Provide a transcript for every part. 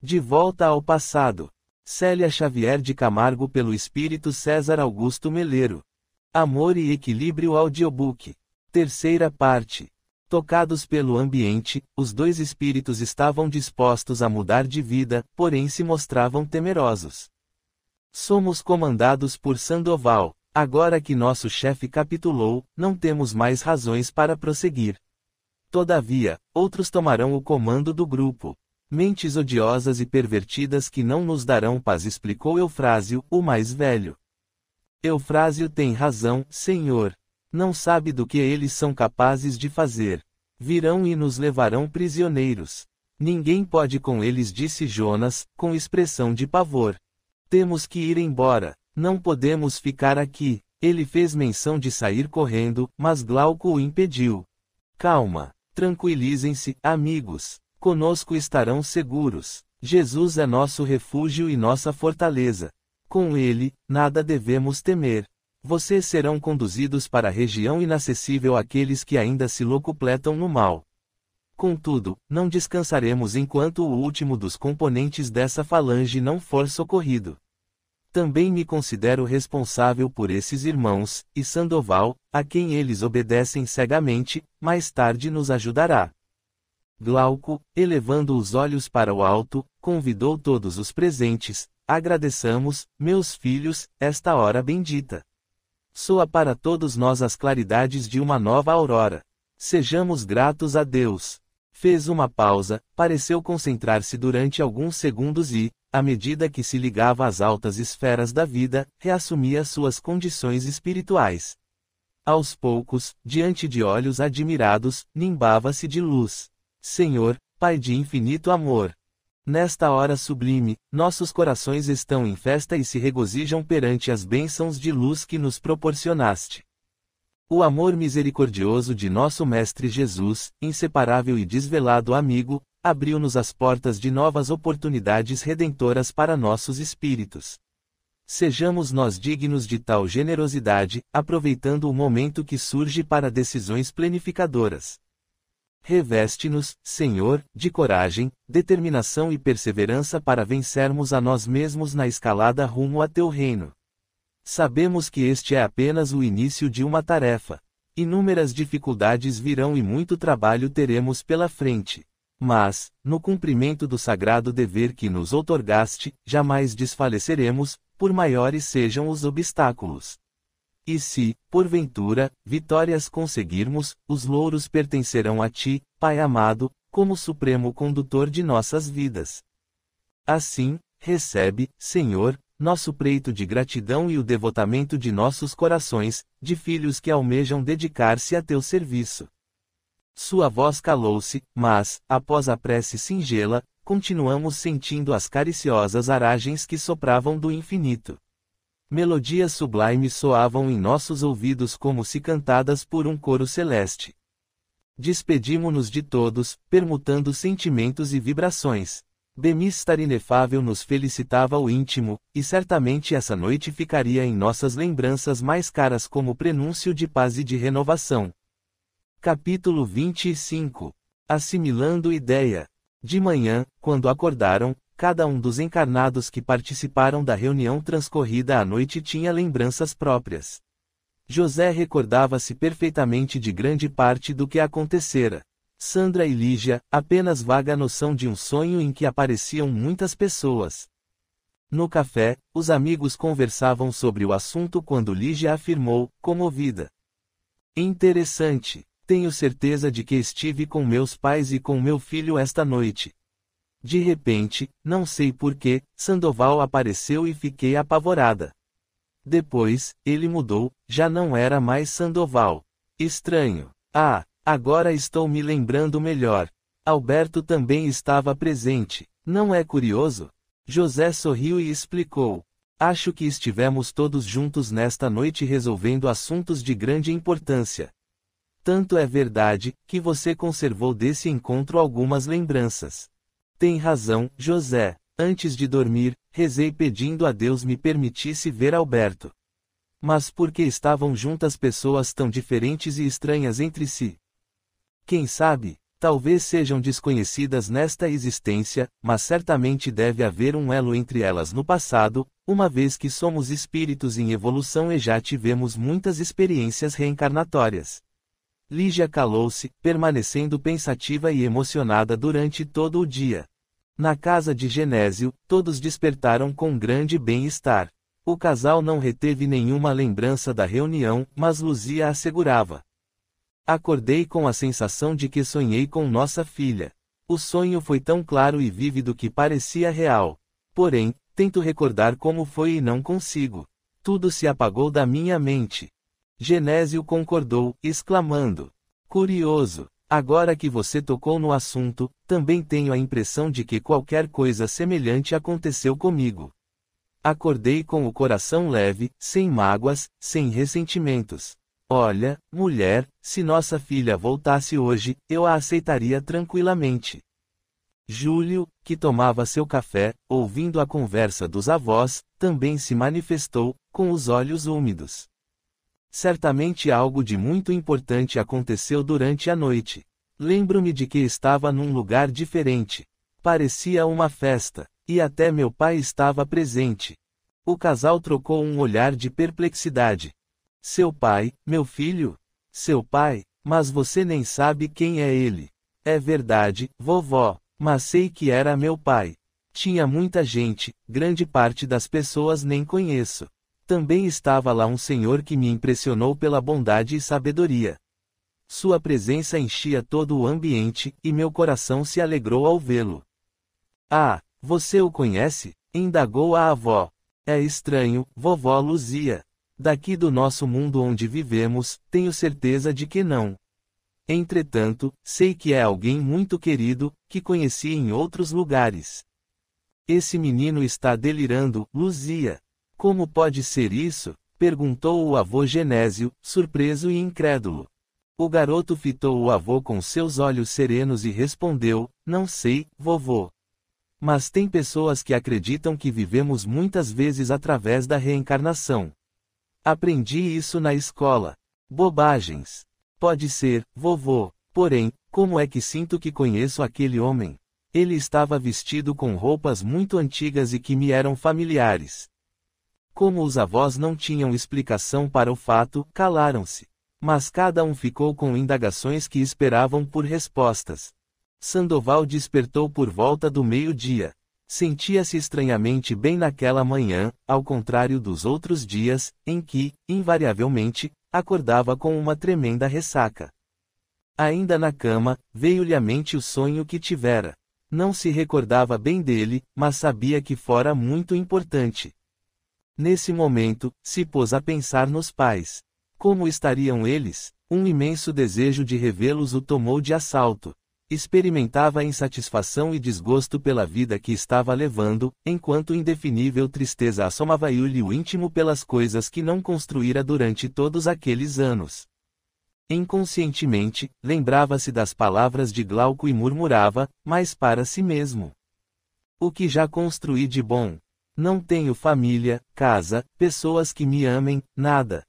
De volta ao passado. Célia Xavier de Camargo pelo Espírito César Augusto Meleiro. Amor e Equilíbrio Audiobook. Terceira parte. Tocados pelo ambiente, os dois espíritos estavam dispostos a mudar de vida, porém se mostravam temerosos. Somos comandados por Sandoval. Agora que nosso chefe capitulou, não temos mais razões para prosseguir. Todavia, outros tomarão o comando do grupo. Mentes odiosas e pervertidas que não nos darão paz, explicou Eufrásio, o mais velho. Eufrásio tem razão, senhor. Não sabe do que eles são capazes de fazer. Virão e nos levarão prisioneiros. Ninguém pode com eles, disse Jonas, com expressão de pavor. Temos que ir embora. Não podemos ficar aqui. Ele fez menção de sair correndo, mas Glauco o impediu. Calma. Tranquilizem-se, amigos. Conosco estarão seguros. Jesus é nosso refúgio e nossa fortaleza. Com ele, nada devemos temer. Vocês serão conduzidos para a região inacessível àqueles que ainda se locupletam no mal. Contudo, não descansaremos enquanto o último dos componentes dessa falange não for socorrido. Também me considero responsável por esses irmãos, e Sandoval, a quem eles obedecem cegamente, mais tarde nos ajudará. Glauco, elevando os olhos para o alto, convidou todos os presentes. Agradeçamos, meus filhos, esta hora bendita. Soa para todos nós as claridades de uma nova aurora. Sejamos gratos a Deus. Fez uma pausa, pareceu concentrar-se durante alguns segundos e, à medida que se ligava às altas esferas da vida, reassumia suas condições espirituais. Aos poucos, diante de olhos admirados, nimbava-se de luz. Senhor, Pai de infinito amor. Nesta hora sublime, nossos corações estão em festa e se regozijam perante as bênçãos de luz que nos proporcionaste. O amor misericordioso de nosso Mestre Jesus, inseparável e desvelado amigo, abriu-nos as portas de novas oportunidades redentoras para nossos espíritos. Sejamos nós dignos de tal generosidade, aproveitando o momento que surge para decisões planificadoras. Reveste-nos, Senhor, de coragem, determinação e perseverança para vencermos a nós mesmos na escalada rumo a teu reino. Sabemos que este é apenas o início de uma tarefa. Inúmeras dificuldades virão e muito trabalho teremos pela frente. Mas, no cumprimento do sagrado dever que nos outorgaste, jamais desfaleceremos, por maiores sejam os obstáculos. E se, porventura, vitórias conseguirmos, os louros pertencerão a ti, Pai amado, como supremo condutor de nossas vidas. Assim, recebe, Senhor, nosso preito de gratidão e o devotamento de nossos corações, de filhos que almejam dedicar-se a teu serviço. Sua voz calou-se, mas, após a prece singela, continuamos sentindo as cariciosas aragens que sopravam do infinito. Melodias sublimes soavam em nossos ouvidos como se cantadas por um coro celeste. Despedimo-nos de todos, permutando sentimentos e vibrações. Bemistar inefável nos felicitava o íntimo, e certamente essa noite ficaria em nossas lembranças mais caras como prenúncio de paz e de renovação. Capítulo 25. Assimilando ideia. De manhã, quando acordaram, cada um dos encarnados que participaram da reunião transcorrida à noite tinha lembranças próprias. José recordava-se perfeitamente de grande parte do que acontecera. Sandra e Lígia, apenas vaga noção de um sonho em que apareciam muitas pessoas. No café, os amigos conversavam sobre o assunto quando Lígia afirmou, comovida: interessante. Tenho certeza de que estive com meus pais e com meu filho esta noite. De repente, não sei porquê, Sandoval apareceu e fiquei apavorada. Depois, ele mudou, já não era mais Sandoval. Estranho. Ah, agora estou me lembrando melhor. Alberto também estava presente. Não é curioso? José sorriu e explicou. Acho que estivemos todos juntos nesta noite resolvendo assuntos de grande importância. Tanto é verdade, que você conservou desse encontro algumas lembranças. Tem razão, José. Antes de dormir, rezei pedindo a Deus me permitisse ver Alberto. Mas por que estavam juntas pessoas tão diferentes e estranhas entre si? Quem sabe? Talvez sejam desconhecidas nesta existência, mas certamente deve haver um elo entre elas no passado, uma vez que somos espíritos em evolução e já tivemos muitas experiências reencarnatórias. Lígia calou-se, permanecendo pensativa e emocionada durante todo o dia. Na casa de Genésio, todos despertaram com grande bem-estar. O casal não reteve nenhuma lembrança da reunião, mas Luzia assegurava: acordei com a sensação de que sonhei com nossa filha. O sonho foi tão claro e vívido que parecia real. Porém, tento recordar como foi e não consigo. Tudo se apagou da minha mente. Genésio concordou, exclamando: curioso. Agora que você tocou no assunto, também tenho a impressão de que qualquer coisa semelhante aconteceu comigo. Acordei com o coração leve, sem mágoas, sem ressentimentos. Olha, mulher, se nossa filha voltasse hoje, eu a aceitaria tranquilamente. Júlio, que tomava seu café, ouvindo a conversa dos avós, também se manifestou, com os olhos úmidos. Certamente algo de muito importante aconteceu durante a noite. Lembro-me de que estava num lugar diferente. Parecia uma festa, e até meu pai estava presente. O casal trocou um olhar de perplexidade. Seu pai, meu filho? Seu pai? Mas você nem sabe quem é ele. É verdade, vovó, mas sei que era meu pai. Tinha muita gente, grande parte das pessoas nem conheço. Também estava lá um senhor que me impressionou pela bondade e sabedoria. Sua presença enchia todo o ambiente, e meu coração se alegrou ao vê-lo. Ah, você o conhece? Indagou a avó. É estranho, vovó Luzia. Daqui do nosso mundo onde vivemos, tenho certeza de que não. Entretanto, sei que é alguém muito querido, que conheci em outros lugares. Esse menino está delirando, Luzia. Como pode ser isso? Perguntou o avô Genésio, surpreso e incrédulo. O garoto fitou o avô com seus olhos serenos e respondeu: não sei, vovô. Mas tem pessoas que acreditam que vivemos muitas vezes através da reencarnação. Aprendi isso na escola. Bobagens. Pode ser, vovô. Porém, como é que sinto que conheço aquele homem? Ele estava vestido com roupas muito antigas e que me eram familiares. Como os avós não tinham explicação para o fato, calaram-se. Mas cada um ficou com indagações que esperavam por respostas. Sandoval despertou por volta do meio-dia. Sentia-se estranhamente bem naquela manhã, ao contrário dos outros dias, em que, invariavelmente, acordava com uma tremenda ressaca. Ainda na cama, veio-lhe à mente o sonho que tivera. Não se recordava bem dele, mas sabia que fora muito importante. Nesse momento, se pôs a pensar nos pais. Como estariam eles? Um imenso desejo de revê-los o tomou de assalto. Experimentava insatisfação e desgosto pela vida que estava levando, enquanto indefinível tristeza assomava-lhe o íntimo pelas coisas que não construíra durante todos aqueles anos. Inconscientemente, lembrava-se das palavras de Glauco e murmurava, mas para si mesmo: o que já construí de bom? Não tenho família, casa, pessoas que me amem, nada.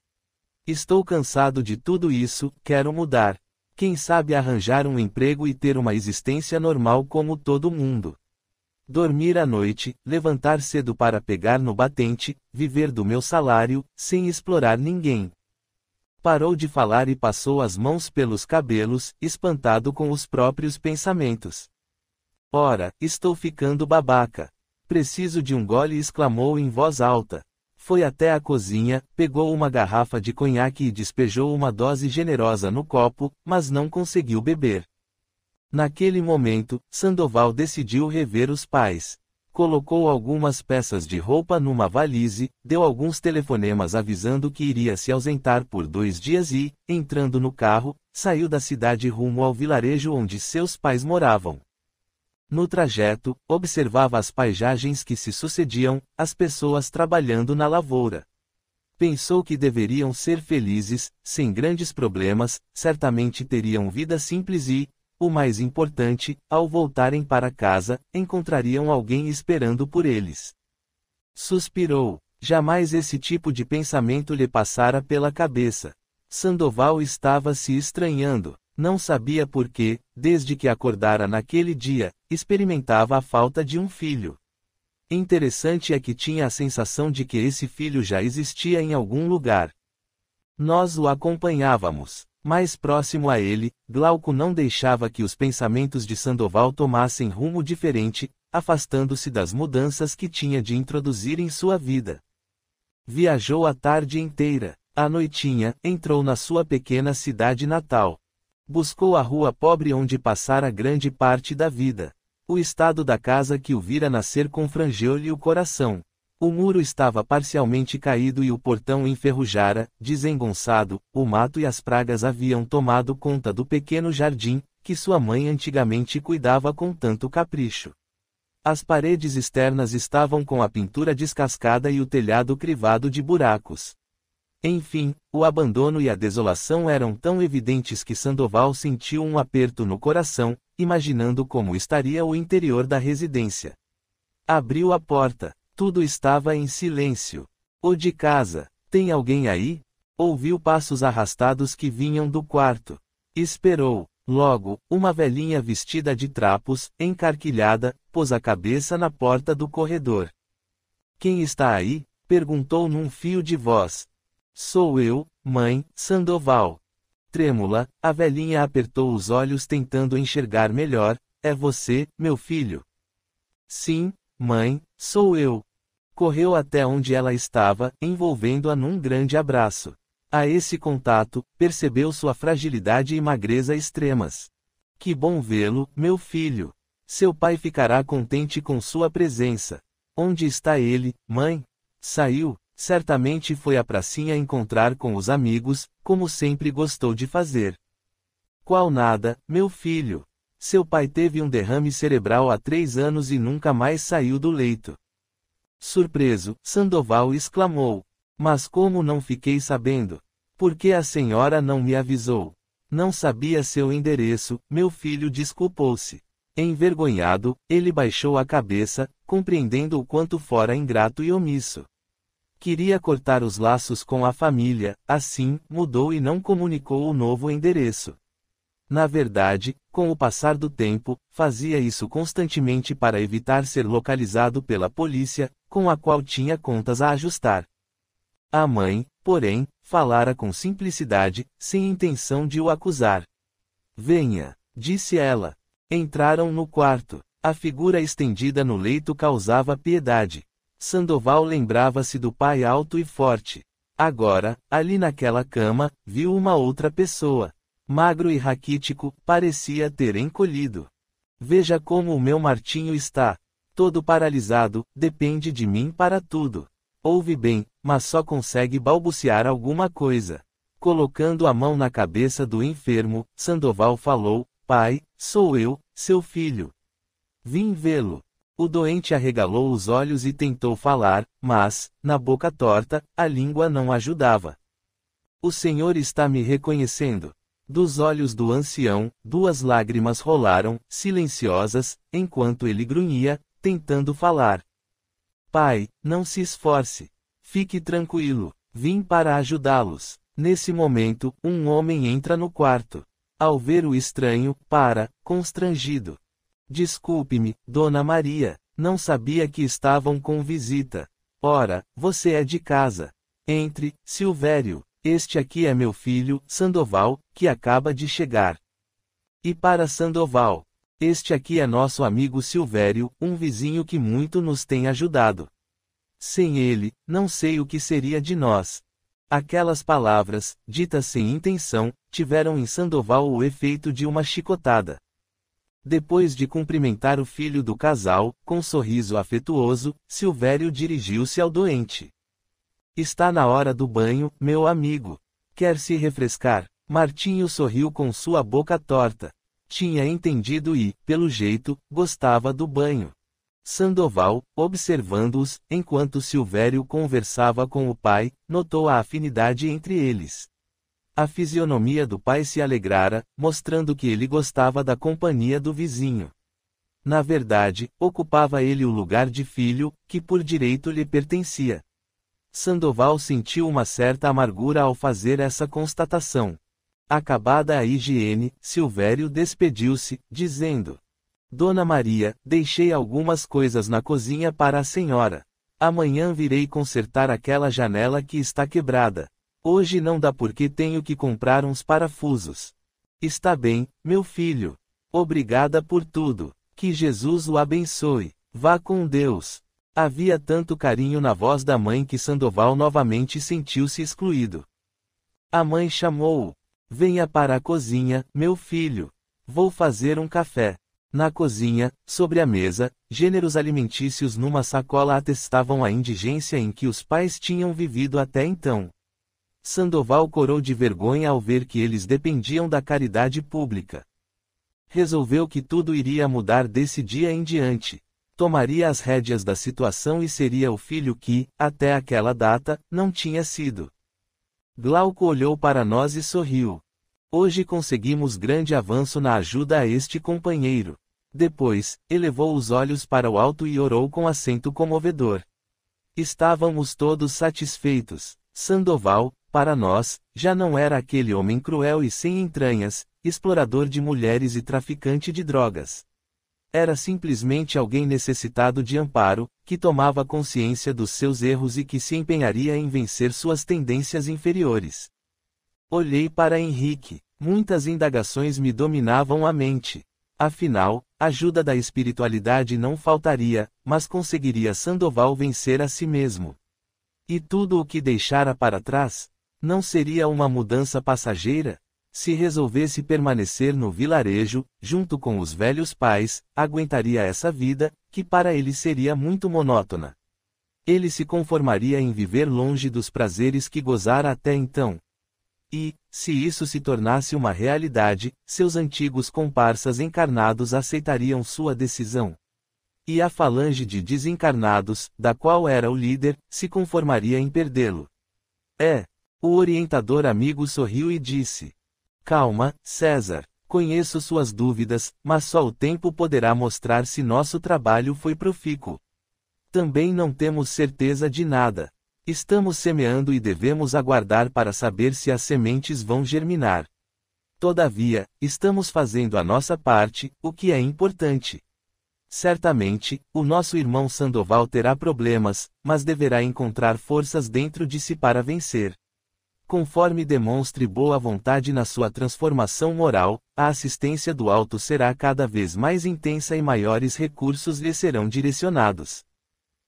Estou cansado de tudo isso, quero mudar. Quem sabe arranjar um emprego e ter uma existência normal como todo mundo. Dormir à noite, levantar cedo para pegar no batente, viver do meu salário, sem explorar ninguém. Parou de falar e passou as mãos pelos cabelos, espantado com os próprios pensamentos. Ora, estou ficando babaca. Preciso de um gole, exclamou em voz alta. Foi até a cozinha, pegou uma garrafa de conhaque e despejou uma dose generosa no copo, mas não conseguiu beber. Naquele momento, Sandoval decidiu rever os pais. Colocou algumas peças de roupa numa valise, deu alguns telefonemas avisando que iria se ausentar por 2 dias e, entrando no carro, saiu da cidade rumo ao vilarejo onde seus pais moravam. No trajeto, observava as paisagens que se sucediam, as pessoas trabalhando na lavoura. Pensou que deveriam ser felizes, sem grandes problemas, certamente teriam vida simples e, o mais importante, ao voltarem para casa, encontrariam alguém esperando por eles. Suspirou. Jamais esse tipo de pensamento lhe passara pela cabeça. Sandoval estava se estranhando. Não sabia por que, desde que acordara naquele dia, experimentava a falta de um filho. Interessante é que tinha a sensação de que esse filho já existia em algum lugar. Nós o acompanhávamos. Mais próximo a ele, Glauco não deixava que os pensamentos de Sandoval tomassem rumo diferente, afastando-se das mudanças que tinha de introduzir em sua vida. Viajou a tarde inteira. À noitinha, entrou na sua pequena cidade natal. Buscou a rua pobre onde passara grande parte da vida. O estado da casa que o vira nascer confrangeu-lhe o coração. O muro estava parcialmente caído e o portão enferrujara, desengonçado, o mato e as pragas haviam tomado conta do pequeno jardim, que sua mãe antigamente cuidava com tanto capricho. As paredes externas estavam com a pintura descascada e o telhado crivado de buracos. Enfim, o abandono e a desolação eram tão evidentes que Sandoval sentiu um aperto no coração, imaginando como estaria o interior da residência. Abriu a porta. Tudo estava em silêncio. O de casa. Tem alguém aí? Ouviu passos arrastados que vinham do quarto. Esperou. Logo, uma velhinha vestida de trapos, encarquilhada, pôs a cabeça na porta do corredor. Quem está aí? Perguntou num fio de voz. Sou eu, mãe, Sandoval. Trêmula, a velhinha apertou os olhos tentando enxergar melhor. É você, meu filho? Sim, mãe, sou eu. Correu até onde ela estava, envolvendo-a num grande abraço. A esse contato, percebeu sua fragilidade e magreza extremas. Que bom vê-lo, meu filho. Seu pai ficará contente com sua presença. Onde está ele, mãe? Saiu, certamente foi à pracinha encontrar com os amigos, como sempre gostou de fazer. Qual nada, meu filho. Seu pai teve um derrame cerebral há 3 anos e nunca mais saiu do leito. Surpreso, Sandoval exclamou. Mas como não fiquei sabendo? Por que a senhora não me avisou? Não sabia seu endereço, meu filho desculpou-se. Envergonhado, ele baixou a cabeça, compreendendo o quanto fora ingrato e omisso. Queria cortar os laços com a família, assim, mudou e não comunicou o novo endereço. Na verdade, com o passar do tempo, fazia isso constantemente para evitar ser localizado pela polícia, com a qual tinha contas a ajustar. A mãe, porém, falara com simplicidade, sem intenção de o acusar. Venha, disse ela. Entraram no quarto. A figura estendida no leito causava piedade. Sandoval lembrava-se do pai alto e forte. Agora, ali naquela cama, viu uma outra pessoa. Magro e raquítico, parecia ter encolhido. Veja como o meu Martinho está. Todo paralisado, depende de mim para tudo. Ouve bem, mas só consegue balbuciar alguma coisa. Colocando a mão na cabeça do enfermo, Sandoval falou, pai, sou eu, seu filho. Vim vê-lo. O doente arregalou os olhos e tentou falar, mas, na boca torta, a língua não ajudava. O senhor está me reconhecendo. Dos olhos do ancião, 2 lágrimas rolaram, silenciosas, enquanto ele grunhia, tentando falar. Pai, não se esforce. Fique tranquilo. Vim para ajudá-los. Nesse momento, um homem entra no quarto. Ao ver o estranho, para, constrangido. Desculpe-me, Dona Maria. Não sabia que estavam com visita. Ora, você é de casa. Entre, Silvério. Este aqui é meu filho, Sandoval, que acaba de chegar. E para Sandoval. Este aqui é nosso amigo Silvério, um vizinho que muito nos tem ajudado. Sem ele, não sei o que seria de nós. Aquelas palavras, ditas sem intenção, tiveram em Sandoval o efeito de uma chicotada. Depois de cumprimentar o filho do casal, com sorriso afetuoso, Silvério dirigiu-se ao doente. Está na hora do banho, meu amigo. Quer se refrescar? Martinho sorriu com sua boca torta. Tinha entendido e, pelo jeito, gostava do banho. Sandoval, observando-os, enquanto Silvério conversava com o pai, notou a afinidade entre eles. A fisionomia do pai se alegrara, mostrando que ele gostava da companhia do vizinho. Na verdade, ocupava ele o lugar de filho, que por direito lhe pertencia. Sandoval sentiu uma certa amargura ao fazer essa constatação. Acabada a higiene, Silvério despediu-se, dizendo: Dona Maria, deixei algumas coisas na cozinha para a senhora. Amanhã virei consertar aquela janela que está quebrada. Hoje não dá porque tenho que comprar uns parafusos. Está bem, meu filho. Obrigada por tudo. Que Jesus o abençoe. Vá com Deus. Havia tanto carinho na voz da mãe que Sandoval novamente sentiu-se excluído. A mãe chamou-o. Venha para a cozinha, meu filho. Vou fazer um café. Na cozinha, sobre a mesa, gêneros alimentícios numa sacola atestavam a indigência em que os pais tinham vivido até então. Sandoval corou de vergonha ao ver que eles dependiam da caridade pública. Resolveu que tudo iria mudar desse dia em diante. Tomaria as rédeas da situação e seria o filho que, até aquela data, não tinha sido. Glauco olhou para nós e sorriu. Hoje conseguimos grande avanço na ajuda a este companheiro. Depois, elevou os olhos para o alto e orou com acento comovedor. Estávamos todos satisfeitos. Sandoval, para nós, já não era aquele homem cruel e sem entranhas, explorador de mulheres e traficante de drogas. Era simplesmente alguém necessitado de amparo, que tomava consciência dos seus erros e que se empenharia em vencer suas tendências inferiores. Olhei para Henrique. Muitas indagações me dominavam a mente. Afinal, ajuda da espiritualidade não faltaria, mas conseguiria Sandoval vencer a si mesmo? E tudo o que deixara para trás? Não seria uma mudança passageira? Se resolvesse permanecer no vilarejo, junto com os velhos pais, aguentaria essa vida, que para ele seria muito monótona. Ele se conformaria em viver longe dos prazeres que gozara até então. E, se isso se tornasse uma realidade, seus antigos comparsas encarnados aceitariam sua decisão. E a falange de desencarnados, da qual era o líder, se conformaria em perdê-lo. O orientador amigo sorriu e disse: Calma, César. Conheço suas dúvidas, mas só o tempo poderá mostrar se nosso trabalho foi profícuo. Também não temos certeza de nada. Estamos semeando e devemos aguardar para saber se as sementes vão germinar. Todavia, estamos fazendo a nossa parte, o que é importante. Certamente, o nosso irmão Sandoval terá problemas, mas deverá encontrar forças dentro de si para vencer. Conforme demonstre boa vontade na sua transformação moral, a assistência do alto será cada vez mais intensa e maiores recursos lhe serão direcionados.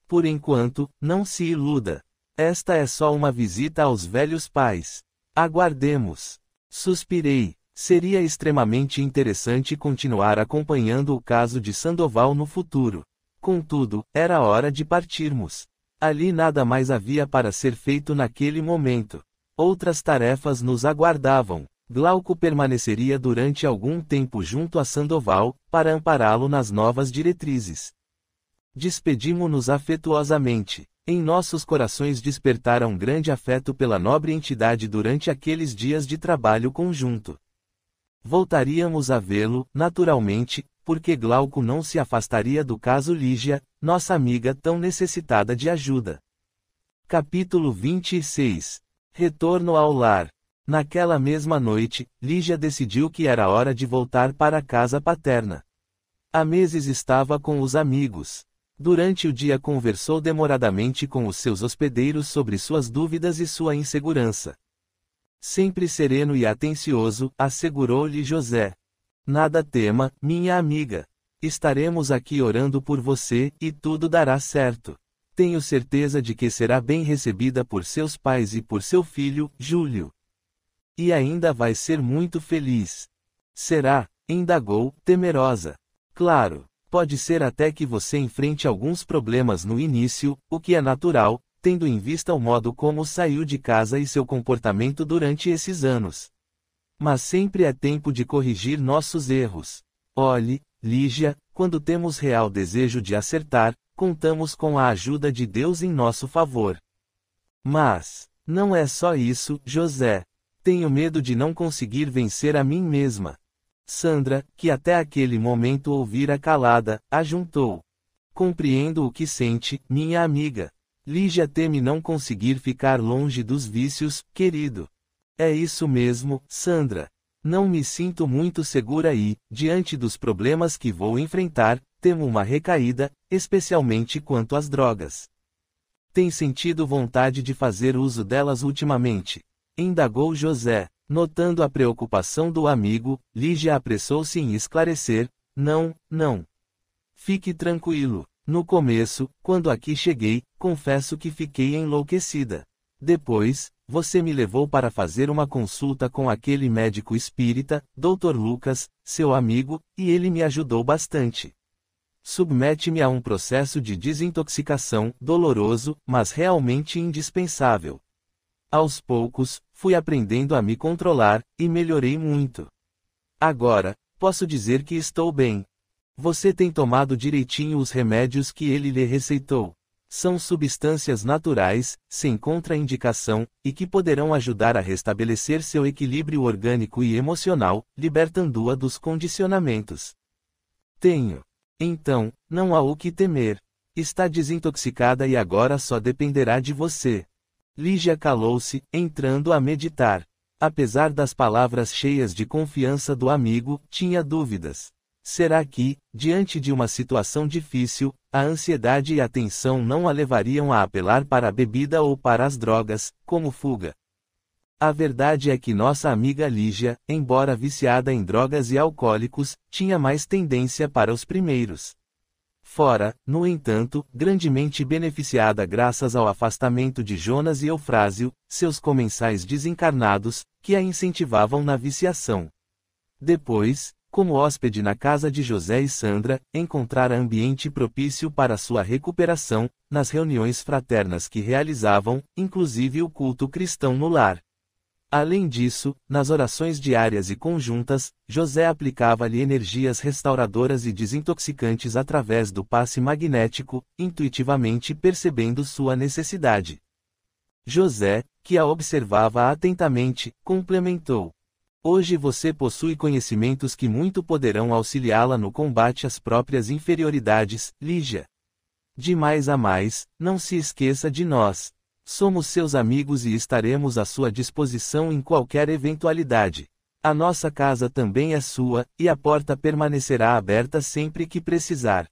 Por enquanto, não se iluda. Esta é só uma visita aos velhos pais. Aguardemos. Suspirei. Seria extremamente interessante continuar acompanhando o caso de Sandoval no futuro. Contudo, era hora de partirmos. Ali nada mais havia para ser feito naquele momento. Outras tarefas nos aguardavam. Glauco permaneceria durante algum tempo junto a Sandoval, para ampará-lo nas novas diretrizes. Despedimo-nos afetuosamente. Em nossos corações despertara um grande afeto pela nobre entidade durante aqueles dias de trabalho conjunto. Voltaríamos a vê-lo, naturalmente, porque Glauco não se afastaria do caso Lígia, nossa amiga tão necessitada de ajuda. Capítulo 26. Retorno ao lar. Naquela mesma noite, Lígia decidiu que era hora de voltar para a casa paterna. Há meses estava com os amigos. Durante o dia conversou demoradamente com os seus hospedeiros sobre suas dúvidas e sua insegurança. Sempre sereno e atencioso, assegurou-lhe José. Nada tema, minha amiga. Estaremos aqui orando por você, e tudo dará certo. Tenho certeza de que será bem recebida por seus pais e por seu filho, Júlio. E ainda vai ser muito feliz. Será? Indagou, temerosa. Claro. Pode ser até que você enfrente alguns problemas no início, o que é natural, tendo em vista o modo como saiu de casa e seu comportamento durante esses anos. Mas sempre é tempo de corrigir nossos erros. Olhe, Lígia, quando temos real desejo de acertar, contamos com a ajuda de Deus em nosso favor. Mas, não é só isso, José. Tenho medo de não conseguir vencer a mim mesma. Sandra, que até aquele momento ouvira calada, ajuntou. Compreendo o que sente, minha amiga. Lígia teme não conseguir ficar longe dos vícios, querido. É isso mesmo, Sandra. Não me sinto muito segura e, diante dos problemas que vou enfrentar, temo uma recaída, especialmente quanto às drogas. Tem sentido vontade de fazer uso delas ultimamente? Indagou José. Notando a preocupação do amigo, Lígia apressou-se em esclarecer: não, não. Fique tranquilo. No começo, quando aqui cheguei, confesso que fiquei enlouquecida. Depois, você me levou para fazer uma consulta com aquele médico espírita, Dr. Lucas, seu amigo, e ele me ajudou bastante. Submete-me a um processo de desintoxicação, doloroso, mas realmente indispensável. Aos poucos, fui aprendendo a me controlar, e melhorei muito. Agora, posso dizer que estou bem. Você tem tomado direitinho os remédios que ele lhe receitou. São substâncias naturais, sem contraindicação, e que poderão ajudar a restabelecer seu equilíbrio orgânico e emocional, libertando-a dos condicionamentos. Tenho. Então, não há o que temer. Está desintoxicada e agora só dependerá de você. Lígia calou-se, entrando a meditar. Apesar das palavras cheias de confiança do amigo, tinha dúvidas. Será que, diante de uma situação difícil, a ansiedade e a tensão não a levariam a apelar para a bebida ou para as drogas, como fuga? A verdade é que nossa amiga Lígia, embora viciada em drogas e alcoólicos, tinha mais tendência para os primeiros. Fora, no entanto, grandemente beneficiada graças ao afastamento de Jonas e Eufrásio, seus comensais desencarnados, que a incentivavam na viciação. Depois, como hóspede na casa de José e Sandra, encontrara ambiente propício para sua recuperação, nas reuniões fraternas que realizavam, inclusive o culto cristão no lar. Além disso, nas orações diárias e conjuntas, José aplicava-lhe energias restauradoras e desintoxicantes através do passe magnético, intuitivamente percebendo sua necessidade. José, que a observava atentamente, complementou: hoje você possui conhecimentos que muito poderão auxiliá-la no combate às próprias inferioridades, Lígia. De mais a mais, não se esqueça de nós. Somos seus amigos e estaremos à sua disposição em qualquer eventualidade. A nossa casa também é sua, e a porta permanecerá aberta sempre que precisar.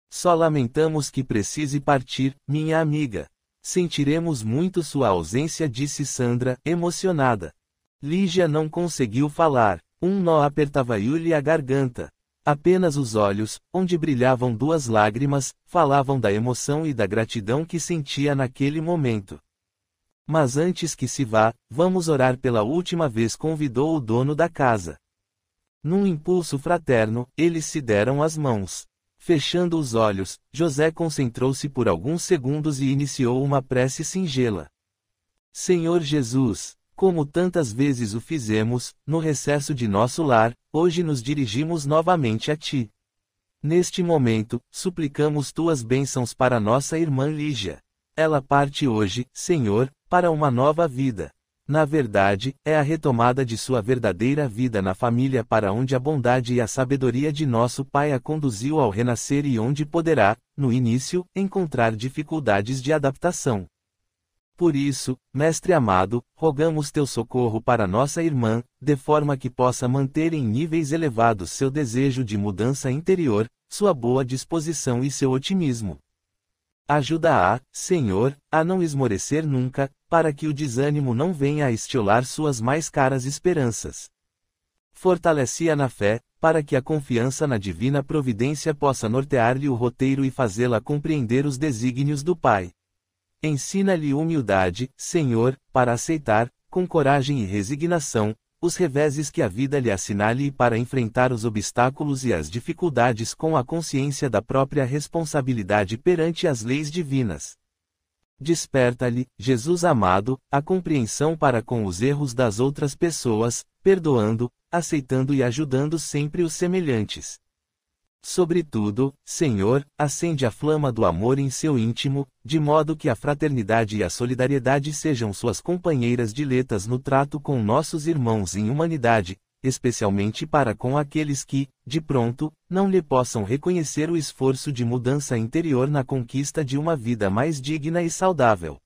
Só lamentamos que precise partir, minha amiga. Sentiremos muito sua ausência, disse Sandra, emocionada. Lígia não conseguiu falar. Um nó apertava-lhe a garganta. Apenas os olhos, onde brilhavam duas lágrimas, falavam da emoção e da gratidão que sentia naquele momento. Mas antes que se vá, vamos orar pela última vez, convidou o dono da casa. Num impulso fraterno, eles se deram as mãos. Fechando os olhos, José concentrou-se por alguns segundos e iniciou uma prece singela. Senhor Jesus, como tantas vezes o fizemos, no recesso de nosso lar, hoje nos dirigimos novamente a Ti. Neste momento, suplicamos Tuas bênçãos para nossa irmã Lígia. Ela parte hoje, Senhor, para uma nova vida. Na verdade, é a retomada de sua verdadeira vida na família para onde a bondade e a sabedoria de nosso Pai a conduziu ao renascer e onde poderá, no início, encontrar dificuldades de adaptação. Por isso, Mestre amado, rogamos teu socorro para nossa irmã, de forma que possa manter em níveis elevados seu desejo de mudança interior, sua boa disposição e seu otimismo. Ajuda-a, Senhor, a não esmorecer nunca, para que o desânimo não venha a estiolar suas mais caras esperanças. Fortalece-a na fé, para que a confiança na divina providência possa nortear-lhe o roteiro e fazê-la compreender os desígnios do Pai. Ensina-lhe humildade, Senhor, para aceitar, com coragem e resignação, os reveses que a vida lhe assinale e para enfrentar os obstáculos e as dificuldades com a consciência da própria responsabilidade perante as leis divinas. Desperta-lhe, Jesus amado, a compreensão para com os erros das outras pessoas, perdoando, aceitando e ajudando sempre os semelhantes. Sobretudo, Senhor, acende a flama do amor em seu íntimo, de modo que a fraternidade e a solidariedade sejam suas companheiras diletas no trato com nossos irmãos em humanidade, especialmente para com aqueles que, de pronto, não lhe possam reconhecer o esforço de mudança interior na conquista de uma vida mais digna e saudável.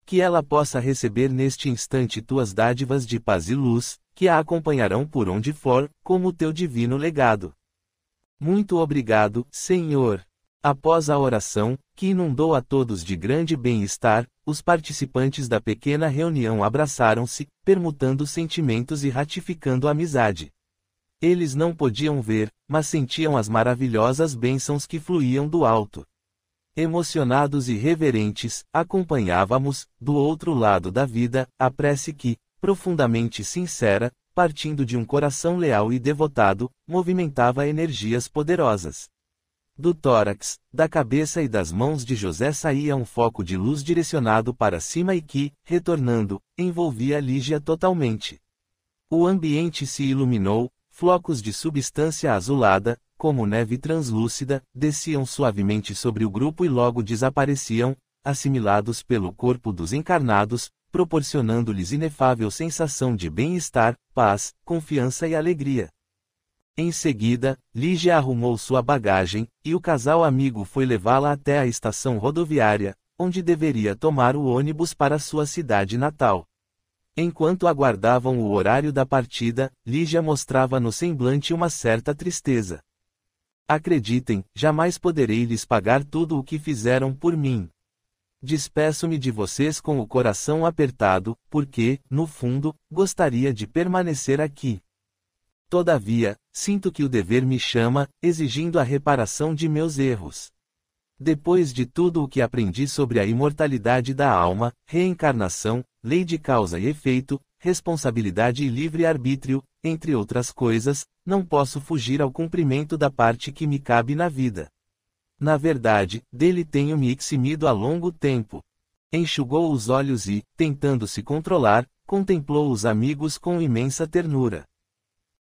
Que ela possa receber neste instante tuas dádivas de paz e luz, que a acompanharão por onde for, como teu divino legado. Muito obrigado, Senhor. Após a oração, que inundou a todos de grande bem-estar, os participantes da pequena reunião abraçaram-se, permutando sentimentos e ratificando a amizade. Eles não podiam ver, mas sentiam as maravilhosas bênçãos que fluíam do alto. Emocionados e reverentes, acompanhávamos, do outro lado da vida, a prece que, profundamente sincera, partindo de um coração leal e devotado, movimentava energias poderosas. Do tórax, da cabeça e das mãos de José saía um foco de luz direcionado para cima e que, retornando, envolvia Lígia totalmente. O ambiente se iluminou, flocos de substância azulada, como neve translúcida, desciam suavemente sobre o grupo e logo desapareciam, assimilados pelo corpo dos encarnados, proporcionando-lhes inefável sensação de bem-estar, paz, confiança e alegria. Em seguida, Lígia arrumou sua bagagem, e o casal amigo foi levá-la até a estação rodoviária, onde deveria tomar o ônibus para sua cidade natal. Enquanto aguardavam o horário da partida, Lígia mostrava no semblante uma certa tristeza. Acreditem, jamais poderei lhes pagar tudo o que fizeram por mim. Despeço-me de vocês com o coração apertado, porque, no fundo, gostaria de permanecer aqui. Todavia, sinto que o dever me chama, exigindo a reparação de meus erros. Depois de tudo o que aprendi sobre a imortalidade da alma, reencarnação, lei de causa e efeito, responsabilidade e livre-arbítrio, entre outras coisas, não posso fugir ao cumprimento da parte que me cabe na vida. Na verdade, dele tenho me eximido há longo tempo. Enxugou os olhos e, tentando se controlar, contemplou os amigos com imensa ternura.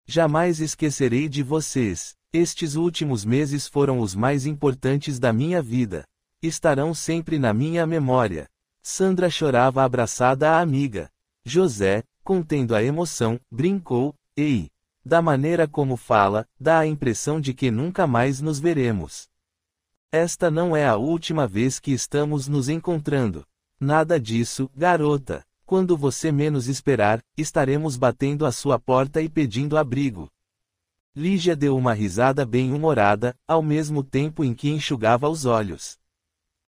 Jamais esquecerei de vocês. Estes últimos meses foram os mais importantes da minha vida. Estarão sempre na minha memória. Sandra chorava abraçada à amiga. José, contendo a emoção, brincou, ei, da maneira como fala, dá a impressão de que nunca mais nos veremos. Esta não é a última vez que estamos nos encontrando. Nada disso, garota. Quando você menos esperar, estaremos batendo à sua porta e pedindo abrigo. Lígia deu uma risada bem-humorada, ao mesmo tempo em que enxugava os olhos.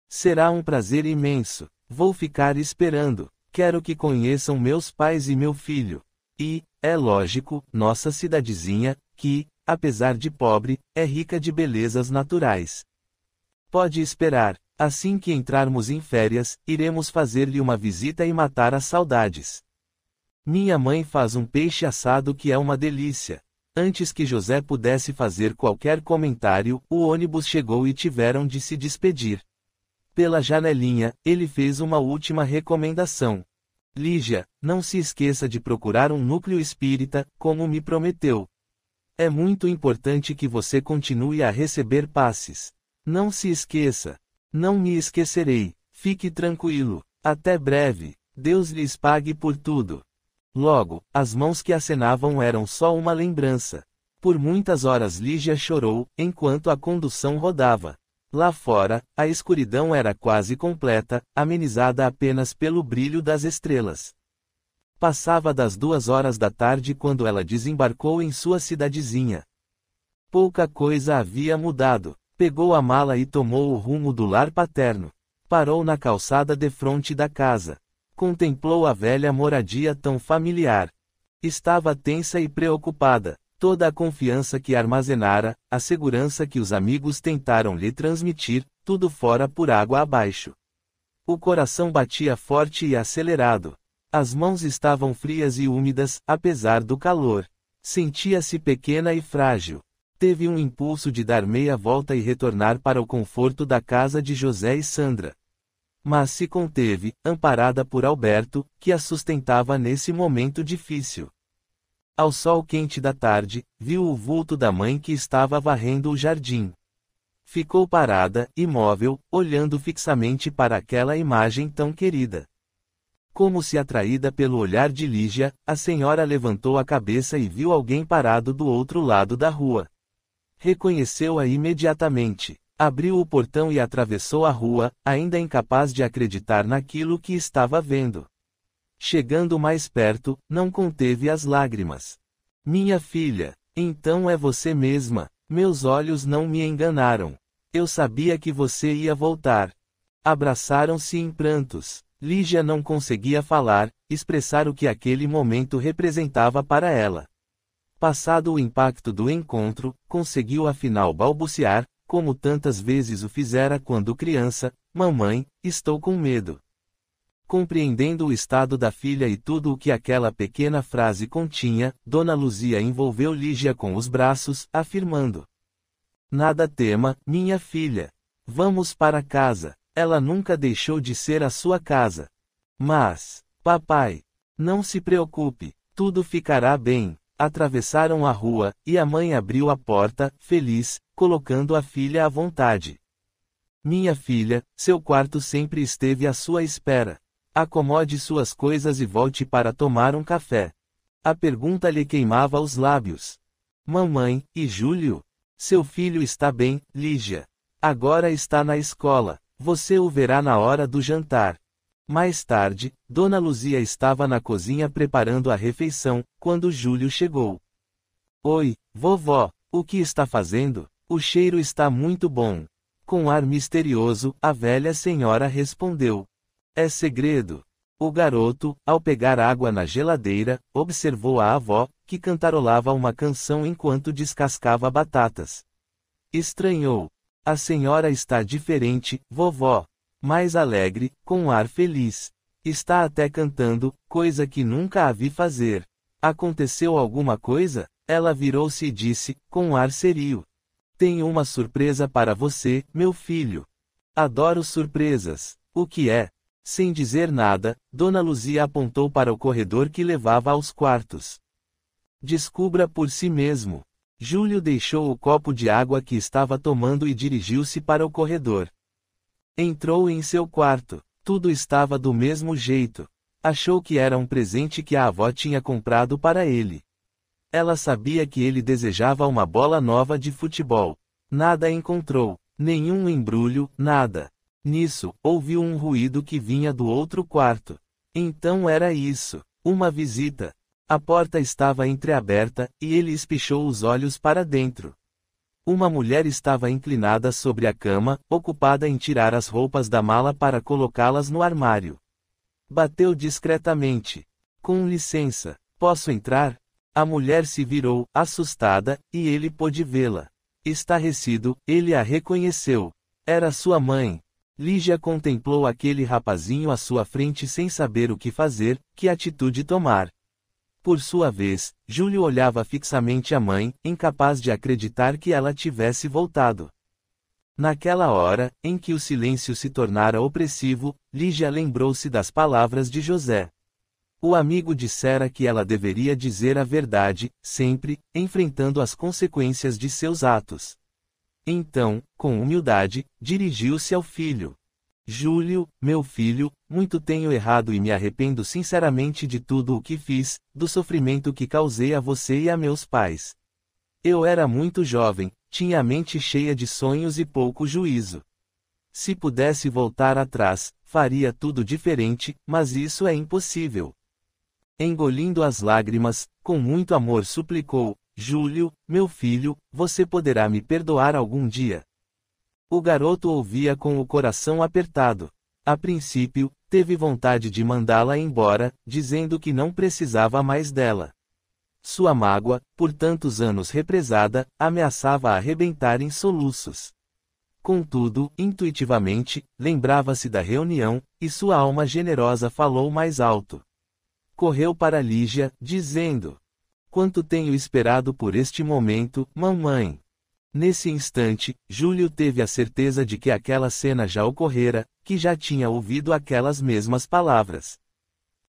Será um prazer imenso. Vou ficar esperando. Quero que conheçam meus pais e meu filho. E, é lógico, nossa cidadezinha, que, apesar de pobre, é rica de belezas naturais. Pode esperar. Assim que entrarmos em férias, iremos fazer-lhe uma visita e matar as saudades. Minha mãe faz um peixe assado que é uma delícia. Antes que José pudesse fazer qualquer comentário, o ônibus chegou e tiveram de se despedir. Pela janelinha, ele fez uma última recomendação. Lígia, não se esqueça de procurar um núcleo espírita, como me prometeu. É muito importante que você continue a receber passes. Não se esqueça. Não me esquecerei. Fique tranquilo. Até breve. Deus lhes pague por tudo. Logo, as mãos que acenavam eram só uma lembrança. Por muitas horas Lígia chorou, enquanto a condução rodava. Lá fora, a escuridão era quase completa, amenizada apenas pelo brilho das estrelas. Passava das 2 horas da tarde quando ela desembarcou em sua cidadezinha. Pouca coisa havia mudado. Pegou a mala e tomou o rumo do lar paterno. Parou na calçada defronte da casa. Contemplou a velha moradia tão familiar. Estava tensa e preocupada. Toda a confiança que armazenara, a segurança que os amigos tentaram lhe transmitir, tudo fora por água abaixo. O coração batia forte e acelerado. As mãos estavam frias e úmidas, apesar do calor. Sentia-se pequena e frágil. Teve um impulso de dar meia volta e retornar para o conforto da casa de José e Sandra. Mas se conteve, amparada por Alberto, que a sustentava nesse momento difícil. Ao sol quente da tarde, viu o vulto da mãe que estava varrendo o jardim. Ficou parada, imóvel, olhando fixamente para aquela imagem tão querida. Como se atraída pelo olhar de Lígia, a senhora levantou a cabeça e viu alguém parado do outro lado da rua. Reconheceu-a imediatamente. Abriu o portão e atravessou a rua, ainda incapaz de acreditar naquilo que estava vendo. Chegando mais perto, não conteve as lágrimas. Minha filha, então é você mesma. Meus olhos não me enganaram. Eu sabia que você ia voltar. Abraçaram-se em prantos. Lígia não conseguia falar, expressar o que aquele momento representava para ela. Passado o impacto do encontro, conseguiu afinal balbuciar, como tantas vezes o fizera quando criança: mamãe, estou com medo. Compreendendo o estado da filha e tudo o que aquela pequena frase continha, Dona Luzia envolveu Lígia com os braços, afirmando: nada tema, minha filha. Vamos para casa. Ela nunca deixou de ser a sua casa. Mas, papai, não se preocupe, tudo ficará bem. Atravessaram a rua, e a mãe abriu a porta, feliz, colocando a filha à vontade. Minha filha, seu quarto sempre esteve à sua espera. Acomode suas coisas e volte para tomar um café. A pergunta lhe queimava os lábios. Mamãe, e Júlio? Seu filho está bem, Lígia. Agora está na escola. Você o verá na hora do jantar. Mais tarde, Dona Luzia estava na cozinha preparando a refeição, quando Júlio chegou. Oi, vovó, o que está fazendo? O cheiro está muito bom. Com ar misterioso, a velha senhora respondeu. É segredo. O garoto, ao pegar água na geladeira, observou a avó, que cantarolava uma canção enquanto descascava batatas. Estranhou. A senhora está diferente, vovó. Mais alegre, com ar feliz. Está até cantando, coisa que nunca a vi fazer. Aconteceu alguma coisa? Ela virou-se e disse, com ar serio. Tenho uma surpresa para você, meu filho. Adoro surpresas. O que é? Sem dizer nada, Dona Luzia apontou para o corredor que levava aos quartos. Descubra por si mesmo. Júlio deixou o copo de água que estava tomando e dirigiu-se para o corredor. Entrou em seu quarto. Tudo estava do mesmo jeito. Achou que era um presente que a avó tinha comprado para ele. Ela sabia que ele desejava uma bola nova de futebol. Nada encontrou. Nenhum embrulho, nada. Nisso, ouviu um ruído que vinha do outro quarto. Então era isso. Uma visita. A porta estava entreaberta, e ele espichou os olhos para dentro. Uma mulher estava inclinada sobre a cama, ocupada em tirar as roupas da mala para colocá-las no armário. Bateu discretamente. Com licença, posso entrar? A mulher se virou, assustada, e ele pôde vê-la. Estarrecido, ele a reconheceu. Era sua mãe. Lígia contemplou aquele rapazinho à sua frente sem saber o que fazer, que atitude tomar. Por sua vez, Júlio olhava fixamente a mãe, incapaz de acreditar que ela tivesse voltado. Naquela hora, em que o silêncio se tornara opressivo, Lígia lembrou-se das palavras de José. O amigo dissera que ela deveria dizer a verdade, sempre, enfrentando as consequências de seus atos. Então, com humildade, dirigiu-se ao filho. Júlio, meu filho, muito tenho errado e me arrependo sinceramente de tudo o que fiz, do sofrimento que causei a você e a meus pais. Eu era muito jovem, tinha a mente cheia de sonhos e pouco juízo. Se pudesse voltar atrás, faria tudo diferente, mas isso é impossível. Engolindo as lágrimas, com muito amor suplicou, Júlio, meu filho, você poderá me perdoar algum dia? O garoto ouvia com o coração apertado. A princípio, teve vontade de mandá-la embora, dizendo que não precisava mais dela. Sua mágoa, por tantos anos represada, ameaçava arrebentar em soluços. Contudo, intuitivamente, lembrava-se da reunião, e sua alma generosa falou mais alto. Correu para Lígia, dizendo: quanto tenho esperado por este momento, mamãe. Nesse instante, Júlio teve a certeza de que aquela cena já ocorrera, que já tinha ouvido aquelas mesmas palavras.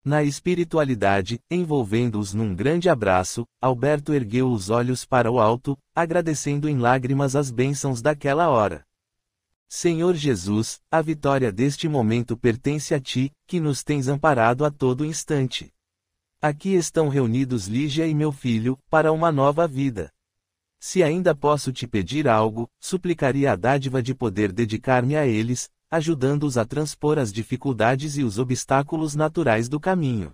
Na espiritualidade, envolvendo-os num grande abraço, Alberto ergueu os olhos para o alto, agradecendo em lágrimas as bênçãos daquela hora. Senhor Jesus, a vitória deste momento pertence a Ti, que nos tens amparado a todo instante. Aqui estão reunidos Lígia e meu filho, para uma nova vida. Se ainda posso te pedir algo, suplicaria a dádiva de poder dedicar-me a eles, ajudando-os a transpor as dificuldades e os obstáculos naturais do caminho.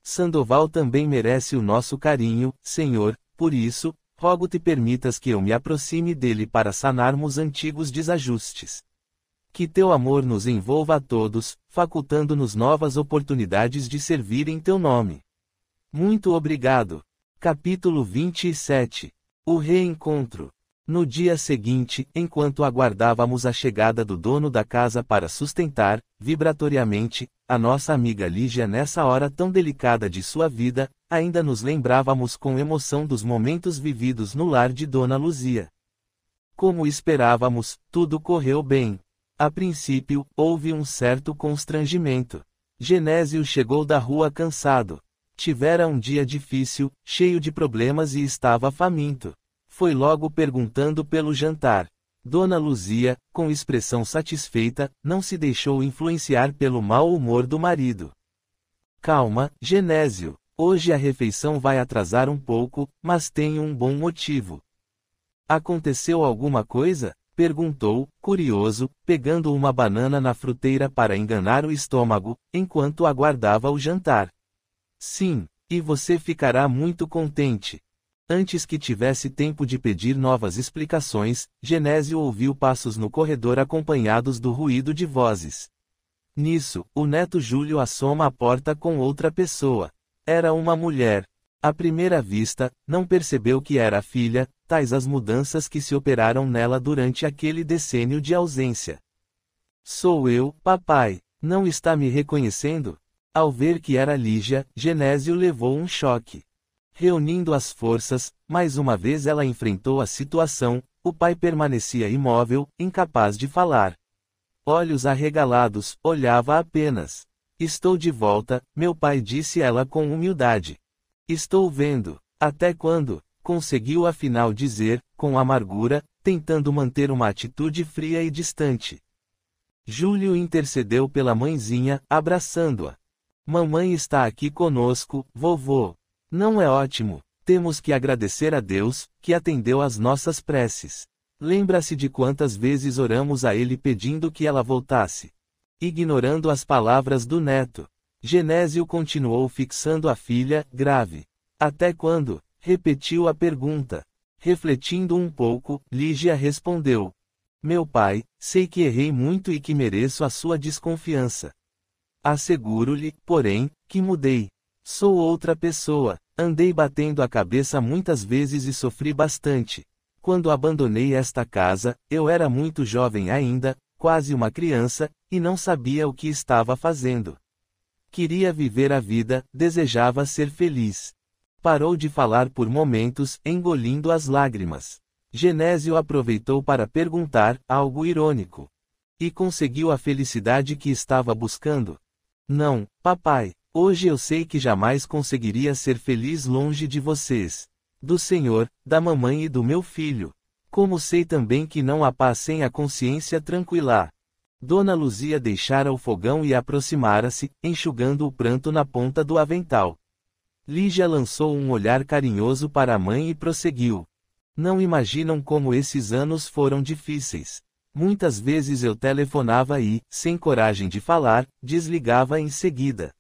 Sandoval também merece o nosso carinho, Senhor, por isso, rogo-te permitas que eu me aproxime dele para sanarmos antigos desajustes. Que teu amor nos envolva a todos, facultando-nos novas oportunidades de servir em teu nome. Muito obrigado. Capítulo 27. O reencontro. No dia seguinte, enquanto aguardávamos a chegada do dono da casa para sustentar, vibratoriamente, a nossa amiga Lígia nessa hora tão delicada de sua vida, ainda nos lembrávamos com emoção dos momentos vividos no lar de Dona Luzia. Como esperávamos, tudo correu bem. A princípio, houve um certo constrangimento. Genésio chegou da rua cansado. Tivera um dia difícil, cheio de problemas e estava faminto. Foi logo perguntando pelo jantar. Dona Luzia, com expressão satisfeita, não se deixou influenciar pelo mau humor do marido. Calma, Genésio. Hoje a refeição vai atrasar um pouco, mas tenho um bom motivo. Aconteceu alguma coisa? Perguntou, curioso, pegando uma banana na fruteira para enganar o estômago, enquanto aguardava o jantar. Sim, e você ficará muito contente. Antes que tivesse tempo de pedir novas explicações, Genésio ouviu passos no corredor acompanhados do ruído de vozes. Nisso, o neto Júlio assoma à porta com outra pessoa. Era uma mulher. À primeira vista, não percebeu que era a filha, tais as mudanças que se operaram nela durante aquele decênio de ausência. Sou eu, papai. Não está me reconhecendo? Ao ver que era Lígia, Genésio levou um choque. Reunindo as forças, mais uma vez ela enfrentou a situação, o pai permanecia imóvel, incapaz de falar. Olhos arregalados, olhava apenas. Estou de volta, meu pai, disse ela com humildade. Estou vendo. Até quando? Conseguiu afinal dizer, com amargura, tentando manter uma atitude fria e distante. Júlio intercedeu pela mãezinha, abraçando-a. Mamãe está aqui conosco, vovô. Não é ótimo? Temos que agradecer a Deus, que atendeu às nossas preces. Lembra-se de quantas vezes oramos a Ele pedindo que ela voltasse? Ignorando as palavras do neto, Genésio continuou fixando a filha, grave. Até quando? Repetiu a pergunta. Refletindo um pouco, Lígia respondeu. Meu pai, sei que errei muito e que mereço a sua desconfiança. Asseguro-lhe, porém, que mudei. Sou outra pessoa. Andei batendo a cabeça muitas vezes e sofri bastante. Quando abandonei esta casa, eu era muito jovem ainda, quase uma criança, e não sabia o que estava fazendo. Queria viver a vida, desejava ser feliz. Parou de falar por momentos, engolindo as lágrimas. Genésio aproveitou para perguntar, algo irônico. E conseguiu a felicidade que estava buscando? Não, papai. Hoje eu sei que jamais conseguiria ser feliz longe de vocês. Do Senhor, da mamãe e do meu filho. Como sei também que não há paz sem a consciência tranquila. Dona Luzia deixara o fogão e aproximara-se, enxugando o pranto na ponta do avental. Lígia lançou um olhar carinhoso para a mãe e prosseguiu. Não imaginam como esses anos foram difíceis. Muitas vezes eu telefonava e, sem coragem de falar, desligava em seguida.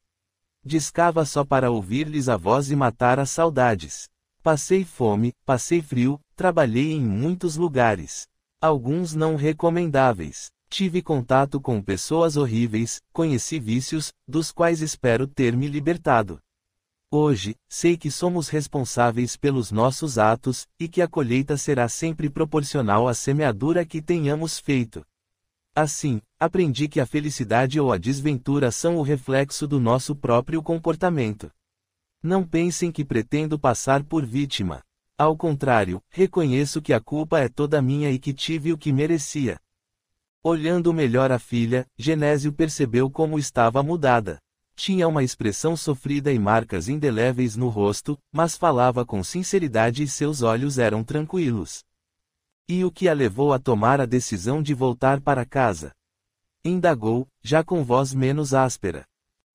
Discava só para ouvir-lhes a voz e matar as saudades. Passei fome, passei frio, trabalhei em muitos lugares. Alguns não recomendáveis. Tive contato com pessoas horríveis, conheci vícios, dos quais espero ter me libertado. Hoje, sei que somos responsáveis pelos nossos atos, e que a colheita será sempre proporcional à semeadura que tenhamos feito. Assim, aprendi que a felicidade ou a desventura são o reflexo do nosso próprio comportamento. Não pensem que pretendo passar por vítima. Ao contrário, reconheço que a culpa é toda minha e que tive o que merecia. Olhando melhor a filha, Genésio percebeu como estava mudada. Tinha uma expressão sofrida e marcas indeléveis no rosto, mas falava com sinceridade e seus olhos eram tranquilos. E o que a levou a tomar a decisão de voltar para casa? Indagou, já com voz menos áspera.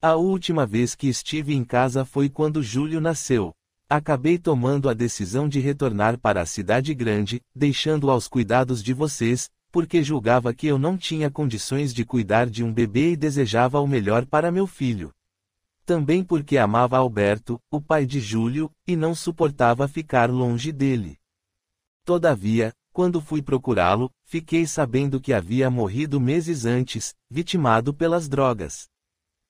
A última vez que estive em casa foi quando Júlio nasceu. Acabei tomando a decisão de retornar para a cidade grande, deixando-o aos cuidados de vocês, porque julgava que eu não tinha condições de cuidar de um bebê e desejava o melhor para meu filho. Também porque amava Alberto, o pai de Júlio, e não suportava ficar longe dele. Todavia, quando fui procurá-lo, fiquei sabendo que havia morrido meses antes, vitimado pelas drogas.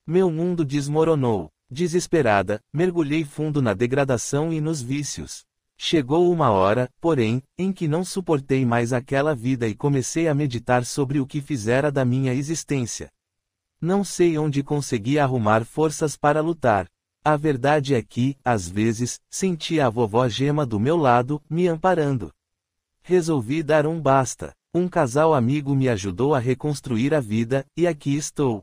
Meu mundo desmoronou. Desesperada, mergulhei fundo na degradação e nos vícios. Chegou uma hora, porém, em que não suportei mais aquela vida e comecei a meditar sobre o que fizera da minha existência. Não sei onde consegui arrumar forças para lutar. A verdade é que, às vezes, sentia a vovó Gema do meu lado, me amparando. Resolvi dar um basta. Um casal amigo me ajudou a reconstruir a vida, e aqui estou.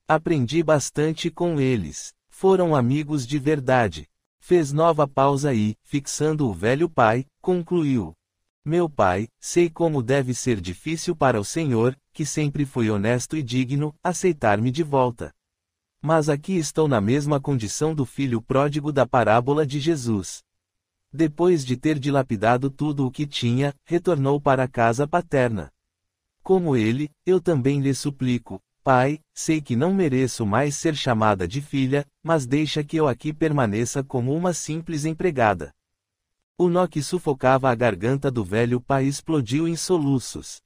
Aprendi bastante com eles. Foram amigos de verdade. Fez nova pausa e, fixando o velho pai, concluiu. Meu pai, sei como deve ser difícil para o senhor, que sempre foi honesto e digno, aceitar-me de volta. Mas aqui estou na mesma condição do filho pródigo da parábola de Jesus. Depois de ter dilapidado tudo o que tinha, retornou para a casa paterna. Como ele, eu também lhe suplico, Pai, sei que não mereço mais ser chamada de filha, mas deixa que eu aqui permaneça como uma simples empregada. O nó que sufocava a garganta do velho pai explodiu em soluços.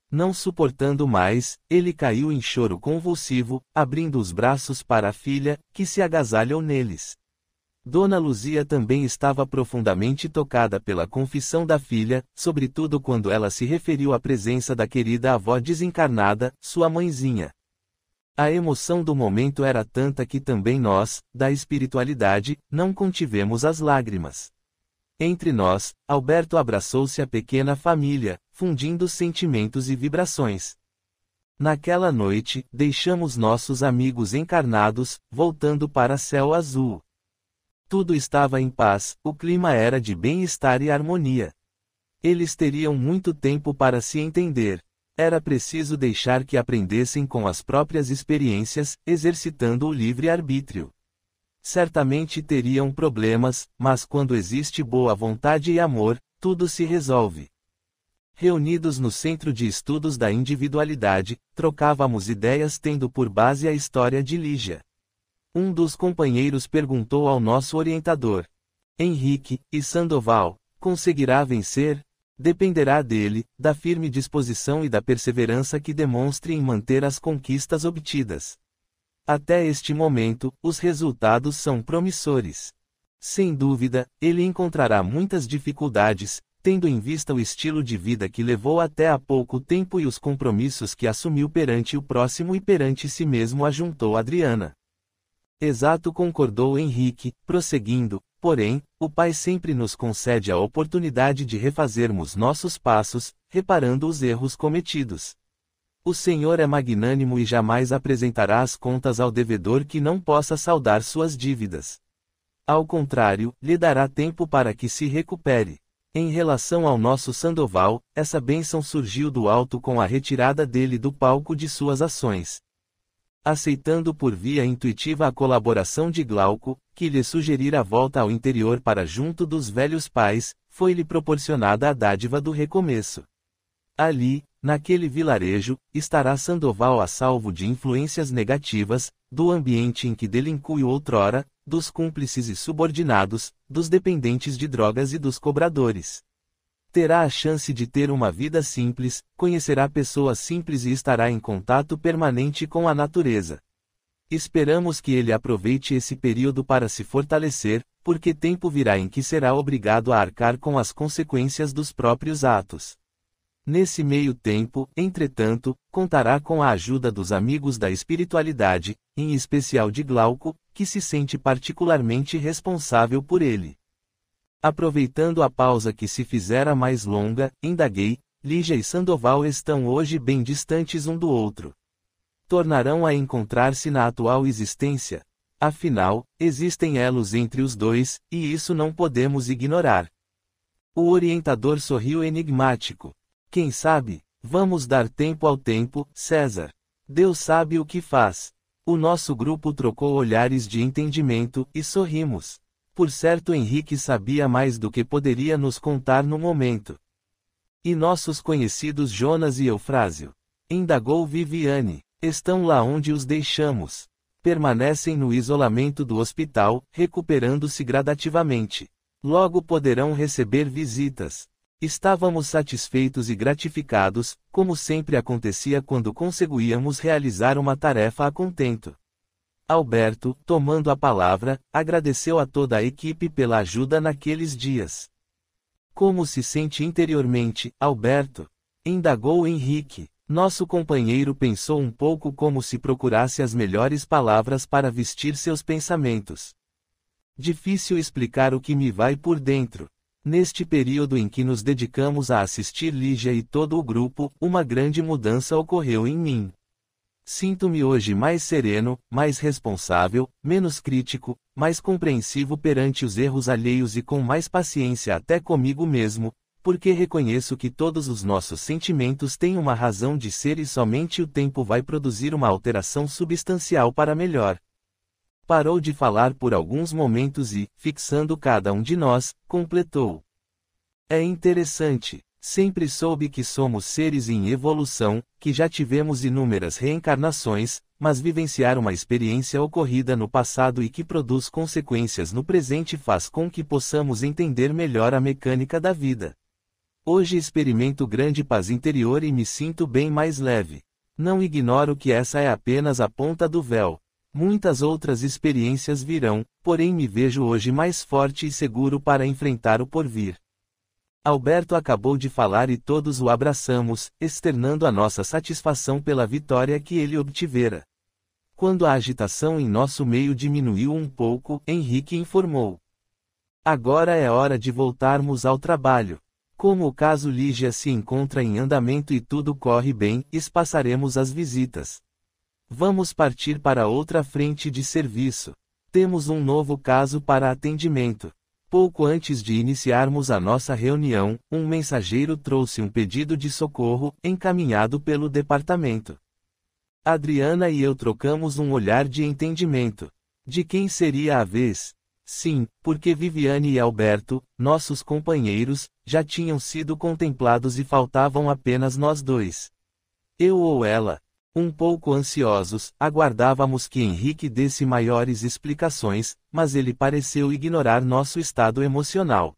Não suportando mais, ele caiu em choro convulsivo, abrindo os braços para a filha, que se agasalhou neles. Dona Luzia também estava profundamente tocada pela confissão da filha, sobretudo quando ela se referiu à presença da querida avó desencarnada, sua mãezinha. A emoção do momento era tanta que também nós, da espiritualidade, não contivemos as lágrimas. Entre nós, Alberto abraçou-se à pequena família, fundindo sentimentos e vibrações. Naquela noite, deixamos nossos amigos encarnados, voltando para céu azul. Tudo estava em paz, o clima era de bem-estar e harmonia. Eles teriam muito tempo para se entender. Era preciso deixar que aprendessem com as próprias experiências, exercitando o livre-arbítrio. Certamente teriam problemas, mas quando existe boa vontade e amor, tudo se resolve. Reunidos no Centro de Estudos da Individualidade, trocávamos ideias tendo por base a história de Lígia. Um dos companheiros perguntou ao nosso orientador: Henrique, e Sandoval, conseguirá vencer? Dependerá dele, da firme disposição e da perseverança que demonstre em manter as conquistas obtidas. Até este momento, os resultados são promissores. Sem dúvida, ele encontrará muitas dificuldades, tendo em vista o estilo de vida que levou até há pouco tempo e os compromissos que assumiu perante o próximo e perante si mesmo, ajuntou Adriana. Exato, concordou Henrique, prosseguindo, porém, o Pai sempre nos concede a oportunidade de refazermos nossos passos, reparando os erros cometidos. O Senhor é magnânimo e jamais apresentará as contas ao devedor que não possa saldar suas dívidas. Ao contrário, lhe dará tempo para que se recupere. Em relação ao nosso Sandoval, essa bênção surgiu do alto com a retirada dele do palco de suas ações. Aceitando por via intuitiva a colaboração de Glauco, que lhe sugerira a volta ao interior para junto dos velhos pais, foi-lhe proporcionada a dádiva do recomeço. Ali, naquele vilarejo, estará Sandoval a salvo de influências negativas, do ambiente em que delinquiu outrora, dos cúmplices e subordinados, dos dependentes de drogas e dos cobradores. Terá a chance de ter uma vida simples, conhecerá pessoas simples e estará em contato permanente com a natureza. Esperamos que ele aproveite esse período para se fortalecer, porque tempo virá em que será obrigado a arcar com as consequências dos próprios atos. Nesse meio tempo, entretanto, contará com a ajuda dos amigos da espiritualidade, em especial de Glauco, que se sente particularmente responsável por ele. Aproveitando a pausa que se fizera mais longa, indaguei: Lígia e Sandoval estão hoje bem distantes um do outro. Tornarão a encontrar-se na atual existência? Afinal, existem elos entre os dois, e isso não podemos ignorar. O orientador sorriu enigmático. Quem sabe? Vamos dar tempo ao tempo, César. Deus sabe o que faz. O nosso grupo trocou olhares de entendimento, e sorrimos. Por certo, Henrique sabia mais do que poderia nos contar no momento. E nossos conhecidos Jonas e Eufrásio? Indagou Viviane. Estão lá onde os deixamos. Permanecem no isolamento do hospital, recuperando-se gradativamente. Logo poderão receber visitas. Estávamos satisfeitos e gratificados, como sempre acontecia quando conseguíamos realizar uma tarefa a contento. Alberto, tomando a palavra, agradeceu a toda a equipe pela ajuda naqueles dias. Como se sente interiormente, Alberto? Indagou Henrique. Nosso companheiro pensou um pouco como se procurasse as melhores palavras para vestir seus pensamentos. Difícil explicar o que me vai por dentro. Neste período em que nos dedicamos a assistir Lígia e todo o grupo, uma grande mudança ocorreu em mim. Sinto-me hoje mais sereno, mais responsável, menos crítico, mais compreensivo perante os erros alheios e com mais paciência até comigo mesmo, porque reconheço que todos os nossos sentimentos têm uma razão de ser e somente o tempo vai produzir uma alteração substancial para melhor. Parou de falar por alguns momentos e, fixando cada um de nós, completou. É interessante. Sempre soube que somos seres em evolução, que já tivemos inúmeras reencarnações, mas vivenciar uma experiência ocorrida no passado e que produz consequências no presente faz com que possamos entender melhor a mecânica da vida. Hoje experimento grande paz interior e me sinto bem mais leve. Não ignoro que essa é apenas a ponta do véu. Muitas outras experiências virão, porém me vejo hoje mais forte e seguro para enfrentar o porvir. Alberto acabou de falar e todos o abraçamos, externando a nossa satisfação pela vitória que ele obtivera. Quando a agitação em nosso meio diminuiu um pouco, Henrique informou. Agora é hora de voltarmos ao trabalho. Como o caso Lígia se encontra em andamento e tudo corre bem, espaçaremos as visitas. Vamos partir para outra frente de serviço. Temos um novo caso para atendimento. Pouco antes de iniciarmos a nossa reunião, um mensageiro trouxe um pedido de socorro, encaminhado pelo departamento. Adriana e eu trocamos um olhar de entendimento. De quem seria a vez? Sim, porque Viviane e Alberto, nossos companheiros, já tinham sido contemplados e faltavam apenas nós dois. Eu ou ela. Um pouco ansiosos, aguardávamos que Henrique desse maiores explicações, mas ele pareceu ignorar nosso estado emocional.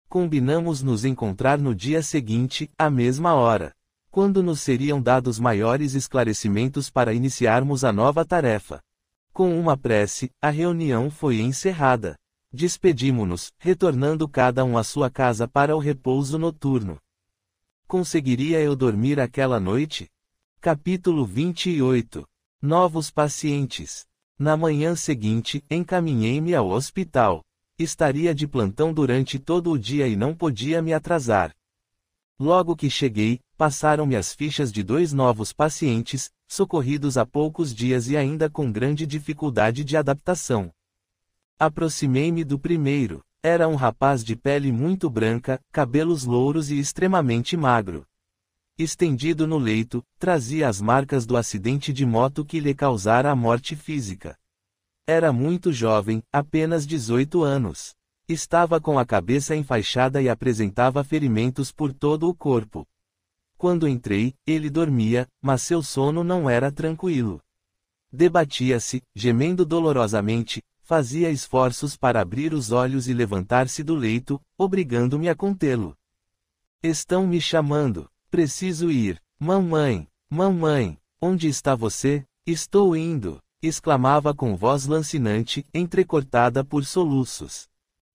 Combinamos nos encontrar no dia seguinte, à mesma hora. Quando nos seriam dados maiores esclarecimentos para iniciarmos a nova tarefa. Com uma prece, a reunião foi encerrada. Despedimo-nos, retornando cada um à sua casa para o repouso noturno. Conseguiria eu dormir aquela noite? Capítulo 28. Novos pacientes. Na manhã seguinte, encaminhei-me ao hospital. Estaria de plantão durante todo o dia e não podia me atrasar. Logo que cheguei, passaram-me as fichas de 2 novos pacientes, socorridos há poucos dias e ainda com grande dificuldade de adaptação. Aproximei-me do primeiro. Era um rapaz de pele muito branca, cabelos louros e extremamente magro. Estendido no leito, trazia as marcas do acidente de moto que lhe causara a morte física. Era muito jovem, apenas 18 anos. Estava com a cabeça enfaixada e apresentava ferimentos por todo o corpo. Quando entrei, ele dormia, mas seu sono não era tranquilo. Debatia-se, gemendo dolorosamente, fazia esforços para abrir os olhos e levantar-se do leito, obrigando-me a contê-lo. Estão me chamando. Preciso ir. Mamãe, mamãe, onde está você? Estou indo, exclamava com voz lancinante, entrecortada por soluços.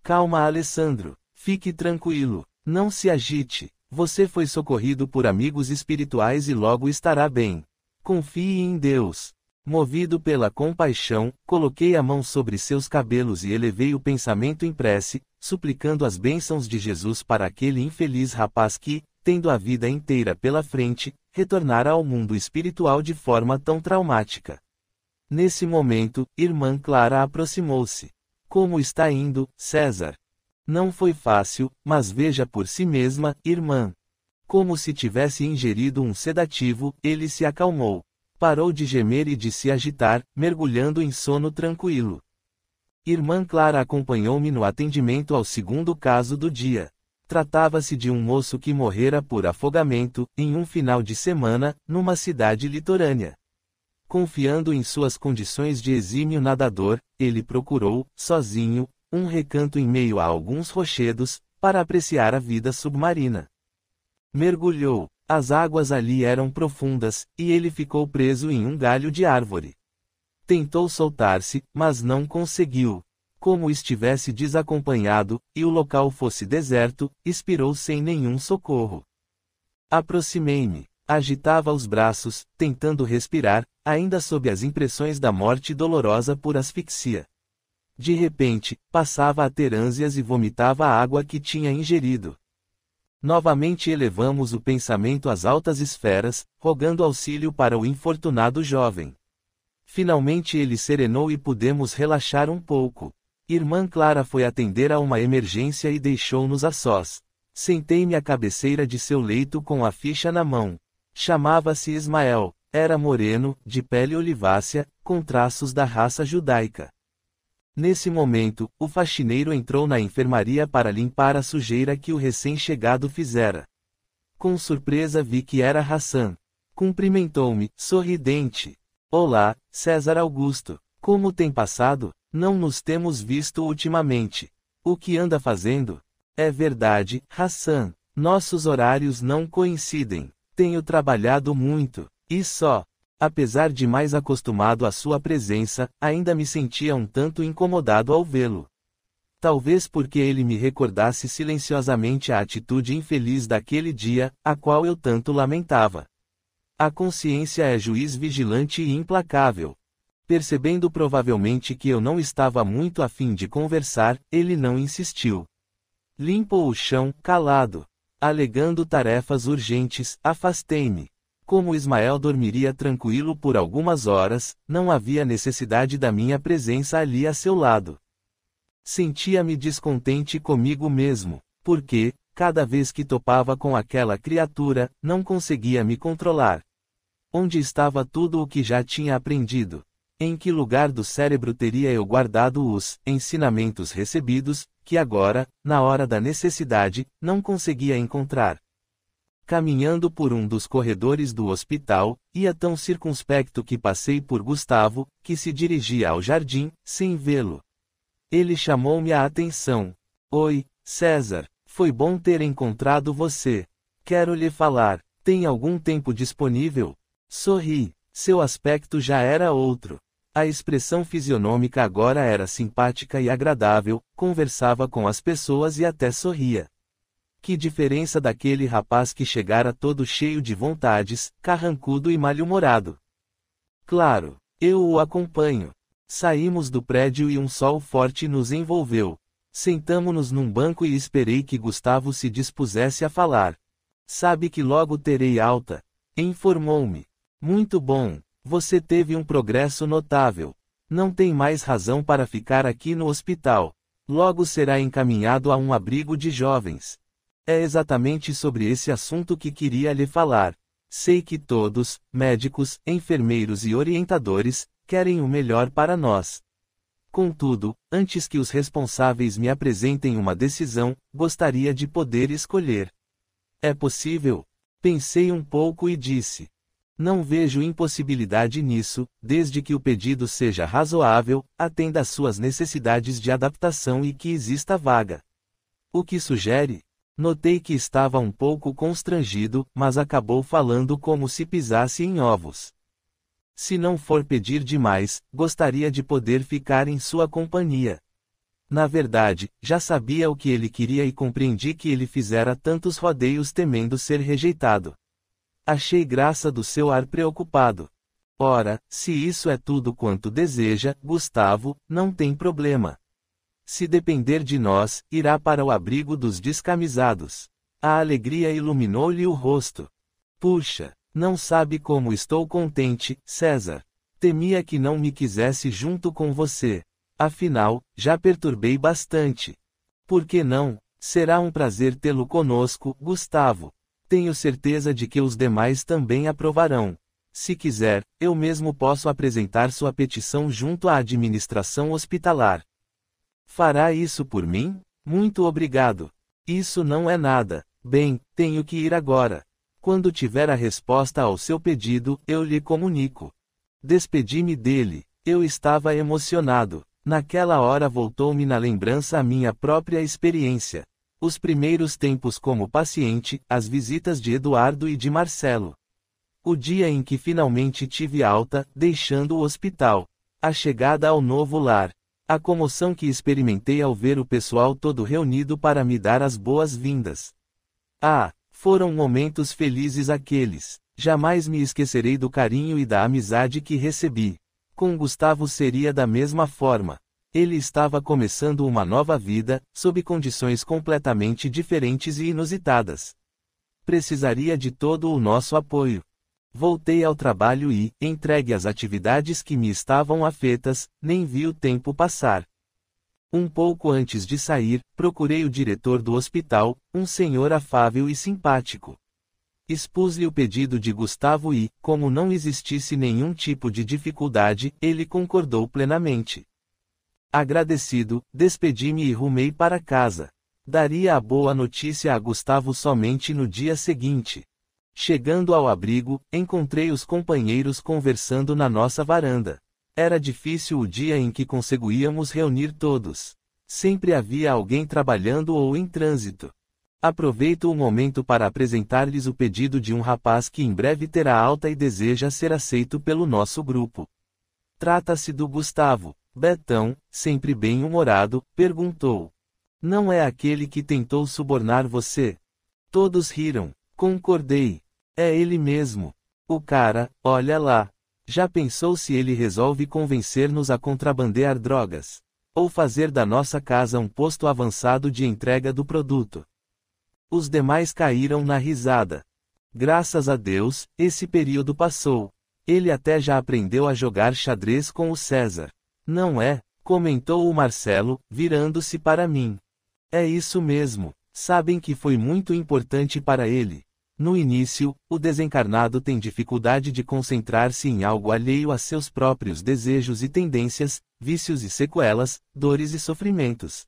Calma, Alessandro. Fique tranquilo. Não se agite. Você foi socorrido por amigos espirituais e logo estará bem. Confie em Deus. Movido pela compaixão, coloquei a mão sobre seus cabelos e elevei o pensamento em prece, suplicando as bênçãos de Jesus para aquele infeliz rapaz que, tendo a vida inteira pela frente, retornara ao mundo espiritual de forma tão traumática. Nesse momento, irmã Clara aproximou-se. Como está indo, César? Não foi fácil, mas veja por si mesma, irmã. Como se tivesse ingerido um sedativo, ele se acalmou. Parou de gemer e de se agitar, mergulhando em sono tranquilo. Irmã Clara acompanhou-me no atendimento ao segundo caso do dia. Tratava-se de um moço que morrera por afogamento, em um final de semana, numa cidade litorânea. Confiando em suas condições de exímio nadador, ele procurou, sozinho, um recanto em meio a alguns rochedos, para apreciar a vida submarina. Mergulhou. As águas ali eram profundas, e ele ficou preso em um galho de árvore. Tentou soltar-se, mas não conseguiu. Como estivesse desacompanhado, e o local fosse deserto, expirou sem nenhum socorro. Aproximei-me. Agitava os braços, tentando respirar, ainda sob as impressões da morte dolorosa por asfixia. De repente, passava a ter ânsias e vomitava a água que tinha ingerido. Novamente elevamos o pensamento às altas esferas, rogando auxílio para o infortunado jovem. Finalmente ele serenou e pudemos relaxar um pouco. Irmã Clara foi atender a uma emergência e deixou-nos a sós. Sentei-me à cabeceira de seu leito com a ficha na mão. Chamava-se Ismael, era moreno, de pele olivácea, com traços da raça judaica. Nesse momento, o faxineiro entrou na enfermaria para limpar a sujeira que o recém-chegado fizera. Com surpresa vi que era Hassan. Cumprimentou-me, sorridente. Olá, César Augusto. Como tem passado? Não nos temos visto ultimamente. O que anda fazendo? É verdade, Hassan. Nossos horários não coincidem. Tenho trabalhado muito. E só. Apesar de mais acostumado à sua presença, ainda me sentia um tanto incomodado ao vê-lo. Talvez porque ele me recordasse silenciosamente a atitude infeliz daquele dia, a qual eu tanto lamentava. A consciência é juiz vigilante e implacável. Percebendo provavelmente que eu não estava muito a fim de conversar, ele não insistiu. Limpou o chão, calado. Alegando tarefas urgentes, afastei-me. Como Ismael dormiria tranquilo por algumas horas, não havia necessidade da minha presença ali a seu lado. Sentia-me descontente comigo mesmo, porque, cada vez que topava com aquela criatura, não conseguia me controlar. Onde estava tudo o que já tinha aprendido? Em que lugar do cérebro teria eu guardado os ensinamentos recebidos, que agora, na hora da necessidade, não conseguia encontrar? Caminhando por um dos corredores do hospital, ia tão circunspecto que passei por Gustavo, que se dirigia ao jardim, sem vê-lo. Ele chamou-me a atenção. Oi, César, foi bom ter encontrado você. Quero lhe falar, tem algum tempo disponível? Sorri, seu aspecto já era outro. A expressão fisionômica agora era simpática e agradável, conversava com as pessoas e até sorria. Que diferença daquele rapaz que chegara todo cheio de vontades, carrancudo e mal-humorado. Claro, eu o acompanho. Saímos do prédio e um sol forte nos envolveu. Sentamo-nos num banco e esperei que Gustavo se dispusesse a falar. Sabe que logo terei alta? Informou-me. Muito bom. Você teve um progresso notável. Não tem mais razão para ficar aqui no hospital. Logo será encaminhado a um abrigo de jovens. É exatamente sobre esse assunto que queria lhe falar. Sei que todos, médicos, enfermeiros e orientadores, querem o melhor para nós. Contudo, antes que os responsáveis me apresentem uma decisão, gostaria de poder escolher. É possível? Pensei um pouco e disse. Não vejo impossibilidade nisso, desde que o pedido seja razoável, atenda às suas necessidades de adaptação e que exista vaga. O que sugere? Notei que estava um pouco constrangido, mas acabou falando como se pisasse em ovos. Se não for pedir demais, gostaria de poder ficar em sua companhia. Na verdade, já sabia o que ele queria e compreendi que ele fizera tantos rodeios temendo ser rejeitado. Achei graça do seu ar preocupado. Ora, se isso é tudo quanto deseja, Gustavo, não tem problema. Se depender de nós, irá para o abrigo dos descamisados. A alegria iluminou-lhe o rosto. Puxa, não sabe como estou contente, César. Temia que não me quisesse junto com você. Afinal, já perturbei bastante. Por que não? Será um prazer tê-lo conosco, Gustavo. Tenho certeza de que os demais também aprovarão. Se quiser, eu mesmo posso apresentar sua petição junto à administração hospitalar. Fará isso por mim? Muito obrigado. Isso não é nada. Bem, tenho que ir agora. Quando tiver a resposta ao seu pedido, eu lhe comunico. Despedi-me dele. Eu estava emocionado. Naquela hora voltou-me na lembrança a minha própria experiência. Os primeiros tempos como paciente, as visitas de Eduardo e de Marcelo. O dia em que finalmente tive alta, deixando o hospital. A chegada ao novo lar. A comoção que experimentei ao ver o pessoal todo reunido para me dar as boas-vindas. Ah, foram momentos felizes aqueles. Jamais me esquecerei do carinho e da amizade que recebi. Com Gustavo seria da mesma forma. Ele estava começando uma nova vida, sob condições completamente diferentes e inusitadas. Precisaria de todo o nosso apoio. Voltei ao trabalho e, entregue às atividades que me estavam afetas, nem vi o tempo passar. Um pouco antes de sair, procurei o diretor do hospital, um senhor afável e simpático. Expus-lhe o pedido de Gustavo e, como não existisse nenhum tipo de dificuldade, ele concordou plenamente. Agradecido, despedi-me e rumei para casa. Daria a boa notícia a Gustavo somente no dia seguinte. Chegando ao abrigo, encontrei os companheiros conversando na nossa varanda. Era difícil o dia em que conseguíamos reunir todos. Sempre havia alguém trabalhando ou em trânsito. Aproveito o momento para apresentar-lhes o pedido de um rapaz que em breve terá alta e deseja ser aceito pelo nosso grupo. Trata-se do Gustavo. Betão, sempre bem-humorado, perguntou. Não é aquele que tentou subornar você? Todos riram. Concordei. É ele mesmo. O cara, olha lá. Já pensou se ele resolve convencer-nos a contrabandear drogas? Ou fazer da nossa casa um posto avançado de entrega do produto? Os demais caíram na risada. Graças a Deus, esse período passou. Ele até já aprendeu a jogar xadrez com o César. Não é? Comentou o Marcelo, virando-se para mim. É isso mesmo. Sabem que foi muito importante para ele. No início, o desencarnado tem dificuldade de concentrar-se em algo alheio a seus próprios desejos e tendências, vícios e sequelas, dores e sofrimentos.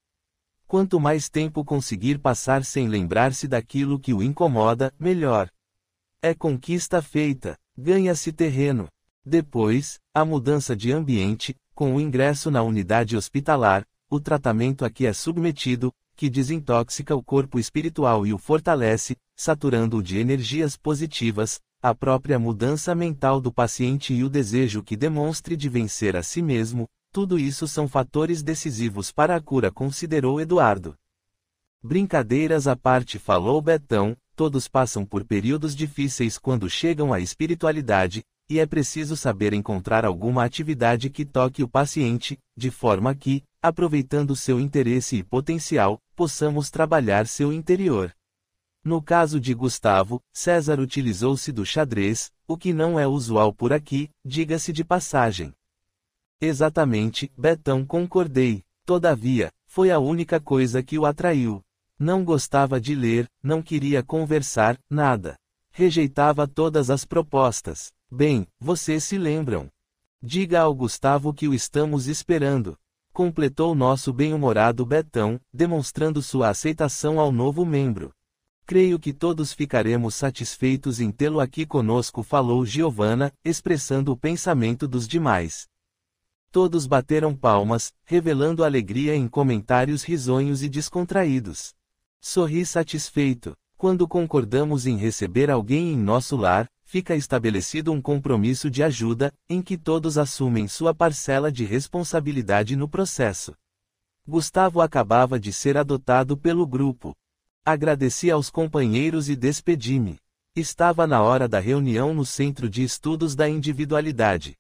Quanto mais tempo conseguir passar sem lembrar-se daquilo que o incomoda, melhor. É conquista feita, ganha-se terreno. Depois, a mudança de ambiente, com o ingresso na unidade hospitalar, o tratamento a que é submetido, que desintoxica o corpo espiritual e o fortalece, saturando-o de energias positivas, a própria mudança mental do paciente e o desejo que demonstre de vencer a si mesmo, tudo isso são fatores decisivos para a cura, considerou Eduardo. Brincadeiras à parte, falou Betão, todos passam por períodos difíceis quando chegam à espiritualidade, e é preciso saber encontrar alguma atividade que toque o paciente, de forma que, aproveitando seu interesse e potencial, possamos trabalhar seu interior. No caso de Gustavo, César utilizou-se do xadrez, o que não é usual por aqui, diga-se de passagem. Exatamente, Betão, concordei. Todavia, foi a única coisa que o atraiu. Não gostava de ler, não queria conversar, nada. Rejeitava todas as propostas. Bem, vocês se lembram. Diga ao Gustavo que o estamos esperando. Completou nosso bem-humorado Betão, demonstrando sua aceitação ao novo membro. Creio que todos ficaremos satisfeitos em tê-lo aqui conosco, falou Giovana, expressando o pensamento dos demais. Todos bateram palmas, revelando alegria em comentários risonhos e descontraídos. Sorri satisfeito. Quando concordamos em receber alguém em nosso lar, fica estabelecido um compromisso de ajuda, em que todos assumem sua parcela de responsabilidade no processo. Gustavo acabava de ser adotado pelo grupo. Agradeci aos companheiros e despedi-me. Estava na hora da reunião no Centro de Estudos da Individualidade.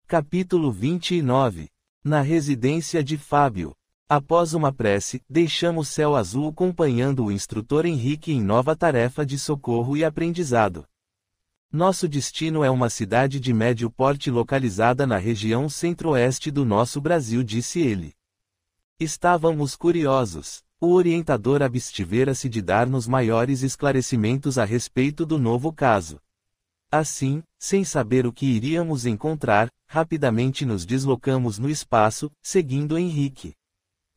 Capítulo 29. Na residência de Fábio. Após uma prece, deixamos Céu Azul acompanhando o instrutor Henrique em nova tarefa de socorro e aprendizado. Nosso destino é uma cidade de médio porte localizada na região centro-oeste do nosso Brasil, disse ele. Estávamos curiosos. O orientador abstivera-se de dar-nos maiores esclarecimentos a respeito do novo caso. Assim, sem saber o que iríamos encontrar, rapidamente nos deslocamos no espaço, seguindo Henrique.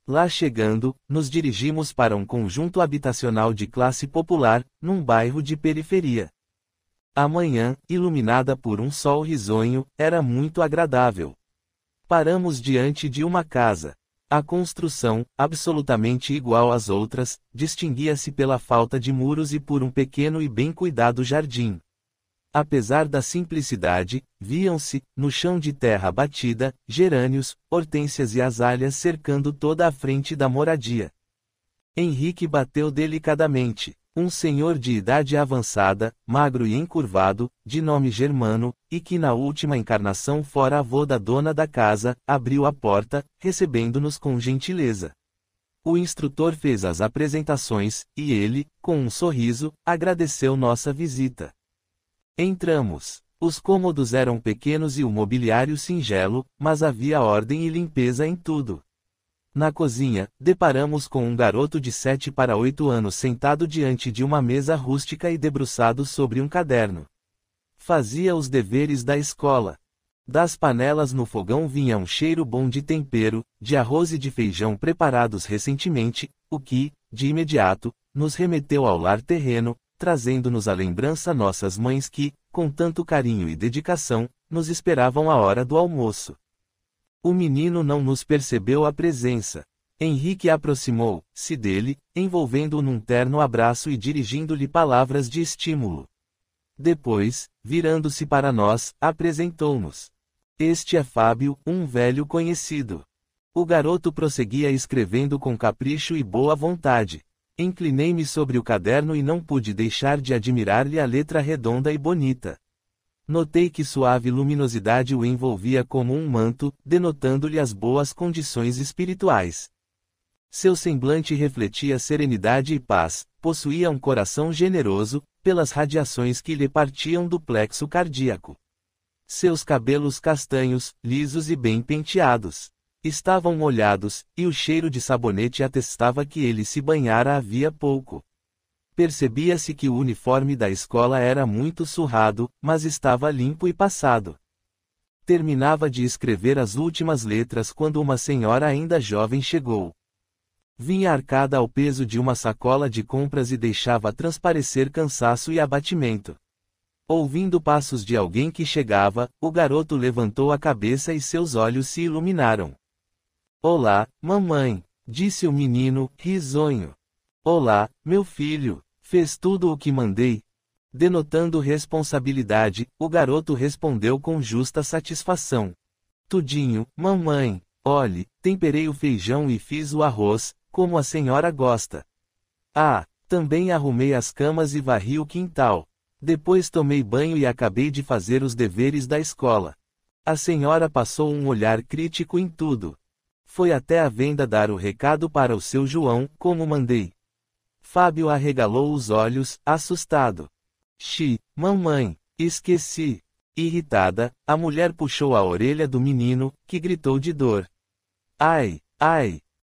Lá chegando, nos dirigimos para um conjunto habitacional de classe popular, num bairro de periferia. A manhã, iluminada por um sol risonho, era muito agradável. Paramos diante de uma casa. A construção, absolutamente igual às outras, distinguia-se pela falta de muros e por um pequeno e bem cuidado jardim. Apesar da simplicidade, viam-se, no chão de terra batida, gerânios, hortênsias e azaleas cercando toda a frente da moradia. Henrique bateu delicadamente. Um senhor de idade avançada, magro e encurvado, de nome Germano, e que na última encarnação fora avô da dona da casa, abriu a porta, recebendo-nos com gentileza. O instrutor fez as apresentações, e ele, com um sorriso, agradeceu nossa visita. Entramos. Os cômodos eram pequenos e o mobiliário singelo, mas havia ordem e limpeza em tudo. Na cozinha, deparamos com um garoto de 7 para 8 anos sentado diante de uma mesa rústica e debruçado sobre um caderno. Fazia os deveres da escola. Das panelas no fogão vinha um cheiro bom de tempero, de arroz e de feijão preparados recentemente, o que, de imediato, nos remeteu ao lar terreno, trazendo-nos à lembrança nossas mães que, com tanto carinho e dedicação, nos esperavam a hora do almoço. O menino não nos percebeu a presença. Henrique aproximou-se dele, envolvendo-o num terno abraço e dirigindo-lhe palavras de estímulo. Depois, virando-se para nós, apresentou-nos. Este é Fábio, um velho conhecido. O garoto prosseguia escrevendo com capricho e boa vontade. Inclinei-me sobre o caderno e não pude deixar de admirar-lhe a letra redonda e bonita. Notei que suave luminosidade o envolvia como um manto, denotando-lhe as boas condições espirituais. Seu semblante refletia serenidade e paz, possuía um coração generoso, pelas radiações que lhe partiam do plexo cardíaco. Seus cabelos castanhos, lisos e bem penteados, estavam molhados, e o cheiro de sabonete atestava que ele se banhara havia pouco. Percebia-se que o uniforme da escola era muito surrado, mas estava limpo e passado. Terminava de escrever as últimas letras quando uma senhora ainda jovem chegou. Vinha arcada ao peso de uma sacola de compras e deixava transparecer cansaço e abatimento. Ouvindo passos de alguém que chegava, o garoto levantou a cabeça e seus olhos se iluminaram. "Olá, mamãe", disse o menino, risonho. "Olá, meu filho. Fez tudo o que mandei?" Denotando responsabilidade, o garoto respondeu com justa satisfação. "Tudinho, mamãe. Olhe, temperei o feijão e fiz o arroz, como a senhora gosta. Ah, também arrumei as camas e varri o quintal. Depois tomei banho e acabei de fazer os deveres da escola." A senhora passou um olhar crítico em tudo. Foi até a venda dar o recado para o seu João, como mandei. Fábio arregalou os olhos, assustado. Mamãe, esqueci." Irritada, a mulher puxou a orelha do menino, que gritou de dor. Ai,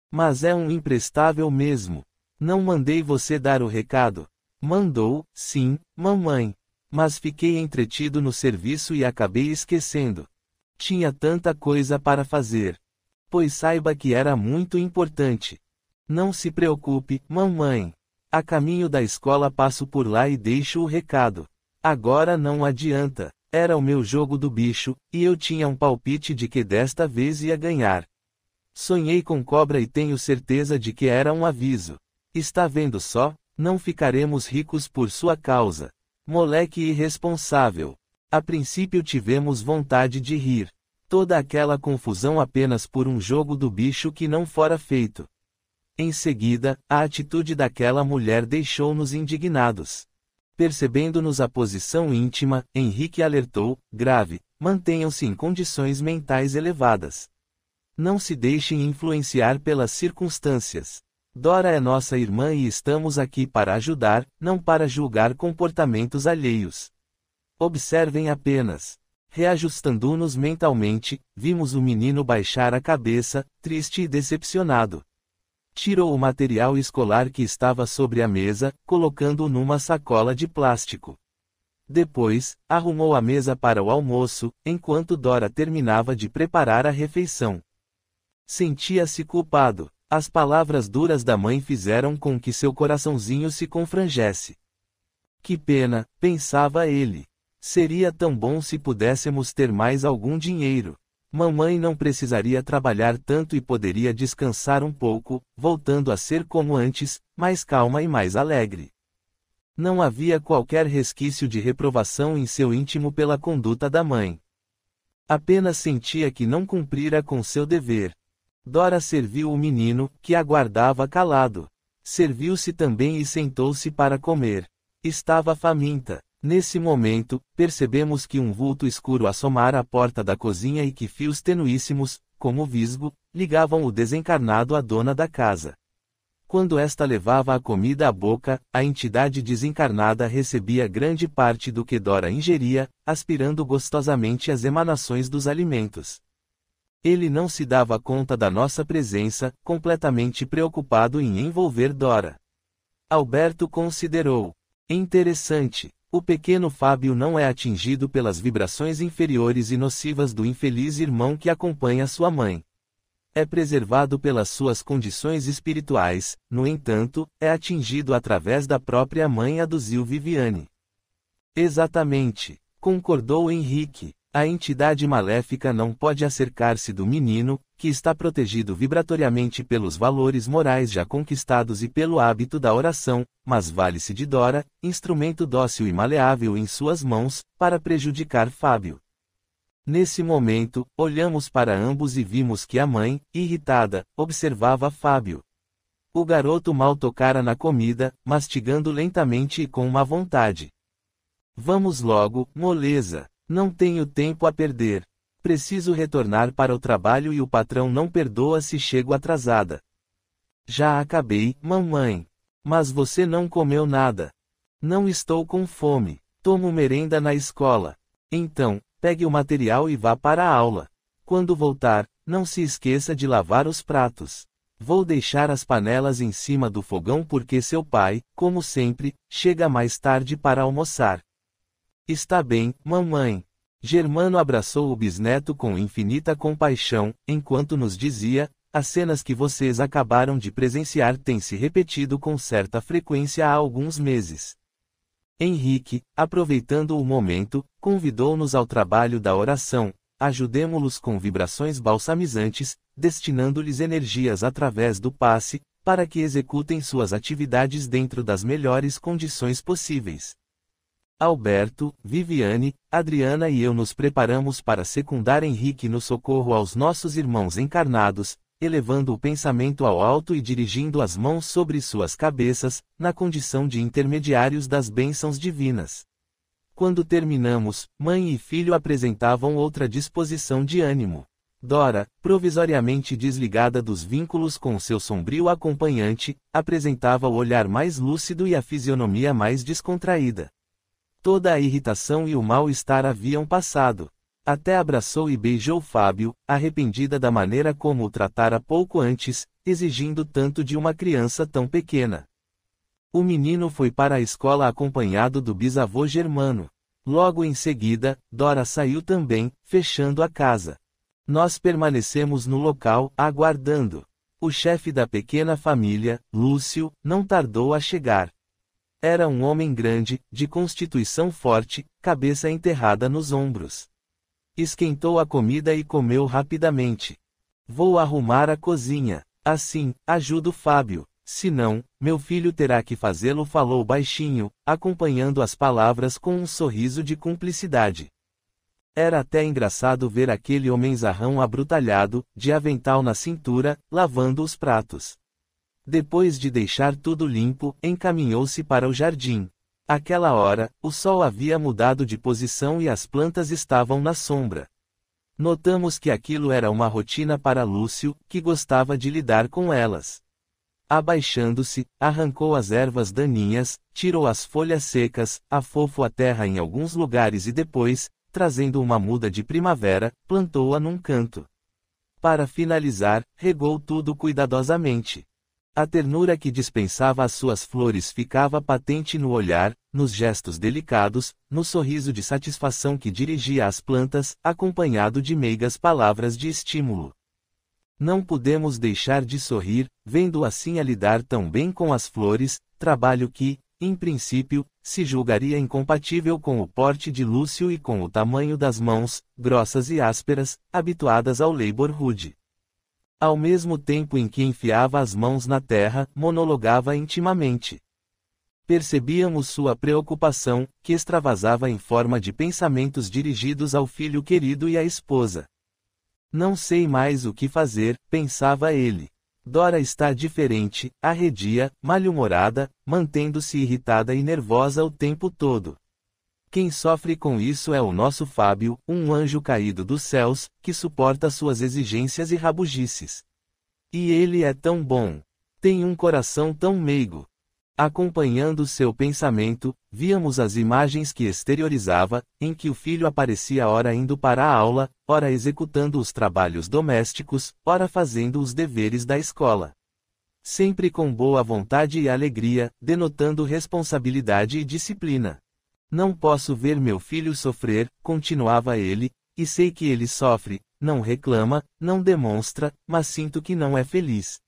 mas é um imprestável mesmo. Não mandei você dar o recado." "Mandou, sim, mamãe. Mas fiquei entretido no serviço e acabei esquecendo. Tinha tanta coisa para fazer." "Pois saiba que era muito importante." "Não se preocupe, mamãe. A caminho da escola passo por lá e deixo o recado. Agora não adianta. Era o meu jogo do bicho, e eu tinha um palpite de que desta vez ia ganhar. Sonhei com cobra e tenho certeza de que era um aviso. Está vendo só? Não ficaremos ricos por sua causa. Moleque irresponsável." A princípio tivemos vontade de rir. Toda aquela confusão apenas por um jogo do bicho que não fora feito. Em seguida, a atitude daquela mulher deixou-nos indignados. Percebendo-nos a posição íntima, Henrique alertou, grave: "Mantenham-se em condições mentais elevadas. Não se deixem influenciar pelas circunstâncias. Dora é nossa irmã e estamos aqui para ajudar, não para julgar comportamentos alheios. Observem apenas." Reajustando-nos mentalmente, vimos o menino baixar a cabeça, triste e decepcionado. Tirou o material escolar que estava sobre a mesa, colocando-o numa sacola de plástico. Depois, arrumou a mesa para o almoço, enquanto Dora terminava de preparar a refeição. Sentia-se culpado. As palavras duras da mãe fizeram com que seu coraçãozinho se confrangesse. Que pena, pensava ele. Seria tão bom se pudéssemos ter mais algum dinheiro. Mamãe não precisaria trabalhar tanto e poderia descansar um pouco, voltando a ser como antes, mais calma e mais alegre. Não havia qualquer resquício de reprovação em seu íntimo pela conduta da mãe. Apenas sentia que não cumprira com seu dever. Dora serviu o menino, que aguardava calado. Serviu-se também e sentou-se para comer. Estava faminta. Nesse momento, percebemos que um vulto escuro assomara à porta da cozinha e que fios tenuíssimos, como visgo, ligavam o desencarnado à dona da casa. Quando esta levava a comida à boca, a entidade desencarnada recebia grande parte do que Dora ingeria, aspirando gostosamente as emanações dos alimentos. Ele não se dava conta da nossa presença, completamente preocupado em envolver Dora. Alberto considerou. Interessante. O pequeno Fábio não é atingido pelas vibrações inferiores e nocivas do infeliz irmão que acompanha sua mãe. É preservado pelas suas condições espirituais, no entanto, é atingido através da própria mãe, aduziu Viviane. Exatamente, concordou Henrique. A entidade maléfica não pode acercar-se do menino, que está protegido vibratoriamente pelos valores morais já conquistados e pelo hábito da oração, mas vale-se de Dora, instrumento dócil e maleável em suas mãos, para prejudicar Fábio. Nesse momento, olhamos para ambos e vimos que a mãe, irritada, observava Fábio. O garoto mal tocara na comida, mastigando lentamente e com má vontade. Vamos logo, moleza. Não tenho tempo a perder. Preciso retornar para o trabalho e o patrão não perdoa se chego atrasada. Já acabei, mamãe. Mas você não comeu nada. Não estou com fome. Tomo merenda na escola. Então, pegue o material e vá para a aula. Quando voltar, não se esqueça de lavar os pratos. Vou deixar as panelas em cima do fogão porque seu pai, como sempre, chega mais tarde para almoçar. Está bem, mamãe. Germano abraçou o bisneto com infinita compaixão, enquanto nos dizia, as cenas que vocês acabaram de presenciar têm se repetido com certa frequência há alguns meses. Henrique, aproveitando o momento, convidou-nos ao trabalho da oração, ajudemo-los com vibrações balsamizantes, destinando-lhes energias através do passe, para que executem suas atividades dentro das melhores condições possíveis. Alberto, Viviane, Adriana e eu nos preparamos para secundar Henrique no socorro aos nossos irmãos encarnados, elevando o pensamento ao alto e dirigindo as mãos sobre suas cabeças, na condição de intermediários das bênçãos divinas. Quando terminamos, mãe e filho apresentavam outra disposição de ânimo. Dora, provisoriamente desligada dos vínculos com seu sombrio acompanhante, apresentava o olhar mais lúcido e a fisionomia mais descontraída. Toda a irritação e o mal-estar haviam passado. Até abraçou e beijou Fábio, arrependida da maneira como o tratara pouco antes, exigindo tanto de uma criança tão pequena. O menino foi para a escola acompanhado do bisavô Germano. Logo em seguida, Dora saiu também, fechando a casa. Nós permanecemos no local, aguardando. O chefe da pequena família, Lúcio, não tardou a chegar. Era um homem grande, de constituição forte, cabeça enterrada nos ombros. Esquentou a comida e comeu rapidamente. Vou arrumar a cozinha. Assim, ajudo Fábio. Senão, meu filho terá que fazê-lo, falou baixinho, acompanhando as palavras com um sorriso de cumplicidade. Era até engraçado ver aquele homenzarrão abrutalhado, de avental na cintura, lavando os pratos. Depois de deixar tudo limpo, encaminhou-se para o jardim. Aquela hora, o sol havia mudado de posição e as plantas estavam na sombra. Notamos que aquilo era uma rotina para Lúcio, que gostava de lidar com elas. Abaixando-se, arrancou as ervas daninhas, tirou as folhas secas, afofou a terra em alguns lugares e depois, trazendo uma muda de primavera, plantou-a num canto. Para finalizar, regou tudo cuidadosamente. A ternura que dispensava às suas flores ficava patente no olhar, nos gestos delicados, no sorriso de satisfação que dirigia às plantas, acompanhado de meigas palavras de estímulo. Não pudemos deixar de sorrir, vendo-o assim a lidar tão bem com as flores, trabalho que, em princípio, se julgaria incompatível com o porte de Lúcio e com o tamanho das mãos, grossas e ásperas, habituadas ao labor rude. Ao mesmo tempo em que enfiava as mãos na terra, monologava intimamente. Percebíamos sua preocupação, que extravasava em forma de pensamentos dirigidos ao filho querido e à esposa. Não sei mais o que fazer, pensava ele. Dora está diferente, arredia, mal-humorada, mantendo-se irritada e nervosa o tempo todo. Quem sofre com isso é o nosso Fábio, um anjo caído dos céus, que suporta suas exigências e rabugices. E ele é tão bom. Tem um coração tão meigo. Acompanhando seu pensamento, víamos as imagens que exteriorizava, em que o filho aparecia ora indo para a aula, ora executando os trabalhos domésticos, ora fazendo os deveres da escola. Sempre com boa vontade e alegria, denotando responsabilidade e disciplina. Não posso ver meu filho sofrer, continuava ele, e sei que ele sofre, não reclama, não demonstra, mas sinto que não é feliz.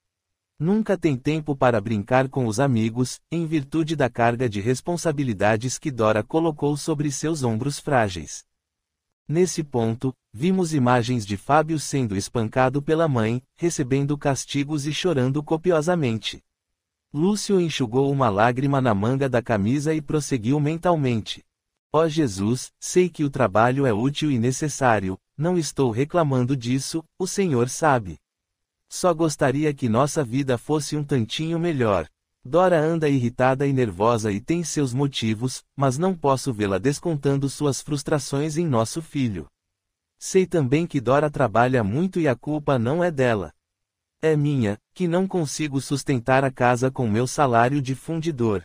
Nunca tem tempo para brincar com os amigos, em virtude da carga de responsabilidades que Dora colocou sobre seus ombros frágeis. Nesse ponto, vimos imagens de Fábio sendo espancado pela mãe, recebendo castigos e chorando copiosamente. Lúcio enxugou uma lágrima na manga da camisa e prosseguiu mentalmente. Ó Jesus, sei que o trabalho é útil e necessário, não estou reclamando disso, o Senhor sabe. Só gostaria que nossa vida fosse um tantinho melhor. Dora anda irritada e nervosa e tem seus motivos, mas não posso vê-la descontando suas frustrações em nosso filho. Sei também que Dora trabalha muito e a culpa não é dela. É minha, que não consigo sustentar a casa com meu salário de fundidor.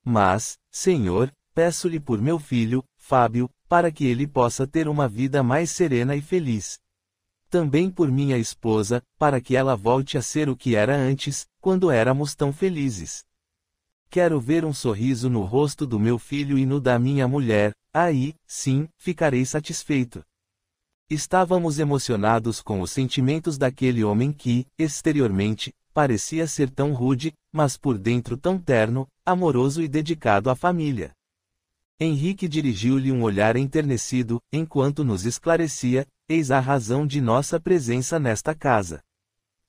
Mas, Senhor, peço-lhe por meu filho, Fábio, para que ele possa ter uma vida mais serena e feliz. Também por minha esposa, para que ela volte a ser o que era antes, quando éramos tão felizes. Quero ver um sorriso no rosto do meu filho e no da minha mulher, aí, sim, ficarei satisfeito. Estávamos emocionados com os sentimentos daquele homem que, exteriormente, parecia ser tão rude, mas por dentro tão terno, amoroso e dedicado à família. Henrique dirigiu-lhe um olhar enternecido, enquanto nos esclarecia: eis a razão de nossa presença nesta casa.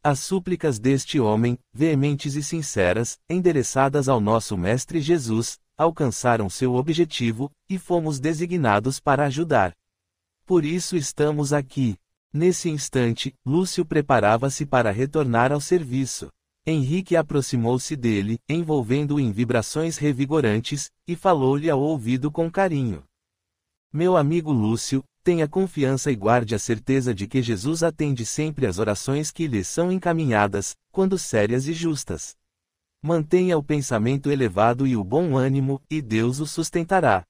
As súplicas deste homem, veementes e sinceras, endereçadas ao nosso Mestre Jesus, alcançaram seu objetivo, e fomos designados para ajudar. Por isso estamos aqui. Nesse instante, Lúcio preparava-se para retornar ao serviço. Henrique aproximou-se dele, envolvendo-o em vibrações revigorantes, e falou-lhe ao ouvido com carinho. Meu amigo Lúcio, tenha confiança e guarde a certeza de que Jesus atende sempre às orações que lhe são encaminhadas, quando sérias e justas. Mantenha o pensamento elevado e o bom ânimo, e Deus o sustentará.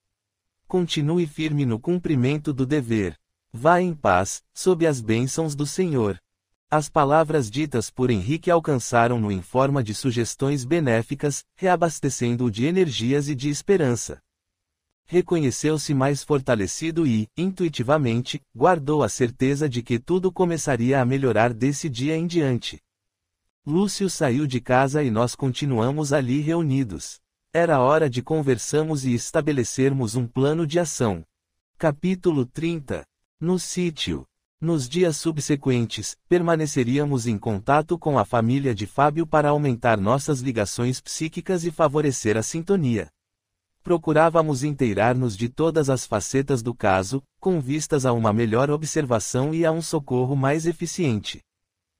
Continue firme no cumprimento do dever. Vá em paz, sob as bênçãos do Senhor. As palavras ditas por Henrique alcançaram-no em forma de sugestões benéficas, reabastecendo-o de energias e de esperança. Reconheceu-se mais fortalecido e, intuitivamente, guardou a certeza de que tudo começaria a melhorar desse dia em diante. Lúcio saiu de casa e nós continuamos ali reunidos. Era hora de conversarmos e estabelecermos um plano de ação. Capítulo 30. No sítio. Nos dias subsequentes, permaneceríamos em contato com a família de Fábio para aumentar nossas ligações psíquicas e favorecer a sintonia. Procurávamos inteirar-nos de todas as facetas do caso, com vistas a uma melhor observação e a um socorro mais eficiente.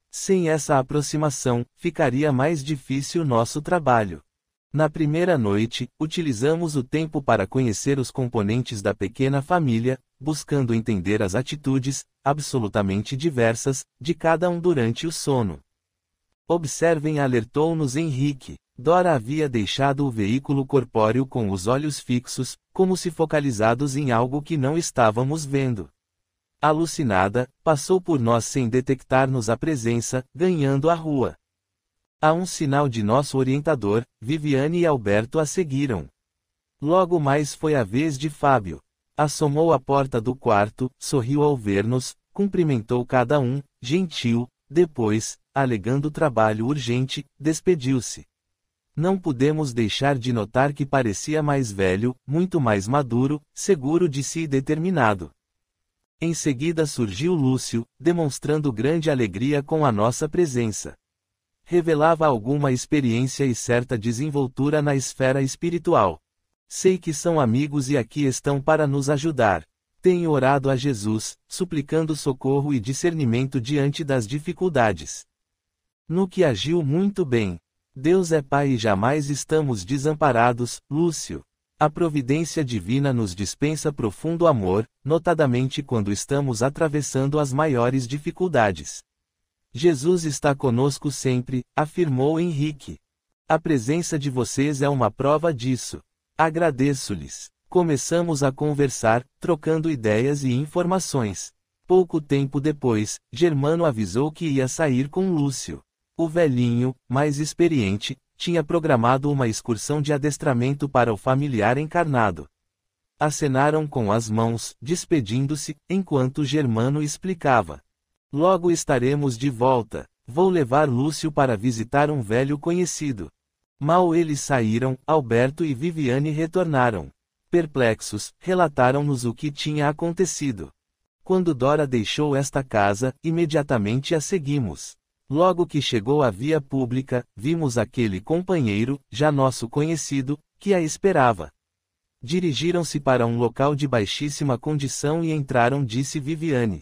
Sem essa aproximação, ficaria mais difícil nosso trabalho. Na primeira noite, utilizamos o tempo para conhecer os componentes da pequena família, buscando entender as atitudes, absolutamente diversas, de cada um durante o sono. Observem, alertou-nos Henrique. Dora havia deixado o veículo corpóreo com os olhos fixos, como se focalizados em algo que não estávamos vendo. Alucinada, passou por nós sem detectar-nos a presença, ganhando a rua. A um sinal de nosso orientador, Viviane e Alberto a seguiram. Logo mais foi a vez de Fábio. Assomou à porta do quarto, sorriu ao ver-nos, cumprimentou cada um, gentil, Depois, alegando trabalho urgente, despediu-se. Não pudemos deixar de notar que parecia mais velho, muito mais maduro, seguro de si e determinado. Em seguida surgiu Lúcio, demonstrando grande alegria com a nossa presença. Revelava alguma experiência e certa desenvoltura na esfera espiritual. Sei que são amigos e aqui estão para nos ajudar. Tenho orado a Jesus, suplicando socorro e discernimento diante das dificuldades. No que agiu muito bem. Deus é Pai e jamais estamos desamparados, Lúcio. A providência divina nos dispensa profundo amor, notadamente quando estamos atravessando as maiores dificuldades. Jesus está conosco sempre, afirmou Henrique. A presença de vocês é uma prova disso. Agradeço-lhes. Começamos a conversar, trocando ideias e informações. Pouco tempo depois, Germano avisou que ia sair com Lúcio. O velhinho, mais experiente, tinha programado uma excursão de adestramento para o familiar encarnado. Acenaram com as mãos, despedindo-se, enquanto Germano explicava. Logo estaremos de volta. Vou levar Lúcio para visitar um velho conhecido. Mal eles saíram, Alberto e Viviane retornaram. Perplexos, relataram-nos o que tinha acontecido. Quando Dora deixou esta casa, imediatamente a seguimos. Logo que chegou à via pública, vimos aquele companheiro, já nosso conhecido, que a esperava. Dirigiram-se para um local de baixíssima condição e entraram, disse Viviane.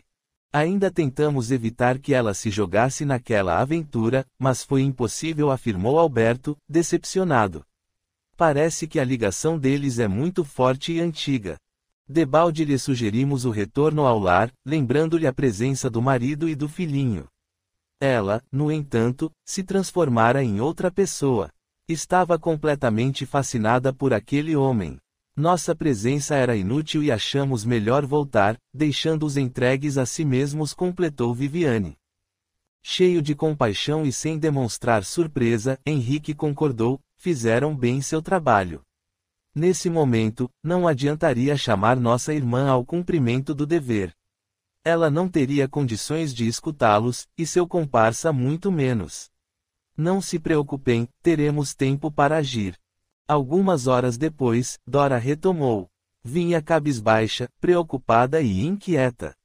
Ainda tentamos evitar que ela se jogasse naquela aventura, mas foi impossível, afirmou Alberto, decepcionado. Parece que a ligação deles é muito forte e antiga. Debalde lhe sugerimos o retorno ao lar, lembrando-lhe a presença do marido e do filhinho. Ela, no entanto, se transformara em outra pessoa. Estava completamente fascinada por aquele homem. Nossa presença era inútil e achamos melhor voltar, deixando-os entregues a si mesmos, completou Viviane. Cheio de compaixão e sem demonstrar surpresa, Henrique concordou, fizeram bem seu trabalho. Nesse momento, não adiantaria chamar nossa irmã ao cumprimento do dever. Ela não teria condições de escutá-los, e seu comparsa muito menos. Não se preocupem, teremos tempo para agir. Algumas horas depois, Dora retomou. Vinha cabisbaixa, preocupada e inquieta.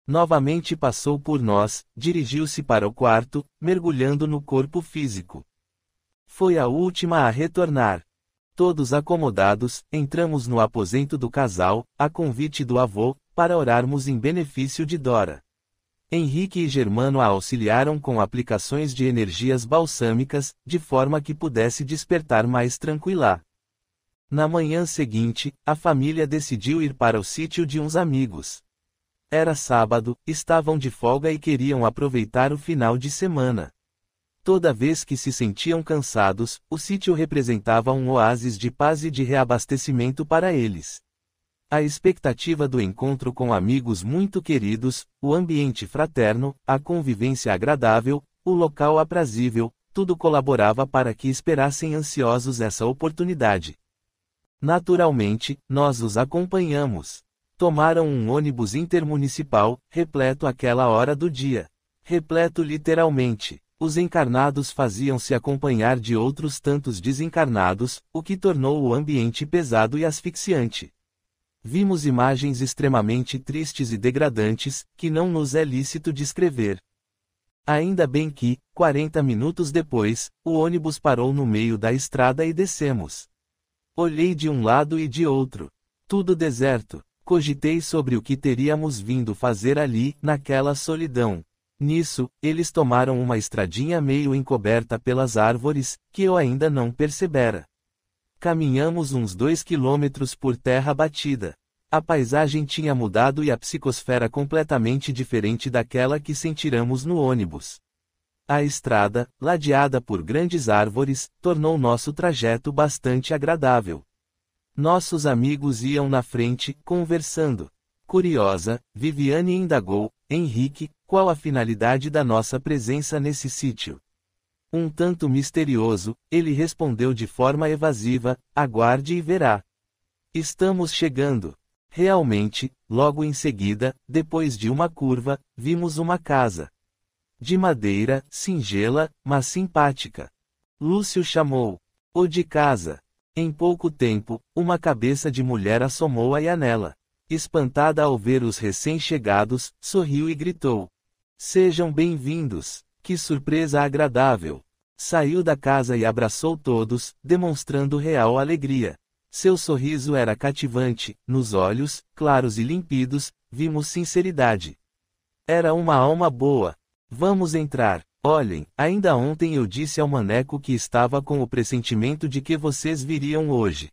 Novamente passou por nós, dirigiu-se para o quarto, mergulhando no corpo físico. Foi a última a retornar. Todos acomodados, entramos no aposento do casal, a convite do avô, para orarmos em benefício de Dora. Henrique e Germano a auxiliaram com aplicações de energias balsâmicas, de forma que pudesse despertar mais tranquila. Na manhã seguinte, a família decidiu ir para o sítio de uns amigos. Era sábado, estavam de folga e queriam aproveitar o final de semana. Toda vez que se sentiam cansados, o sítio representava um oásis de paz e de reabastecimento para eles. A expectativa do encontro com amigos muito queridos, o ambiente fraterno, a convivência agradável, o local aprazível, tudo colaborava para que esperassem ansiosos essa oportunidade. Naturalmente, nós os acompanhamos. Tomaram um ônibus intermunicipal, repleto àquela hora do dia. Repleto literalmente. Os encarnados faziam-se acompanhar de outros tantos desencarnados, o que tornou o ambiente pesado e asfixiante. Vimos imagens extremamente tristes e degradantes, que não nos é lícito descrever. Ainda bem que, 40 minutos depois, o ônibus parou no meio da estrada e descemos. Olhei de um lado e de outro. Tudo deserto. Cogitei sobre o que teríamos vindo fazer ali, naquela solidão. Nisso, eles tomaram uma estradinha meio encoberta pelas árvores, que eu ainda não percebera. Caminhamos uns 2 quilômetros por terra batida. A paisagem tinha mudado e a psicosfera completamente diferente daquela que sentiramos no ônibus. A estrada, ladeada por grandes árvores, tornou nosso trajeto bastante agradável. Nossos amigos iam na frente, conversando. Curiosa, Viviane indagou, Henrique, qual a finalidade da nossa presença nesse sítio? Um tanto misterioso, ele respondeu de forma evasiva, aguarde e verá. Estamos chegando. Realmente, logo em seguida, depois de uma curva, vimos uma casa. de madeira, singela, mas simpática. Lúcio chamou o de casa. Em pouco tempo, uma cabeça de mulher assomou à janela. Espantada ao ver os recém-chegados, sorriu e gritou: "Sejam bem-vindos! Que surpresa agradável!" Saiu da casa e abraçou todos, demonstrando real alegria. Seu sorriso era cativante, nos olhos, claros e límpidos, vimos sinceridade. Era uma alma boa. "Vamos entrar. Olhem, ainda ontem eu disse ao maneco que estava com o pressentimento de que vocês viriam hoje.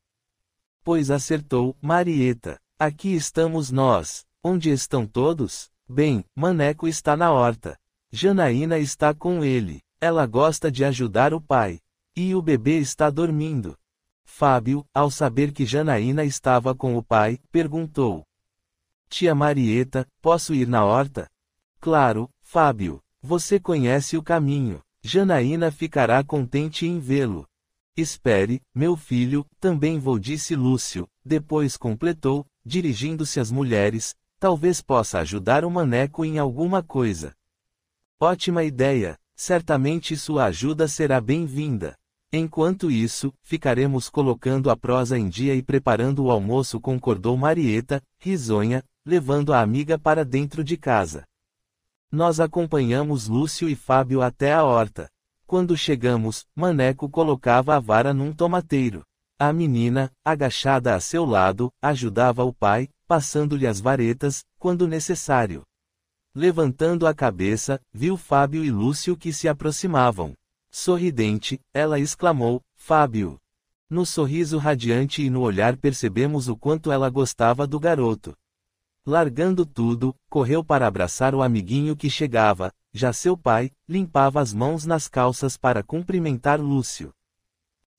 Pois acertou, Marieta. Aqui estamos nós. Onde estão todos? Bem, Maneco está na horta. Janaína está com ele. Ela gosta de ajudar o pai. E o bebê está dormindo." Fábio, ao saber que Janaína estava com o pai, perguntou: "Tia Marieta, posso ir na horta?" "Claro, Fábio. Você conhece o caminho. Janaína ficará contente em vê-lo." "Espere, meu filho, também vou", disse Lúcio, depois completou, dirigindo-se às mulheres: "Talvez possa ajudar o Maneco em alguma coisa." "Ótima ideia. Certamente sua ajuda será bem-vinda. Enquanto isso, ficaremos colocando a prosa em dia e preparando o almoço", concordou Marieta, risonha, levando a amiga para dentro de casa. Nós acompanhamos Lúcio e Fábio até a horta. Quando chegamos, Maneco colocava a vara num tomateiro. A menina, agachada a seu lado, ajudava o pai, passando-lhe as varetas, quando necessário. Levantando a cabeça, viu Fábio e Lúcio que se aproximavam. Sorridente, ela exclamou: "Fábio!" No sorriso radiante e no olhar percebemos o quanto ela gostava do garoto. Largando tudo, correu para abraçar o amiguinho que chegava. Já seu pai limpava as mãos nas calças para cumprimentar Lúcio.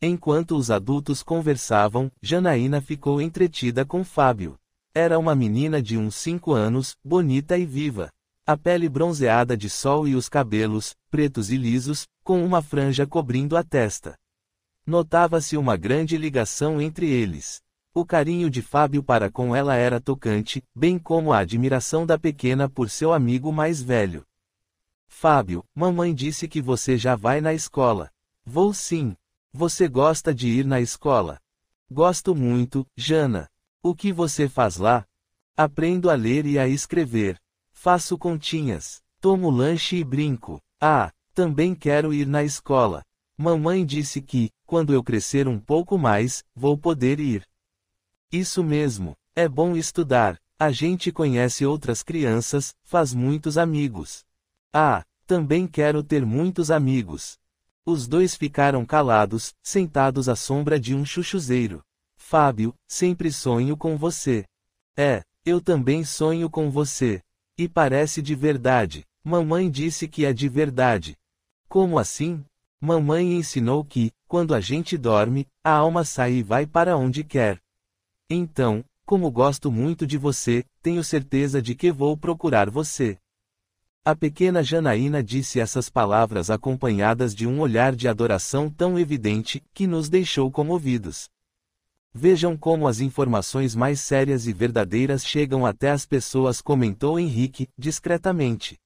Enquanto os adultos conversavam, Janaína ficou entretida com Fábio. Era uma menina de uns 5 anos, bonita e viva. A pele bronzeada de sol e os cabelos, pretos e lisos, com uma franja cobrindo a testa. Notava-se uma grande ligação entre eles. O carinho de Fábio para com ela era tocante, bem como a admiração da pequena por seu amigo mais velho. "Fábio, mamãe disse que você já vai na escola." "Vou sim. Você gosta de ir na escola?" "Gosto muito, Jana." "O que você faz lá?" "Aprendo a ler e a escrever. Faço continhas. Tomo lanche e brinco." "Ah, também quero ir na escola. Mamãe disse que, quando eu crescer um pouco mais, vou poder ir." "Isso mesmo. É bom estudar. A gente conhece outras crianças, faz muitos amigos." "Ah, também quero ter muitos amigos." Os dois ficaram calados, sentados à sombra de um chuchuzeiro. "Fábio, sempre sonho com você." "É, eu também sonho com você. E parece de verdade." "Mamãe disse que é de verdade." "Como assim?" "Mamãe ensinou que, quando a gente dorme, a alma sai e vai para onde quer." "Então, como gosto muito de você, tenho certeza de que vou procurar você." A pequena Janaína disse essas palavras acompanhadas de um olhar de adoração tão evidente, que nos deixou comovidos. Vejam como as informações mais sérias e verdadeiras chegam até as pessoas, comentou Henrique, discretamente.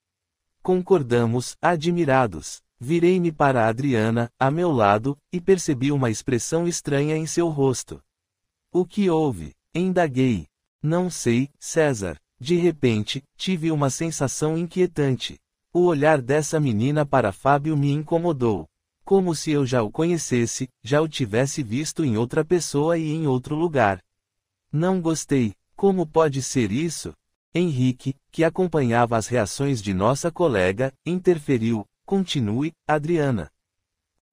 Concordamos, admirados. Virei-me para Adriana, a meu lado, e percebi uma expressão estranha em seu rosto. "O que houve?" indaguei. "Não sei, César. De repente, tive uma sensação inquietante. O olhar dessa menina para Fábio me incomodou. Como se eu já o conhecesse, já o tivesse visto em outra pessoa e em outro lugar. Não gostei." "Como pode ser isso?" Henrique, que acompanhava as reações de nossa colega, interferiu. "Continue, Adriana."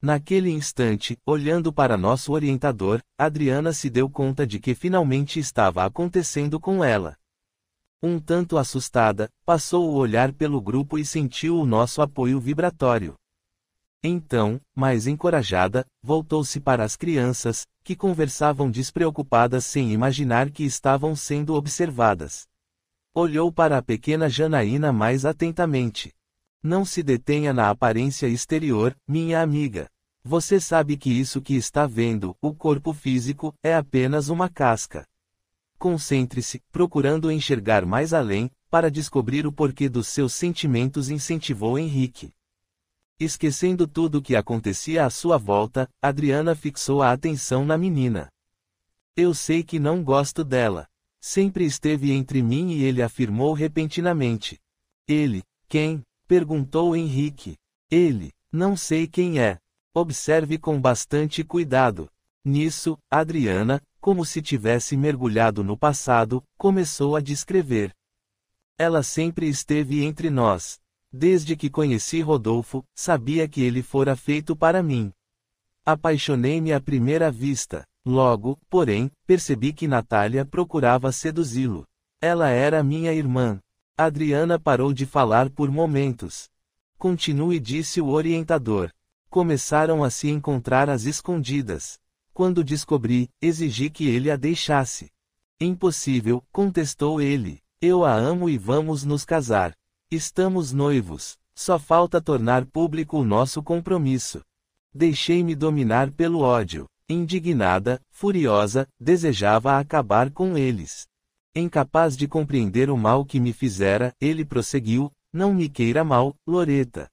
Naquele instante, olhando para nosso orientador, Adriana se deu conta de que finalmente estava acontecendo com ela. Um tanto assustada, passou o olhar pelo grupo e sentiu o nosso apoio vibratório. Então, mais encorajada, voltou-se para as crianças, que conversavam despreocupadas sem imaginar que estavam sendo observadas. Olhou para a pequena Janaína mais atentamente. "Não se detenha na aparência exterior, minha amiga. Você sabe que isso que está vendo, o corpo físico, é apenas uma casca. Concentre-se, procurando enxergar mais além, para descobrir o porquê dos seus sentimentos, incentivou Henrique. Esquecendo tudo o que acontecia à sua volta, Adriana fixou a atenção na menina. Eu sei que não gosto dela. Sempre esteve entre mim e ele, afirmou repentinamente. Ele, quem? Perguntou Henrique. Ele, não sei quem é. Observe com bastante cuidado. Nisso, Adriana, como se tivesse mergulhado no passado, começou a descrever. Ela sempre esteve entre nós. Desde que conheci Rodolfo, sabia que ele fora feito para mim. Apaixonei-me à primeira vista. Logo, porém, percebi que Natália procurava seduzi-lo. Ela era minha irmã. Adriana parou de falar por momentos. Continue, disse o orientador. Começaram a se encontrar às escondidas. Quando descobri, exigi que ele a deixasse. Impossível, contestou ele. Eu a amo e vamos nos casar. Estamos noivos. Só falta tornar público o nosso compromisso. Deixei-me dominar pelo ódio. Indignada, furiosa, desejava acabar com eles. Incapaz de compreender o mal que me fizera, ele prosseguiu: não me queira mal, Loreta.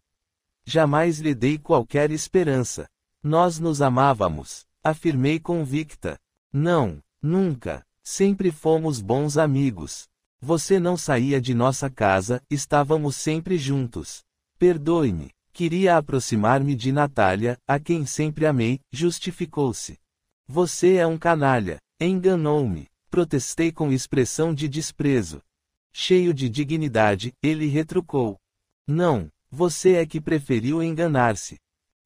Jamais lhe dei qualquer esperança. Nós nos amávamos. Afirmei convicta. Não, nunca. Sempre fomos bons amigos. Você não saía de nossa casa, estávamos sempre juntos. Perdoe-me. Queria aproximar-me de Natália, a quem sempre amei, justificou-se. Você é um canalha. Enganou-me. Protestei com expressão de desprezo. Cheio de dignidade, ele retrucou. Não, você é que preferiu enganar-se.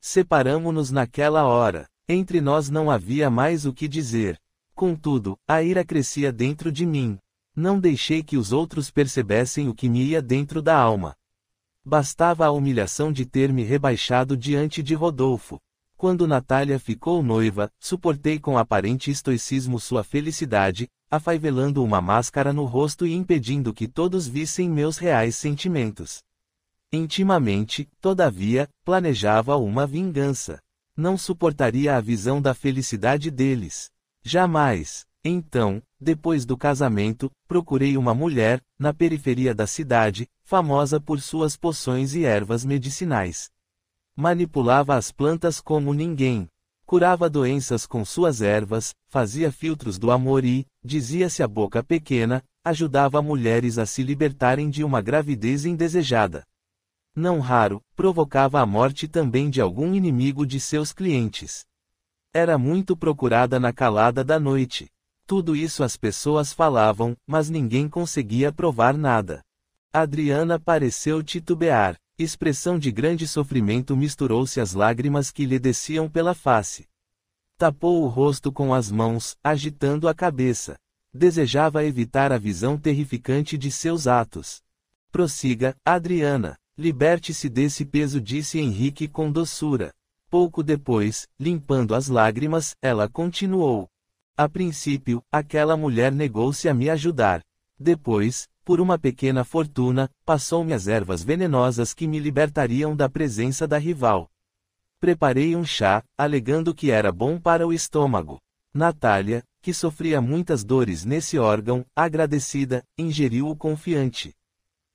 Separamo-nos naquela hora. Entre nós não havia mais o que dizer. Contudo, a ira crescia dentro de mim. Não deixei que os outros percebessem o que me ia dentro da alma. Bastava a humilhação de ter me rebaixado diante de Rodolfo. Quando Natália ficou noiva, suportei com aparente estoicismo sua felicidade, afaivelando uma máscara no rosto e impedindo que todos vissem meus reais sentimentos. Intimamente, todavia, planejava uma vingança. Não suportaria a visão da felicidade deles. Jamais. Então, depois do casamento, procurei uma mulher, na periferia da cidade, famosa por suas poções e ervas medicinais. Manipulava as plantas como ninguém. Curava doenças com suas ervas, fazia filtros do amor e, dizia-se a boca pequena, ajudava mulheres a se libertarem de uma gravidez indesejada. Não raro, provocava a morte também de algum inimigo de seus clientes. Era muito procurada na calada da noite. Tudo isso as pessoas falavam, mas ninguém conseguia provar nada. Adriana pareceu titubear. Expressão de grande sofrimento misturou-se às lágrimas que lhe desciam pela face. Tapou o rosto com as mãos, agitando a cabeça. Desejava evitar a visão terrificante de seus atos. Prossiga, Adriana. Liberte-se desse peso, disse Henrique com doçura. Pouco depois, limpando as lágrimas, ela continuou. A princípio, aquela mulher negou-se a me ajudar. Depois, por uma pequena fortuna, passou-me as ervas venenosas que me libertariam da presença da rival. Preparei um chá, alegando que era bom para o estômago. Natália, que sofria muitas dores nesse órgão, agradecida, ingeriu-o confiante.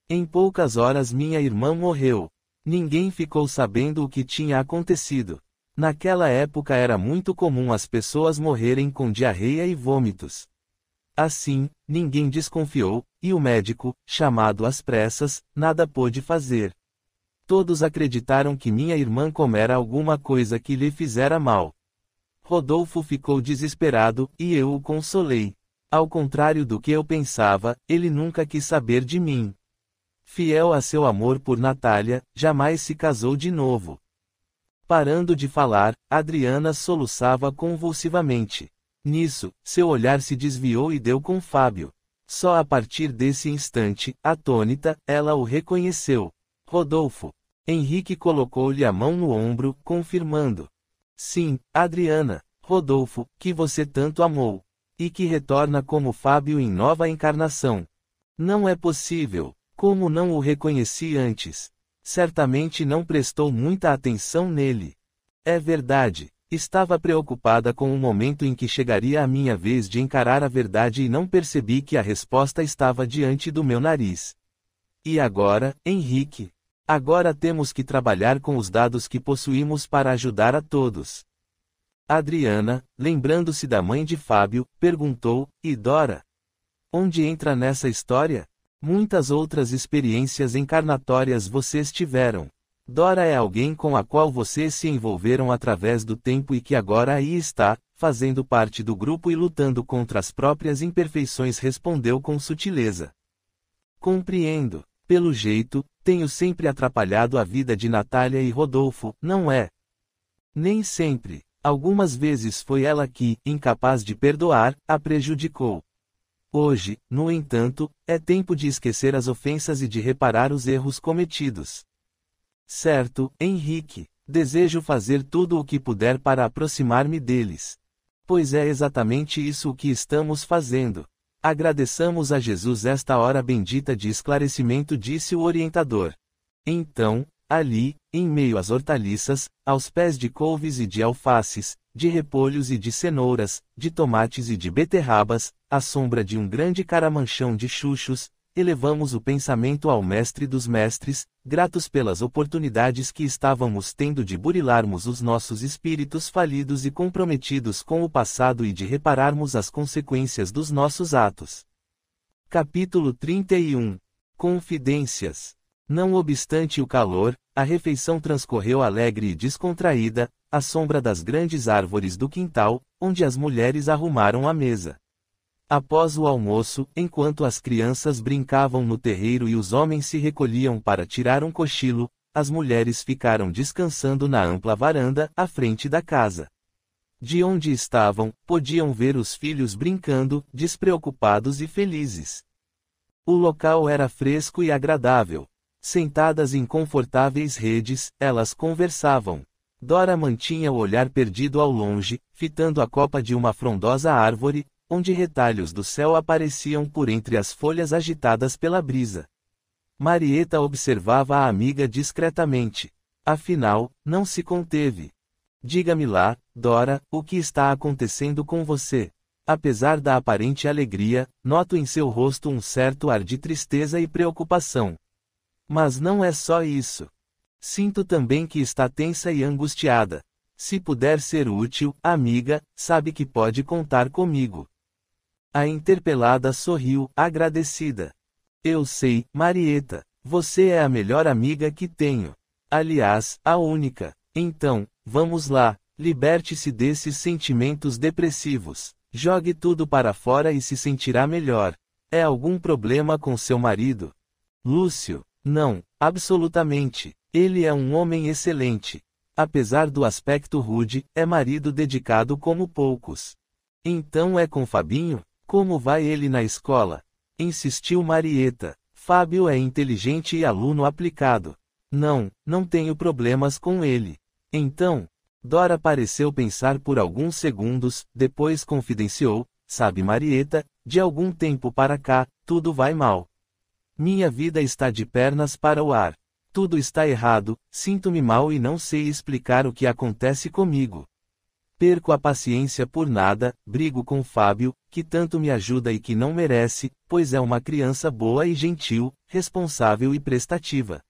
Em poucas horas minha irmã morreu. Ninguém ficou sabendo o que tinha acontecido. Naquela época era muito comum as pessoas morrerem com diarreia e vômitos. Assim, ninguém desconfiou, e o médico, chamado às pressas, nada pôde fazer. Todos acreditaram que minha irmã comera alguma coisa que lhe fizera mal. Rodolfo ficou desesperado, e eu o consolei. Ao contrário do que eu pensava, ele nunca quis saber de mim. Fiel a seu amor por Natália, jamais se casou de novo. Parando de falar, Adriana soluçava convulsivamente. Nisso, seu olhar se desviou e deu com Fábio. Só a partir desse instante, atônita, ela o reconheceu. Rodolfo. Henrique colocou-lhe a mão no ombro, confirmando. Sim, Adriana. Rodolfo, que você tanto amou. E que retorna como Fábio em nova encarnação. Não é possível. Como não o reconheci antes? Certamente não prestou muita atenção nele. É verdade. Estava preocupada com o momento em que chegaria a minha vez de encarar a verdade e não percebi que a resposta estava diante do meu nariz. E agora, Henrique? Agora temos que trabalhar com os dados que possuímos para ajudar a todos. Adriana, lembrando-se da mãe de Fábio, perguntou: e Dora? Onde entra nessa história? Muitas outras experiências encarnatórias vocês tiveram. Dora é alguém com a qual vocês se envolveram através do tempo e que agora aí está, fazendo parte do grupo e lutando contra as próprias imperfeições, respondeu com sutileza. Compreendo. Pelo jeito, tenho sempre atrapalhado a vida de Natália e Rodolfo, não é? Nem sempre. Algumas vezes foi ela que, incapaz de perdoar, a prejudicou. Hoje, no entanto, é tempo de esquecer as ofensas e de reparar os erros cometidos. Certo, Henrique. Desejo fazer tudo o que puder para aproximar-me deles. Pois é exatamente isso o que estamos fazendo. Agradeçamos a Jesus esta hora bendita de esclarecimento, disse o orientador. Então, ali, em meio às hortaliças, aos pés de couves e de alfaces, de repolhos e de cenouras, de tomates e de beterrabas, à sombra de um grande caramanchão de chuchos, elevamos o pensamento ao Mestre dos Mestres, gratos pelas oportunidades que estávamos tendo de burilarmos os nossos espíritos falidos e comprometidos com o passado e de repararmos as consequências dos nossos atos. Capítulo 31. Confidências. Não obstante o calor, a refeição transcorreu alegre e descontraída, à sombra das grandes árvores do quintal, onde as mulheres arrumaram a mesa. Após o almoço, enquanto as crianças brincavam no terreiro e os homens se recolhiam para tirar um cochilo, as mulheres ficaram descansando na ampla varanda, à frente da casa. De onde estavam, podiam ver os filhos brincando, despreocupados e felizes. O local era fresco e agradável. Sentadas em confortáveis redes, elas conversavam. Dora mantinha o olhar perdido ao longe, fitando a copa de uma frondosa árvore, onde retalhos do céu apareciam por entre as folhas agitadas pela brisa. Marieta observava a amiga discretamente. Afinal, não se conteve. Diga-me lá, Dora, o que está acontecendo com você? Apesar da aparente alegria, noto em seu rosto um certo ar de tristeza e preocupação. Mas não é só isso. Sinto também que está tensa e angustiada. Se puder ser útil, amiga, sabe que pode contar comigo. A interpelada sorriu, agradecida. Eu sei, Marieta, você é a melhor amiga que tenho. Aliás, a única. Então, vamos lá, liberte-se desses sentimentos depressivos. Jogue tudo para fora e se sentirá melhor. É algum problema com seu marido? Lúcio? Não, absolutamente. Ele é um homem excelente. Apesar do aspecto rude, é marido dedicado como poucos. Então é com Fabinho? Como vai ele na escola? Insistiu Marieta. Fábio é inteligente e aluno aplicado. Não tenho problemas com ele. Então, Dora pareceu pensar por alguns segundos, depois confidenciou, sabe Marieta, de algum tempo para cá, tudo vai mal. Minha vida está de pernas para o ar. Tudo está errado, sinto-me mal e não sei explicar o que acontece comigo. Perco a paciência por nada, brigo com Fábio, que tanto me ajuda e que não merece, pois é uma criança boa e gentil, responsável e prestativa.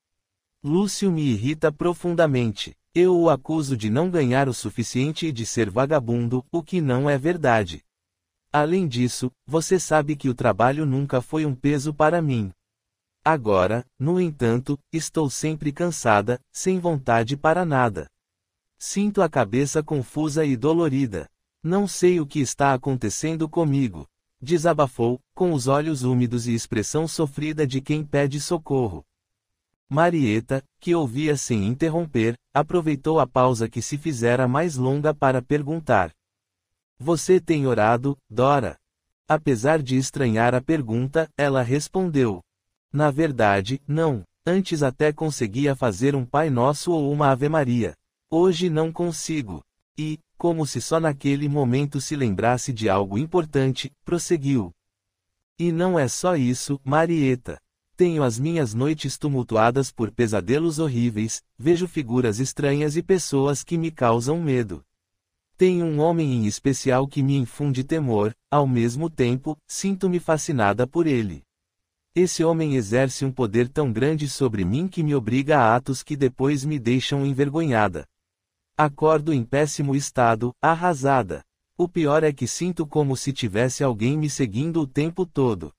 Lúcio me irrita profundamente. Eu o acuso de não ganhar o suficiente e de ser vagabundo, o que não é verdade. Além disso, você sabe que o trabalho nunca foi um peso para mim. Agora, no entanto, estou sempre cansada, sem vontade para nada. Sinto a cabeça confusa e dolorida. Não sei o que está acontecendo comigo. Desabafou, com os olhos úmidos e expressão sofrida de quem pede socorro. Marieta, que ouvia sem interromper, aproveitou a pausa que se fizera mais longa para perguntar. Você tem orado, Dora? Apesar de estranhar a pergunta, ela respondeu. Na verdade, não. Antes até conseguia fazer um Pai Nosso ou uma Ave Maria. Hoje não consigo. E, como se só naquele momento se lembrasse de algo importante, prosseguiu. E não é só isso, Marieta. Tenho as minhas noites tumultuadas por pesadelos horríveis, vejo figuras estranhas e pessoas que me causam medo. Tenho um homem em especial que me infunde temor, ao mesmo tempo, sinto-me fascinada por ele. Esse homem exerce um poder tão grande sobre mim que me obriga a atos que depois me deixam envergonhada. Acordo em péssimo estado, arrasada. O pior é que sinto como se tivesse alguém me seguindo o tempo todo.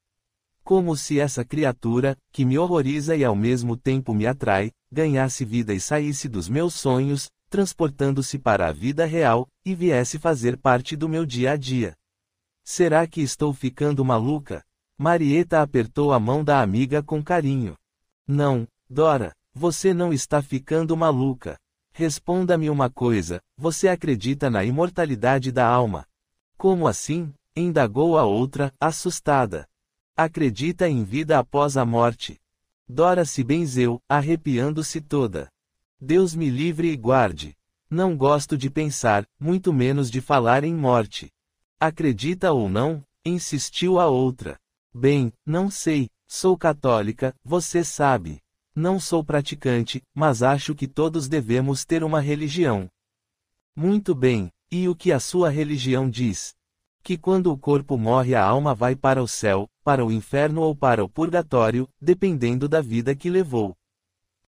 Como se essa criatura, que me horroriza e ao mesmo tempo me atrai, ganhasse vida e saísse dos meus sonhos, transportando-se para a vida real, e viesse fazer parte do meu dia a dia. Será que estou ficando maluca? Marieta apertou a mão da amiga com carinho. Não, Dora, você não está ficando maluca. Responda-me uma coisa, você acredita na imortalidade da alma? Como assim? Indagou a outra, assustada. Acredita em vida após a morte. Dora se benzeu, arrepiando-se toda. Deus me livre e guarde. Não gosto de pensar, muito menos de falar em morte. Acredita ou não? Insistiu a outra. Bem, não sei, sou católica, você sabe. Não sou praticante, mas acho que todos devemos ter uma religião. Muito bem, e o que a sua religião diz? Que quando o corpo morre a alma vai para o céu, para o inferno ou para o purgatório, dependendo da vida que levou.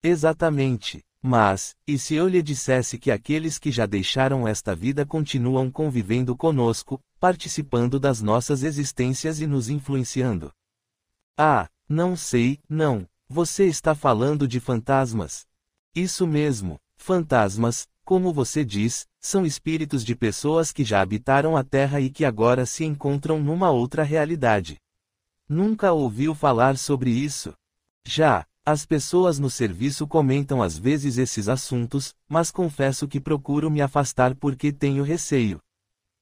Exatamente. Mas, e se eu lhe dissesse que aqueles que já deixaram esta vida continuam convivendo conosco, participando das nossas existências e nos influenciando? Ah, não sei, não. Você está falando de fantasmas? Isso mesmo, fantasmas, como você diz, são espíritos de pessoas que já habitaram a Terra e que agora se encontram numa outra realidade. Nunca ouviu falar sobre isso? Já. As pessoas no serviço comentam às vezes esses assuntos, mas confesso que procuro me afastar porque tenho receio.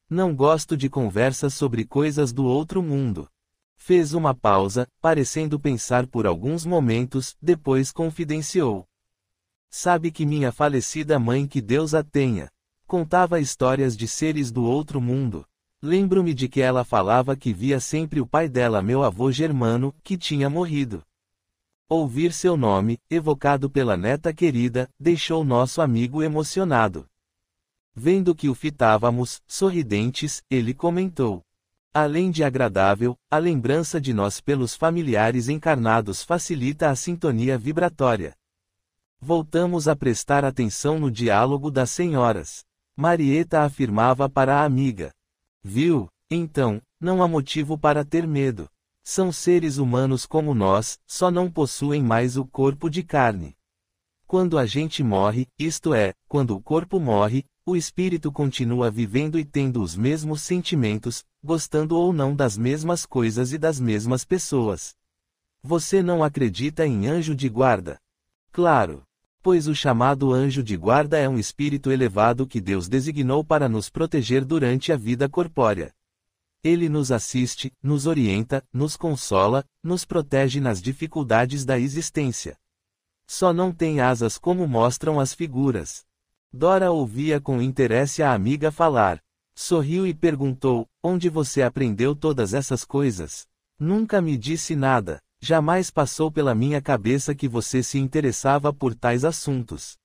Não gosto de conversas sobre coisas do outro mundo. Fez uma pausa, parecendo pensar por alguns momentos, depois confidenciou. Sabe que minha falecida mãe, que Deus a tenha, contava histórias de seres do outro mundo. Lembro-me de que ela falava que via sempre o pai dela, meu avô Germano, que tinha morrido. Ouvir seu nome, evocado pela neta querida, deixou nosso amigo emocionado. Vendo que o fitávamos, sorridentes, ele comentou. Além de agradável, a lembrança de nós pelos familiares encarnados facilita a sintonia vibratória. Voltamos a prestar atenção no diálogo das senhoras. Marieta afirmava para a amiga. Viu? Então, não há motivo para ter medo. São seres humanos como nós, só não possuem mais o corpo de carne. Quando a gente morre, isto é, quando o corpo morre, o espírito continua vivendo e tendo os mesmos sentimentos, gostando ou não das mesmas coisas e das mesmas pessoas. Você não acredita em anjo de guarda? Claro. Pois o chamado anjo de guarda é um espírito elevado que Deus designou para nos proteger durante a vida corpórea. Ele nos assiste, nos orienta, nos consola, nos protege nas dificuldades da existência. Só não tem asas como mostram as figuras. Dora ouvia com interesse a amiga falar. Sorriu e perguntou, onde você aprendeu todas essas coisas? Nunca me disse nada, jamais passou pela minha cabeça que você se interessava por tais assuntos.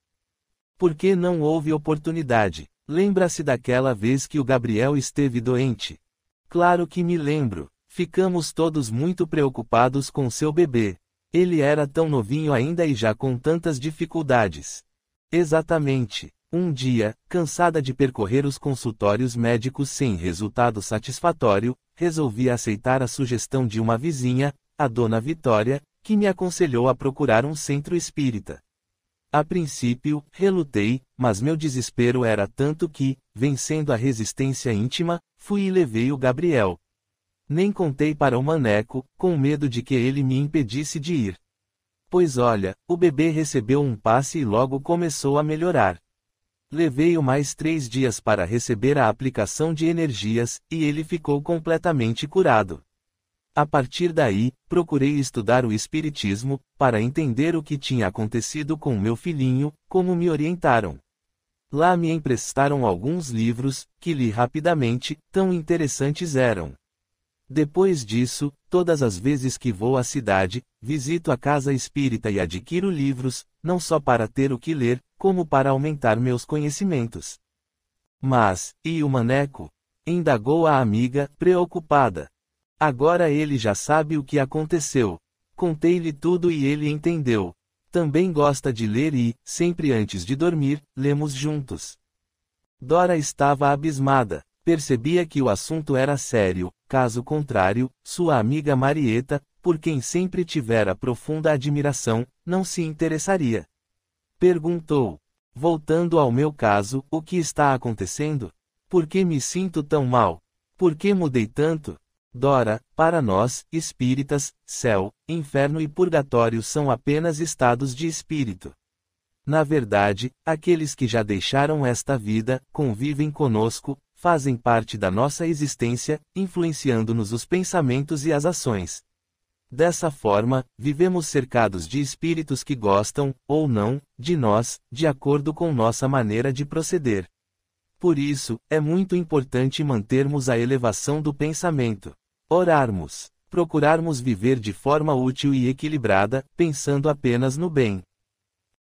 Por que não houve oportunidade? Lembra-se daquela vez que o Gabriel esteve doente? Claro que me lembro. Ficamos todos muito preocupados com seu bebê. Ele era tão novinho ainda e já com tantas dificuldades. Exatamente. Um dia, cansada de percorrer os consultórios médicos sem resultado satisfatório, resolvi aceitar a sugestão de uma vizinha, a dona Vitória, que me aconselhou a procurar um centro espírita. A princípio, relutei, mas meu desespero era tanto que, vencendo a resistência íntima, fui e levei o Gabriel. Nem contei para o maneco, com medo de que ele me impedisse de ir. Pois olha, o bebê recebeu um passe e logo começou a melhorar. Levei-o mais 3 dias para receber a aplicação de energias, e ele ficou completamente curado. A partir daí, procurei estudar o espiritismo, para entender o que tinha acontecido com meu filhinho, como me orientaram. Lá me emprestaram alguns livros, que li rapidamente, tão interessantes eram. Depois disso, todas as vezes que vou à cidade, visito a casa espírita e adquiro livros, não só para ter o que ler, como para aumentar meus conhecimentos. Mas, e o maneco? Indagou a amiga, preocupada. Agora ele já sabe o que aconteceu. Contei-lhe tudo e ele entendeu. Também gosta de ler e, sempre antes de dormir, lemos juntos. Dora estava abismada. Percebia que o assunto era sério, caso contrário, sua amiga Marieta, por quem sempre tivera profunda admiração, não se interessaria. Perguntou. Voltando ao meu caso, o que está acontecendo? Por que me sinto tão mal? Por que mudei tanto? Dora, para nós, espíritas, céu, inferno e purgatório são apenas estados de espírito. Na verdade, aqueles que já deixaram esta vida, convivem conosco, fazem parte da nossa existência, influenciando-nos os pensamentos e as ações. Dessa forma, vivemos cercados de espíritos que gostam, ou não, de nós, de acordo com nossa maneira de proceder. Por isso, é muito importante mantermos a elevação do pensamento. Orarmos. Procurarmos viver de forma útil e equilibrada, pensando apenas no bem.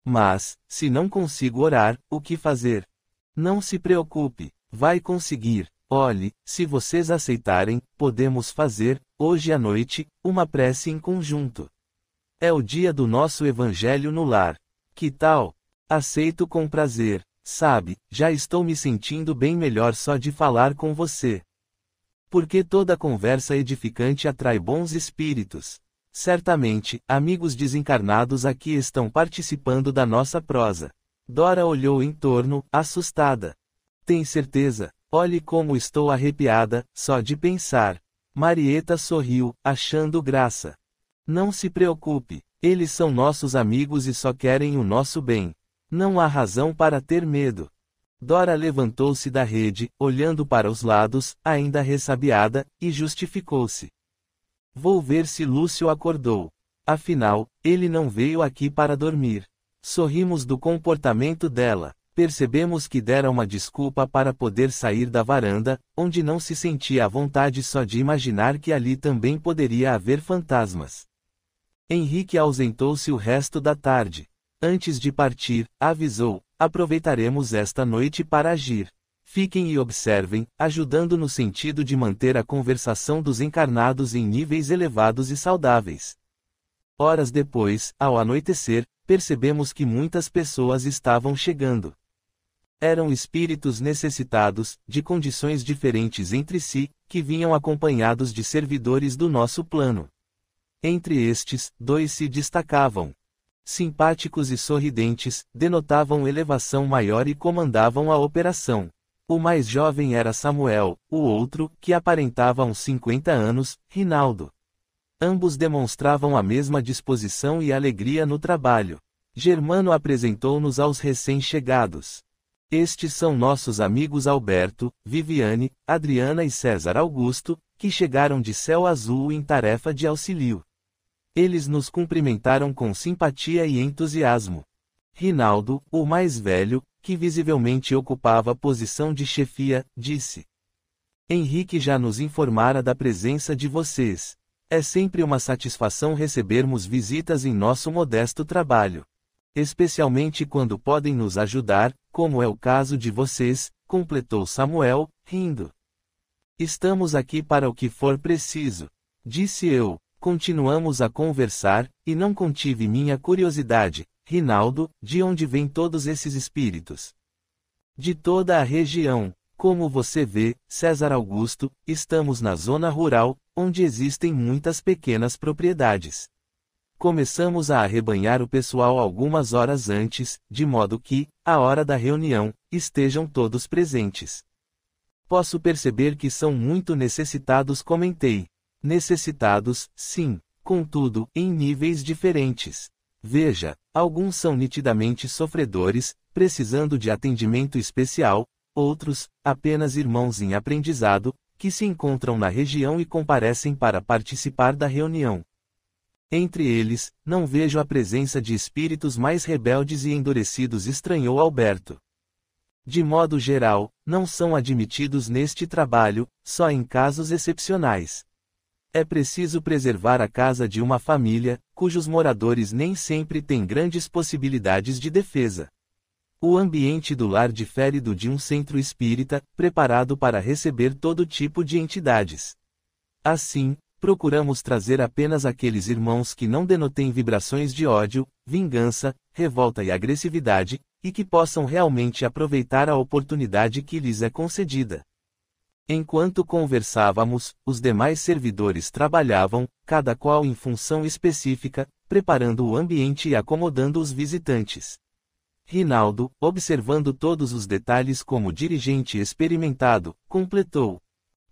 Mas, se não consigo orar, o que fazer? Não se preocupe, vai conseguir. Olhe, se vocês aceitarem, podemos fazer, hoje à noite, uma prece em conjunto. É o dia do nosso Evangelho no lar. Que tal? Aceito com prazer. Sabe, já estou me sentindo bem melhor só de falar com você. Porque toda conversa edificante atrai bons espíritos. Certamente, amigos desencarnados aqui estão participando da nossa prosa. Dora olhou em torno, assustada. Tem certeza? Olhe como estou arrepiada, só de pensar. Marieta sorriu, achando graça. Não se preocupe, eles são nossos amigos e só querem o nosso bem. Não há razão para ter medo. Dora levantou-se da rede, olhando para os lados, ainda ressabiada, e justificou-se. Vou ver se Lúcio acordou. Afinal, ele não veio aqui para dormir. Sorrimos do comportamento dela. Percebemos que dera uma desculpa para poder sair da varanda, onde não se sentia à vontade só de imaginar que ali também poderia haver fantasmas. Henrique ausentou-se o resto da tarde. Antes de partir, avisou, aproveitaremos esta noite para agir. Fiquem e observem, ajudando no sentido de manter a conversação dos encarnados em níveis elevados e saudáveis. Horas depois, ao anoitecer, percebemos que muitas pessoas estavam chegando. Eram espíritos necessitados, de condições diferentes entre si, que vinham acompanhados de servidores do nosso plano. Entre estes, 2 se destacavam. Simpáticos e sorridentes, denotavam elevação maior e comandavam a operação. O mais jovem era Samuel, o outro, que aparentava uns 50 anos, Rinaldo. Ambos demonstravam a mesma disposição e alegria no trabalho. Germano apresentou-nos aos recém-chegados. Estes são nossos amigos Alberto, Viviane, Adriana e César Augusto, que chegaram de Céu Azul em tarefa de auxílio. Eles nos cumprimentaram com simpatia e entusiasmo. Rinaldo, o mais velho, que visivelmente ocupava a posição de chefia, disse: Henrique já nos informara da presença de vocês. É sempre uma satisfação recebermos visitas em nosso modesto trabalho. Especialmente quando podem nos ajudar, como é o caso de vocês, completou Samuel, rindo. Estamos aqui para o que for preciso, disse eu. Continuamos a conversar, e não contive minha curiosidade. Rinaldo, de onde vêm todos esses espíritos? De toda a região. Como você vê, César Augusto, estamos na zona rural, onde existem muitas pequenas propriedades. Começamos a arrebanhar o pessoal algumas horas antes, de modo que, à hora da reunião, estejam todos presentes. Posso perceber que são muito necessitados, comentei. Necessitados, sim, contudo, em níveis diferentes. Veja, alguns são nitidamente sofredores, precisando de atendimento especial, outros, apenas irmãos em aprendizado, que se encontram na região e comparecem para participar da reunião. Entre eles, não vejo a presença de espíritos mais rebeldes e endurecidos, estranhou Alberto. De modo geral, não são admitidos neste trabalho, só em casos excepcionais. É preciso preservar a casa de uma família, cujos moradores nem sempre têm grandes possibilidades de defesa. O ambiente do lar difere do de um centro espírita, preparado para receber todo tipo de entidades. Assim, procuramos trazer apenas aqueles irmãos que não denotem vibrações de ódio, vingança, revolta e agressividade, e que possam realmente aproveitar a oportunidade que lhes é concedida. Enquanto conversávamos, os demais servidores trabalhavam, cada qual em função específica, preparando o ambiente e acomodando os visitantes. Rinaldo, observando todos os detalhes como dirigente experimentado, completou: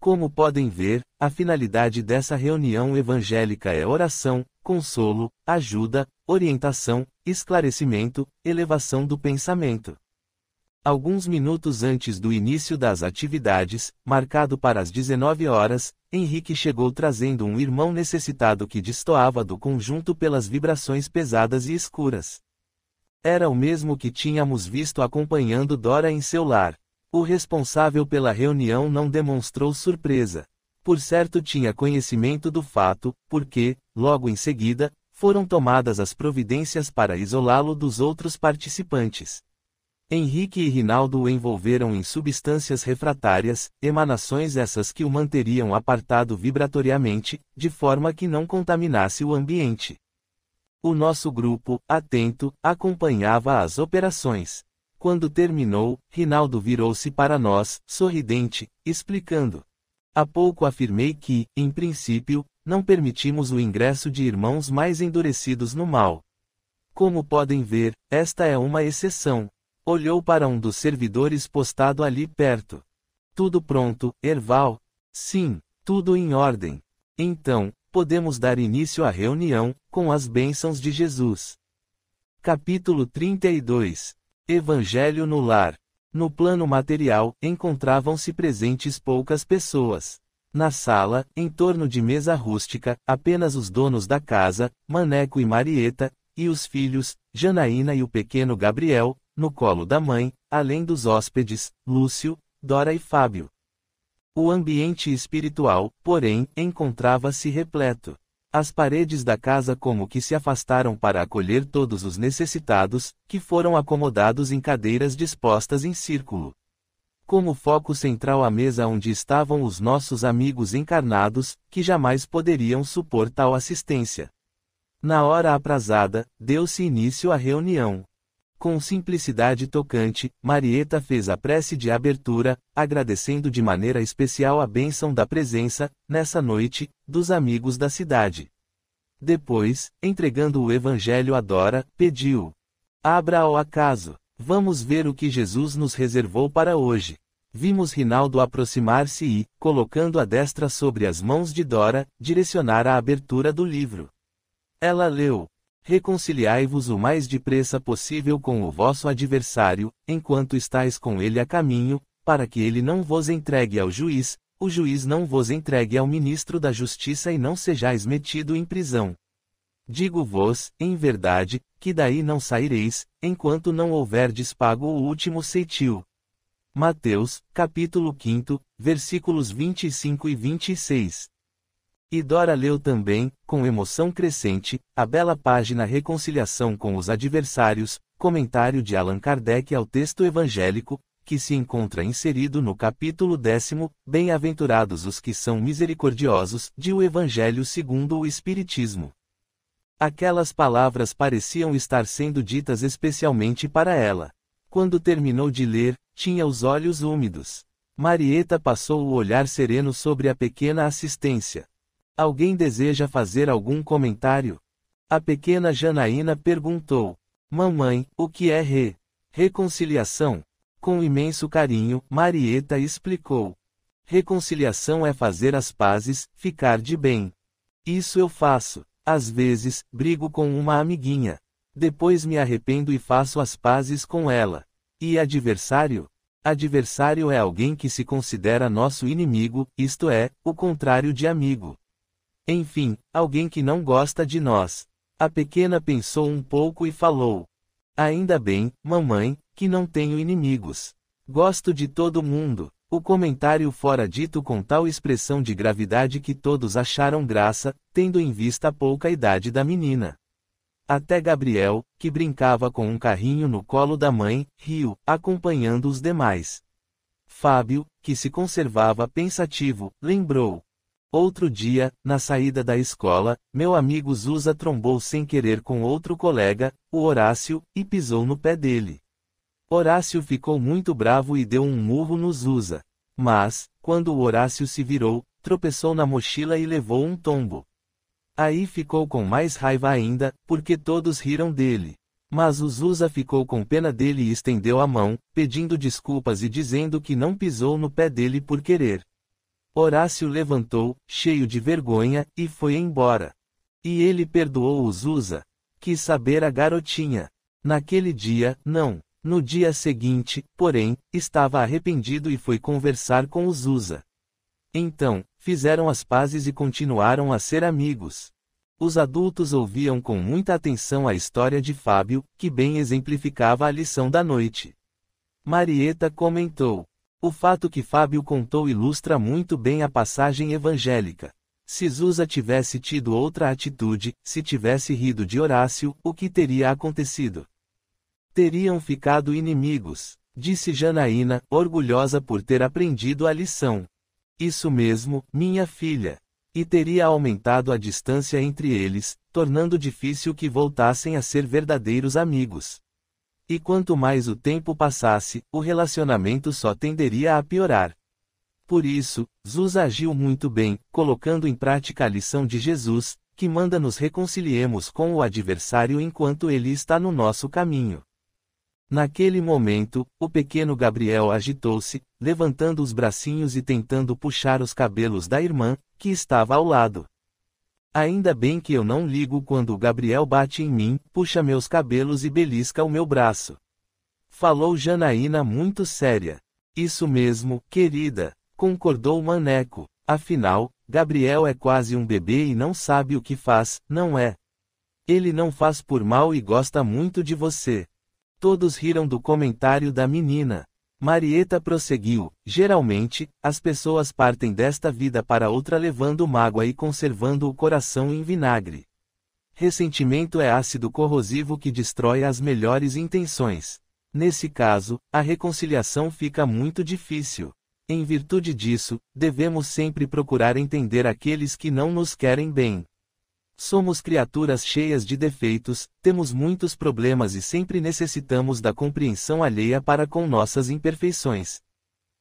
como podem ver, a finalidade dessa reunião evangélica é oração, consolo, ajuda, orientação, esclarecimento, elevação do pensamento. Alguns minutos antes do início das atividades, marcado para as 19 horas, Henrique chegou trazendo um irmão necessitado que destoava do conjunto pelas vibrações pesadas e escuras. Era o mesmo que tínhamos visto acompanhando Dora em seu lar. O responsável pela reunião não demonstrou surpresa. Por certo tinha conhecimento do fato, porque, logo em seguida, foram tomadas as providências para isolá-lo dos outros participantes. Henrique e Rinaldo o envolveram em substâncias refratárias, emanações essas que o manteriam apartado vibratoriamente, de forma que não contaminasse o ambiente. O nosso grupo, atento, acompanhava as operações. Quando terminou, Rinaldo virou-se para nós, sorridente, explicando: há pouco afirmei que, em princípio, não permitimos o ingresso de irmãos mais endurecidos no mal. Como podem ver, esta é uma exceção. Olhou para um dos servidores postado ali perto. Tudo pronto, Erval? Sim, tudo em ordem. Então, podemos dar início à reunião, com as bênçãos de Jesus. Capítulo 32. Evangelho no lar. No plano material, encontravam-se presentes poucas pessoas. Na sala, em torno de mesa rústica, apenas os donos da casa, Maneco e Marieta, e os filhos, Janaína e o pequeno Gabriel, no colo da mãe, além dos hóspedes, Lúcio, Dora e Fábio. O ambiente espiritual, porém, encontrava-se repleto. As paredes da casa como que se afastaram para acolher todos os necessitados, que foram acomodados em cadeiras dispostas em círculo. Como foco central a mesa onde estavam os nossos amigos encarnados, que jamais poderiam supor tal assistência. Na hora aprazada, deu-se início à reunião. Com simplicidade tocante, Marieta fez a prece de abertura, agradecendo de maneira especial a bênção da presença, nessa noite, dos amigos da cidade. Depois, entregando o evangelho a Dora, pediu: abra ao acaso. Vamos ver o que Jesus nos reservou para hoje. Vimos Rinaldo aproximar-se e, colocando a destra sobre as mãos de Dora, direcionar a abertura do livro. Ela leu: reconciliai-vos o mais depressa possível com o vosso adversário, enquanto estáis com ele a caminho, para que ele não vos entregue ao juiz, o juiz não vos entregue ao ministro da justiça e não sejais metido em prisão. Digo-vos, em verdade, que daí não saireis, enquanto não houverdes pago o último ceitil. Mateus, capítulo 5, versículos 25 e 26. E Dora leu também, com emoção crescente, a bela página Reconciliação com os Adversários, comentário de Allan Kardec ao texto evangélico, que se encontra inserido no capítulo 10, Bem-aventurados os que são misericordiosos, de O Evangelho segundo o Espiritismo. Aquelas palavras pareciam estar sendo ditas especialmente para ela. Quando terminou de ler, tinha os olhos úmidos. Marieta passou o olhar sereno sobre a pequena assistência. Alguém deseja fazer algum comentário? A pequena Janaína perguntou: mamãe, o que é reconciliação? Com imenso carinho, Marieta explicou: reconciliação é fazer as pazes, ficar de bem. Isso eu faço. Às vezes, brigo com uma amiguinha. Depois me arrependo e faço as pazes com ela. E adversário? Adversário é alguém que se considera nosso inimigo, isto é, o contrário de amigo. Enfim, alguém que não gosta de nós. A pequena pensou um pouco e falou: ainda bem, mamãe, que não tenho inimigos. Gosto de todo mundo. O comentário fora dito com tal expressão de gravidade que todos acharam graça, tendo em vista a pouca idade da menina. Até Gabriel, que brincava com um carrinho no colo da mãe, riu, acompanhando os demais. Fábio, que se conservava pensativo, lembrou: Outro dia, na saída da escola, meu amigo Zusa trombou sem querer com outro colega, o Horácio, e pisou no pé dele. Horácio ficou muito bravo e deu um murro no Zusa. Mas, quando o Horácio se virou, tropeçou na mochila e levou um tombo. Aí ficou com mais raiva ainda, porque todos riram dele. Mas o Zusa ficou com pena dele e estendeu a mão, pedindo desculpas e dizendo que não pisou no pé dele por querer. Horácio levantou, cheio de vergonha, e foi embora. E ele perdoou o Zusa. Quis saber a garotinha. Naquele dia, não. No dia seguinte, porém, estava arrependido e foi conversar com o Zusa. Então, fizeram as pazes e continuaram a ser amigos. Os adultos ouviam com muita atenção a história de Fábio, que bem exemplificava a lição da noite. Marieta comentou: o fato que Fábio contou ilustra muito bem a passagem evangélica. Se Zusa tivesse tido outra atitude, se tivesse rido de Horácio, o que teria acontecido? Teriam ficado inimigos, disse Janaína, orgulhosa por ter aprendido a lição. Isso mesmo, minha filha. E teria aumentado a distância entre eles, tornando difícil que voltassem a ser verdadeiros amigos. E quanto mais o tempo passasse, o relacionamento só tenderia a piorar. Por isso, Zusa agiu muito bem, colocando em prática a lição de Jesus, que manda nos reconciliemos com o adversário enquanto ele está no nosso caminho. Naquele momento, o pequeno Gabriel agitou-se, levantando os bracinhos e tentando puxar os cabelos da irmã, que estava ao lado. Ainda bem que eu não ligo quando o Gabriel bate em mim, puxa meus cabelos e belisca o meu braço. Falou Janaína muito séria. Isso mesmo, querida, concordou Maneco. Afinal, Gabriel é quase um bebê e não sabe o que faz, não é? Ele não faz por mal e gosta muito de você. Todos riram do comentário da menina. Marieta prosseguiu: geralmente, as pessoas partem desta vida para outra levando mágoa e conservando o coração em vinagre. Ressentimento é ácido corrosivo que destrói as melhores intenções. Nesse caso, a reconciliação fica muito difícil. Em virtude disso, devemos sempre procurar entender aqueles que não nos querem bem. Somos criaturas cheias de defeitos, temos muitos problemas e sempre necessitamos da compreensão alheia para com nossas imperfeições.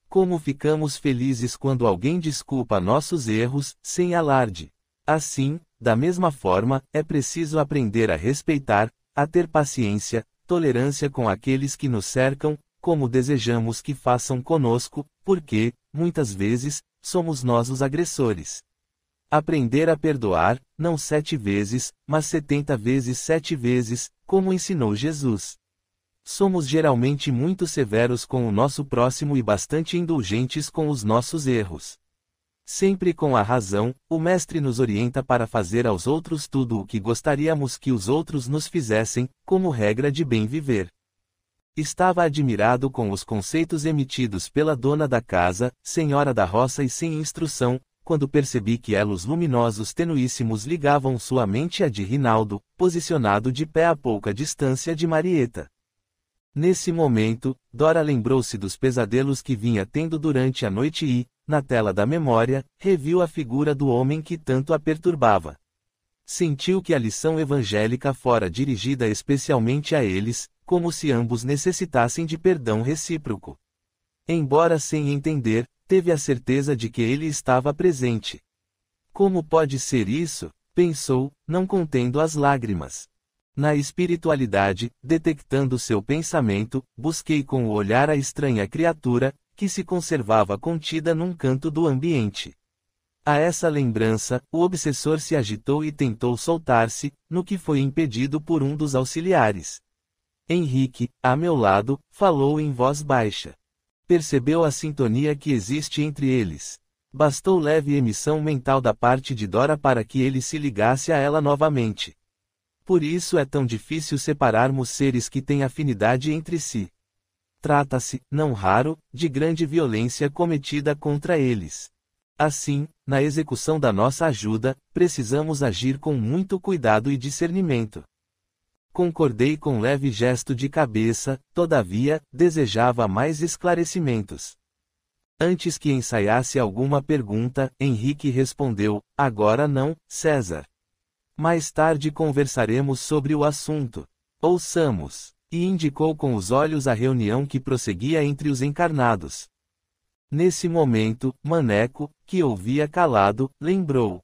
Como ficamos felizes quando alguém desculpa nossos erros, sem alarde. Assim, da mesma forma, é preciso aprender a respeitar, a ter paciência, tolerância com aqueles que nos cercam, como desejamos que façam conosco, porque, muitas vezes, somos nós os agressores. Aprender a perdoar, não 7 vezes, mas 70 vezes 7 vezes, como ensinou Jesus. Somos geralmente muito severos com o nosso próximo e bastante indulgentes com os nossos erros. Sempre com a razão, o Mestre nos orienta para fazer aos outros tudo o que gostaríamos que os outros nos fizessem, como regra de bem viver. Estava admirado com os conceitos emitidos pela dona da casa, senhora da roça e sem instrução, quando percebi que elos luminosos tenuíssimos ligavam sua mente à de Rinaldo, posicionado de pé a pouca distância de Marieta. Nesse momento, Dora lembrou-se dos pesadelos que vinha tendo durante a noite e, na tela da memória, reviu a figura do homem que tanto a perturbava. Sentiu que a lição evangélica fora dirigida especialmente a eles, como se ambos necessitassem de perdão recíproco. Embora sem entender, teve a certeza de que ele estava presente. Como pode ser isso? Pensou, não contendo as lágrimas. Na espiritualidade, detectando seu pensamento, busquei com o olhar a estranha criatura, que se conservava contida num canto do ambiente. A essa lembrança, o obsessor se agitou e tentou soltar-se, no que foi impedido por um dos auxiliares. Henrique, a meu lado, falou em voz baixa. Percebeu a sintonia que existe entre eles. Bastou leve emissão mental da parte de Dora para que ele se ligasse a ela novamente. Por isso é tão difícil separarmos seres que têm afinidade entre si. Trata-se, não raro, de grande violência cometida contra eles. Assim, na execução da nossa ajuda, precisamos agir com muito cuidado e discernimento. Concordei com leve gesto de cabeça, todavia, desejava mais esclarecimentos. Antes que ensaiasse alguma pergunta, Henrique respondeu: agora não, César. Mais tarde conversaremos sobre o assunto. Ouçamos. E indicou com os olhos a reunião que prosseguia entre os encarnados. Nesse momento, Maneco, que ouvia calado, lembrou.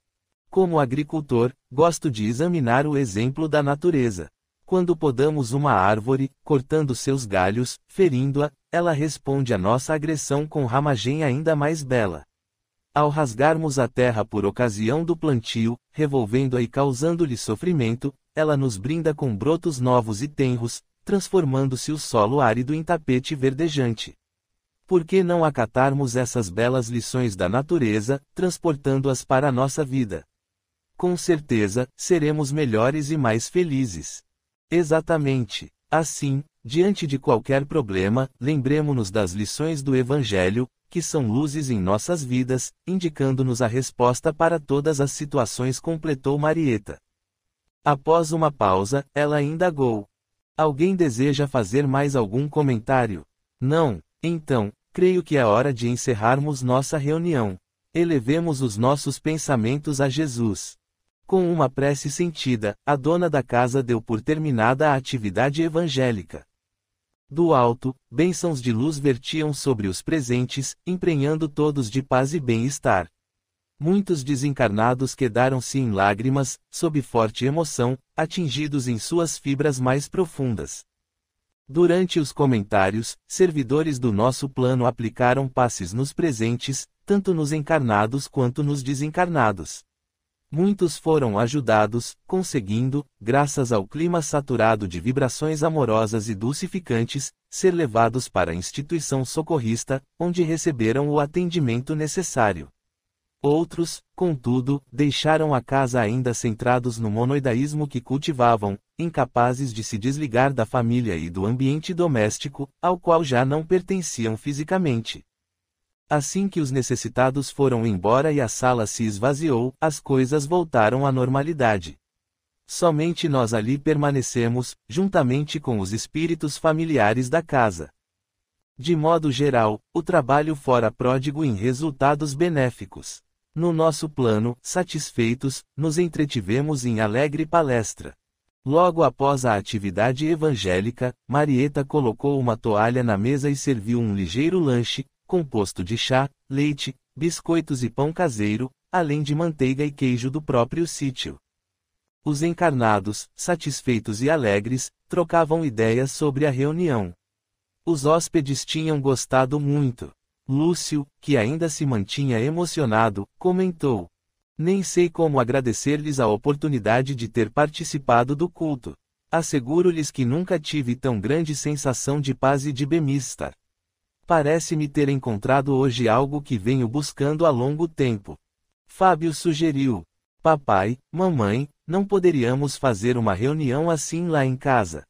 Como agricultor, gosto de examinar o exemplo da natureza. Quando podamos uma árvore, cortando seus galhos, ferindo-a, ela responde à nossa agressão com ramagem ainda mais bela. Ao rasgarmos a terra por ocasião do plantio, revolvendo-a e causando-lhe sofrimento, ela nos brinda com brotos novos e tenros, transformando-se o solo árido em tapete verdejante. Por que não acatarmos essas belas lições da natureza, transportando-as para a nossa vida? Com certeza, seremos melhores e mais felizes. Exatamente. Assim, diante de qualquer problema, lembremo-nos das lições do Evangelho, que são luzes em nossas vidas, indicando-nos a resposta para todas as situações, completou Marieta. Após uma pausa, ela indagou. Alguém deseja fazer mais algum comentário? Não? Então, creio que é hora de encerrarmos nossa reunião. Elevemos os nossos pensamentos a Jesus. Com uma prece sentida, a dona da casa deu por terminada a atividade evangélica. Do alto, bênçãos de luz vertiam sobre os presentes, emprenhando todos de paz e bem-estar. Muitos desencarnados quedaram-se em lágrimas, sob forte emoção, atingidos em suas fibras mais profundas. Durante os comentários, servidores do nosso plano aplicaram passes nos presentes, tanto nos encarnados quanto nos desencarnados. Muitos foram ajudados, conseguindo, graças ao clima saturado de vibrações amorosas e dulcificantes, ser levados para a instituição socorrista, onde receberam o atendimento necessário. Outros, contudo, deixaram a casa ainda centrados no monoidaísmo que cultivavam, incapazes de se desligar da família e do ambiente doméstico, ao qual já não pertenciam fisicamente. Assim que os necessitados foram embora e a sala se esvaziou, as coisas voltaram à normalidade. Somente nós ali permanecemos, juntamente com os espíritos familiares da casa. De modo geral, o trabalho fora pródigo em resultados benéficos. No nosso plano, satisfeitos, nos entretivemos em alegre palestra. Logo após a atividade evangélica, Marieta colocou uma toalha na mesa e serviu um ligeiro lanche, composto de chá, leite, biscoitos e pão caseiro, além de manteiga e queijo do próprio sítio. Os encarnados, satisfeitos e alegres, trocavam ideias sobre a reunião. Os hóspedes tinham gostado muito. Lúcio, que ainda se mantinha emocionado, comentou: nem sei como agradecer-lhes a oportunidade de ter participado do culto. Asseguro-lhes que nunca tive tão grande sensação de paz e de bem-estar. Parece-me ter encontrado hoje algo que venho buscando há longo tempo. Fábio sugeriu: papai, mamãe, não poderíamos fazer uma reunião assim lá em casa?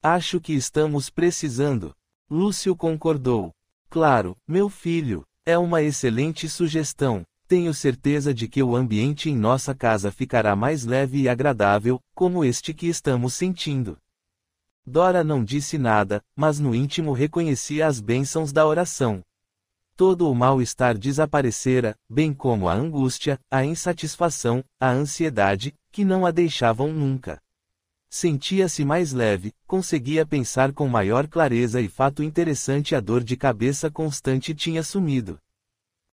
Acho que estamos precisando. Lúcio concordou. Claro, meu filho, é uma excelente sugestão. Tenho certeza de que o ambiente em nossa casa ficará mais leve e agradável, como este que estamos sentindo. Dora não disse nada, mas no íntimo reconhecia as bênçãos da oração. Todo o mal-estar desaparecera, bem como a angústia, a insatisfação, a ansiedade, que não a deixavam nunca. Sentia-se mais leve, conseguia pensar com maior clareza e fato interessante, a dor de cabeça constante tinha sumido.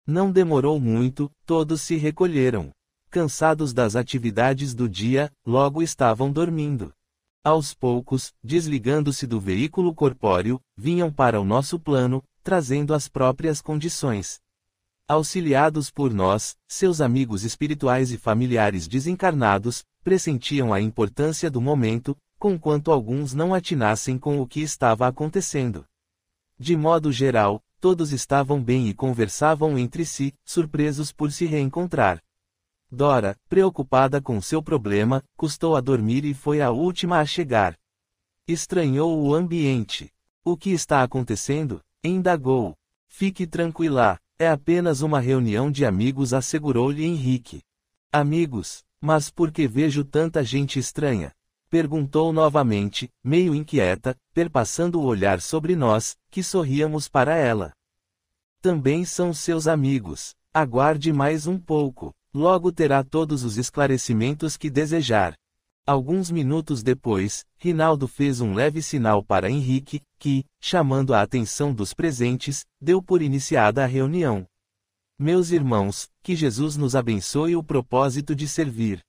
Não demorou muito, todos se recolheram. Cansados das atividades do dia, logo estavam dormindo. Aos poucos, desligando-se do veículo corpóreo, vinham para o nosso plano, trazendo as próprias condições. Auxiliados por nós, seus amigos espirituais e familiares desencarnados, pressentiam a importância do momento, conquanto alguns não atinassem com o que estava acontecendo. De modo geral, todos estavam bem e conversavam entre si, surpresos por se reencontrar. Dora, preocupada com seu problema, custou a dormir e foi a última a chegar. Estranhou o ambiente. O que está acontecendo? Indagou. Fique tranquila, é apenas uma reunião de amigos, assegurou-lhe Henrique. Amigos? Mas por que vejo tanta gente estranha? Perguntou novamente, meio inquieta, perpassando o olhar sobre nós, que sorríamos para ela. Também são seus amigos. Aguarde mais um pouco. Logo terá todos os esclarecimentos que desejar. Alguns minutos depois, Rinaldo fez um leve sinal para Henrique, que, chamando a atenção dos presentes, deu por iniciada a reunião. Meus irmãos, que Jesus nos abençoe o propósito de servir.